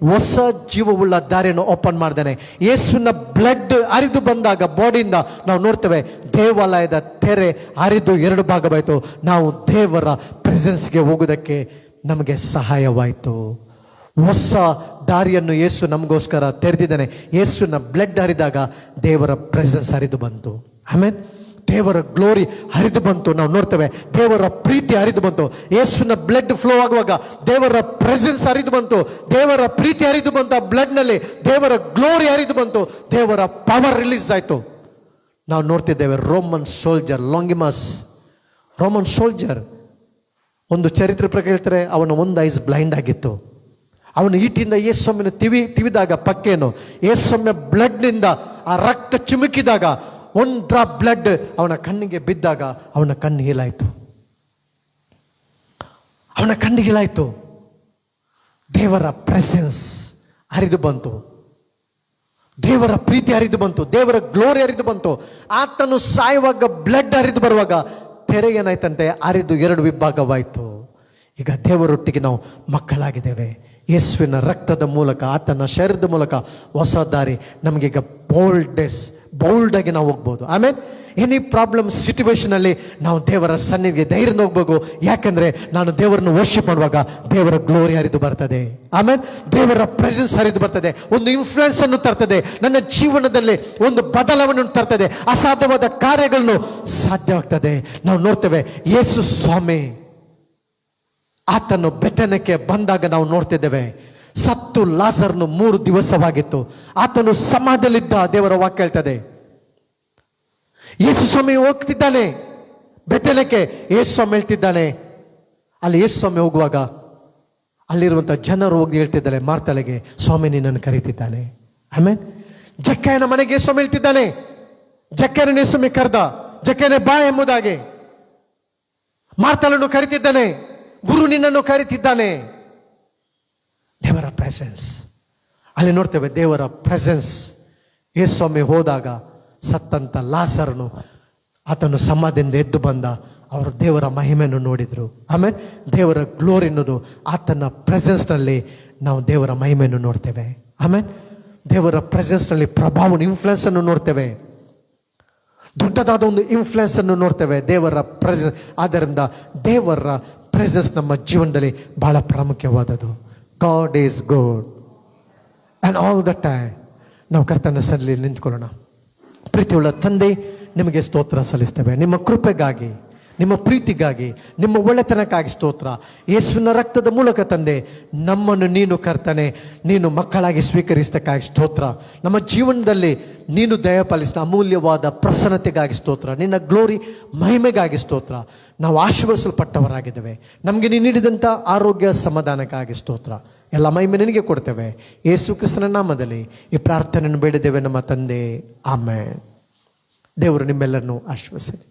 ಹೊಸ ಜೀವವುಳ್ಳ ದಾರಿಯನ್ನು ಓಪನ್ ಮಾಡಿದ್ದಾನೆ. ಯೇಸುವಿನ ಬ್ಲಡ್ ಹರಿದು ಬಂದಾಗ ಬಾಡಿಯಿಂದ ನಾವು ನೋಡ್ತೇವೆ, ದೇವಾಲಯದ ತೆರೆ ಹರಿದು 2 ಭಾಗವಾಯಿತು. ನಾವು ದೇವರ ಪ್ರೆಸೆನ್ಸ್ಗೆ ಹೋಗೋದಕ್ಕೆ ನಮಗೆ ಸಹಾಯವಾಯಿತು. ಹೊಸ ದಾರಿಯನ್ನು ಯೇಸು ನಮಗೋಸ್ಕರ ತೆರೆದಿದ್ದಾನೆ. ಯೇಸುವಿನ ಬ್ಲಡ್ ಹರಿದಾಗ ದೇವರ ಪ್ರೆಸೆನ್ಸ್ ಹರಿದು ಬಂತು. ಆಮೇಲೆ ದೇವರ ಗ್ಲೋರಿ ಹರಿದು ಬಂತು. ನಾವು ನೋಡ್ತೇವೆ ದೇವರ ಪ್ರೀತಿ ಹರಿದು ಬಂತು. ಯೇಸುವಿನ ಬ್ಲಡ್ ಫ್ಲೋ ಆಗುವಾಗ ದೇವರ ಪ್ರೆಸೆನ್ಸ್ ಹರಿದು ಬಂತು, ದೇವರ ಪ್ರೀತಿ ಹರಿದು ಬಂತು. ಆ ಬ್ಲಡ್ ನಲ್ಲಿ ದೇವರ ಗ್ಲೋರಿ ಹರಿದು ಬಂತು, ದೇವರ ಪವರ್ ರಿಲೀಸ್ ಆಯ್ತು. ನಾವು ನೋಡ್ತಿದ್ದೇವೆ ರೋಮನ್ ಸೋಲ್ಜರ್ ಲಾಂಗಿಮಸ್, ರೋಮನ್ ಸೋಲ್ಜರ್, ಒಂದು ಚರಿತ್ರೆ ಪ್ರಕಾರ ಹೇಳ್ತಾರೆ ಅವನ ಒಂದು ಐಸ್ ಬ್ಲೈಂಡ್ ಆಗಿತ್ತು. ಅವನು ಈಟಿಂದ ಯೇಸೊಮ್ಮೆನ ತಿವಿದಾಗ ಪಕ್ಕೇನು ಯೇಸೊಮ್ಮೆ ಬ್ಲಡ್ ನಿಂದ ಆ ರಕ್ತ ಚಿಮುಕಿದಾಗ ಒಂದು ಡ್ರಾಪ್ ಬ್ಲಡ್ ಅವನ ಕಣ್ಣಿಗೆ ಬಿದ್ದಾಗ ಅವನ ಕಣ್ಣು ಹೀಲಾಯ್ತು, ಅವನ ಕಣ್ಣು ಹೀಲಾಯ್ತು. ದೇವರ ಪ್ರೆಸೆನ್ಸ್ ಹರಿದು ಬಂತು, ದೇವರ ಪ್ರೀತಿ ಹರಿದು ಬಂತು, ದೇವರ ಗ್ಲೋರಿ ಹರಿದು ಬಂತು. ಆತನು ಸಾಯುವಾಗ ಬ್ಲಡ್ ಹರಿದು ಬರುವಾಗ ತೆರೆ ಏನಾಯ್ತಂತೆ, ಹರಿದು 2 ವಿಭಾಗವಾಯಿತು. ಈಗ ದೇವರೊಟ್ಟಿಗೆ ನಾವು ಮಕ್ಕಳಾಗಿದ್ದೇವೆ. ಯೇಸುವಿನ ರಕ್ತದ ಮೂಲಕ, ಆತನ ಶರೀರದ ಮೂಲಕ ಹೊಸ ದಾರಿ ನಮಗೀಗ ಬೌಲ್ಡ್ ಆಗಿ ನಾವು ಹೋಗ್ಬೋದು. ಆಮೇಲೆ ಎನಿ ಪ್ರಾಬ್ಲಮ್ ಸಿಚುವೇಶನ್ ಅಲ್ಲಿ ನಾವು ದೇವರ ಸನ್ನಿಧಿಗೆ ಧೈರ್ಯದಿಂದ ಹೋಗ್ಬೇಕು. ಯಾಕಂದ್ರೆ ನಾನು ದೇವರನ್ನು ವರ್ಷಿಪ್ ಮಾಡುವಾಗ ದೇವರ ಗ್ಲೋರಿ ಹರಿದು ಬರ್ತದೆ. ಆಮೇಲೆ ದೇವರ ಪ್ರೆಸೆನ್ಸ್ ಹರಿದು ಬರ್ತದೆ, ಒಂದು ಇನ್ಫ್ಲುಯೆನ್ಸ್ ಅನ್ನು ತರ್ತದೆ, ನನ್ನ ಜೀವನದಲ್ಲಿ ಒಂದು ಬದಲಾವಣೆಯನ್ನು ತರ್ತದೆ, ಅಸಾಧ್ಯವಾದ ಕಾರ್ಯಗಳನ್ನು ಸಾಧ್ಯವಾಗ್ತದೆ. ನಾವು ನೋಡ್ತೇವೆ ಯೇಸು ಸ್ವಾಮಿ ಆತನು ಬೆತ್ತನಕ್ಕೆ ಬಂದಾಗ ನಾವು ನೋಡ್ತಿದ್ದೇವೆ ಸತ್ತು ಲಾಜರನು 3 ದಿವಸವಾಗಿತ್ತು, ಆತನು ಸಮಾಧಿಯಲ್ಲಿದ್ದ. ದೇವರ ವಾಕ್ಯ ಹೇಳ್ತದೆ ಯೇಸು ಸ್ವಾಮಿ ಹೋಗ್ತಿದ್ದಾನೆ ಬೆತ್ತನಕ್ಕೆ, ಯೇಸು ಸ್ವಾಮಿ ಹೇಳ್ತಿದ್ದಾನೆ. ಅಲ್ಲಿ ಯೇಸು ಸ್ವಾಮಿ ಹೋಗುವಾಗ ಅಲ್ಲಿರುವಂತ ಜನರು ಹೋಗಿ ಹೇಳ್ತಿದ್ದಾರೆ ಮಾರ್ತಳಿಗೆ, ಸ್ವಾಮಿ ನಿನ್ನನ್ನು ಕರೀತಿದ್ದಾನೆ. ಆಮೇಲೆ ಜಕ್ಕಯ್ಯನ ಮನೆಗೆ ಯೇಸು ಸ್ವಾಮಿ ಹೇಳ್ತಿದ್ದಾನೆ, ಜಕ್ಕಯ್ಯನ ಯೇಸು ಸ್ವಾಮಿ ಕರೆದ, ಜಕ್ಕಯ್ಯನೇ ಬಾ ಎಂಬುದಾಗಿ. ಮಾರ್ತಳನ್ನು ಕರೀತಿದ್ದಾನೆ, ಗುರು ನಿನ್ನನ್ನು ಕರೀತಿದ್ದಾನೆ. ದೇವರ ಪ್ರೆಸೆನ್ಸ್ ಅಲ್ಲಿ ನೋಡ್ತೇವೆ. ದೇವರ ಪ್ರೆಸೆನ್ಸ್ ಯೇಸು ಸ್ವಾಮಿ ಹೋದಾಗ ಸತ್ತಂತ ಲಾಸರನು ಆತನು ಸಮಾಧಿಯಿಂದ ಎದ್ದು ಬಂದ. ಅವರು ದೇವರ ಮಹಿಮೆಯನ್ನು ನೋಡಿದ್ರು. ಆಮೇಲೆ ದೇವರ ಗ್ಲೋರಿಯನ್ನು, ಆತನ ಪ್ರೆಸೆನ್ಸ್ನಲ್ಲಿ ನಾವು ದೇವರ ಮಹಿಮೆಯನ್ನು ನೋಡ್ತೇವೆ. ಆಮೇಲೆ ದೇವರ ಪ್ರೆಸೆನ್ಸ್ನಲ್ಲಿ ಪ್ರಭಾವ ಇನ್ಫ್ಲುಯೆನ್ಸ್ ಅನ್ನು ನೋಡ್ತೇವೆ, ದೊಡ್ಡದಾದ ಒಂದು ಇನ್ಫ್ಲುಯೆನ್ಸ್ ಅನ್ನು ನೋಡ್ತೇವೆ ದೇವರ ಪ್ರೆಸೆನ್ಸ್. ಆದ್ದರಿಂದ ದೇವರ ಪ್ರೆಸೆನ್ಸ್ ನಮ್ಮ ಜೀವನದಲ್ಲಿ ಬಹಳ ಪ್ರಾಮುಖ್ಯವಾದದ್ದು. God is good and all the time. ನಾವು ಕರ್ತನ ಸನ್ನಿಧಿಯಲ್ಲಿ ನಿಂತ್ಕೊಳ್ಳೋಣ. ಪ್ರೀತಿಯುಳ್ಳ ತಂದೆ, ನಿಮಗೆ ಸ್ತೋತ್ರ ಸಲ್ಲಿಸ್ತೇವೆ. ನಿಮ್ಮ ಕೃಪೆಗಾಗಿ, ನಿಮ್ಮ ಪ್ರೀತಿಗಾಗಿ, ನಿಮ್ಮ ಒಳ್ಳೆತನಕ್ಕಾಗಿ ಸ್ತೋತ್ರ. ಯೇಸುವಿನ ರಕ್ತದ ಮೂಲಕ ತಂದೆ ನಮ್ಮನ್ನು ನೀನು ಕರ್ತನೆ, ನೀನು ಮಕ್ಕಳಾಗಿ ಸ್ವೀಕರಿಸತಕ್ಕಾಗಿ ಸ್ತೋತ್ರ. ನಮ್ಮ ಜೀವನದಲ್ಲಿ ನೀನು ದಯಪಾಲಿಸಿದ ಅಮೂಲ್ಯವಾದ ಪ್ರಸನ್ನತೆಗಾಗಿ ಸ್ತೋತ್ರ. ನಿನ್ನ ಗ್ಲೋರಿ ಮಹಿಮೆಗಾಗಿ ಸ್ತೋತ್ರ. ನಾವು ಆಶೀರ್ವದಿಸಲ್ಪಟ್ಟವರಾಗಿದ್ದೇವೆ. ನಮಗೆ ನೀನು ನೀಡಿದಂಥ ಆರೋಗ್ಯ ಸಮಾಧಾನಕ್ಕಾಗಿ ಸ್ತೋತ್ರ. ಎಲ್ಲ ಮಹಿಮೆ ನಿನಗೆ ಕೊಡ್ತೇವೆ. ಯೇಸು ಕ್ರಿಸ್ತನ ನಾಮದಲ್ಲಿ ಈ ಪ್ರಾರ್ಥನೆಯನ್ನು ಬೇಡಿದ್ದೇವೆ ನಮ್ಮ ತಂದೆ, ಆಮೆನ್. ದೇವರು ನಿಮ್ಮೆಲ್ಲರನ್ನು ಆಶೀರ್ವದಿಸಲಿ.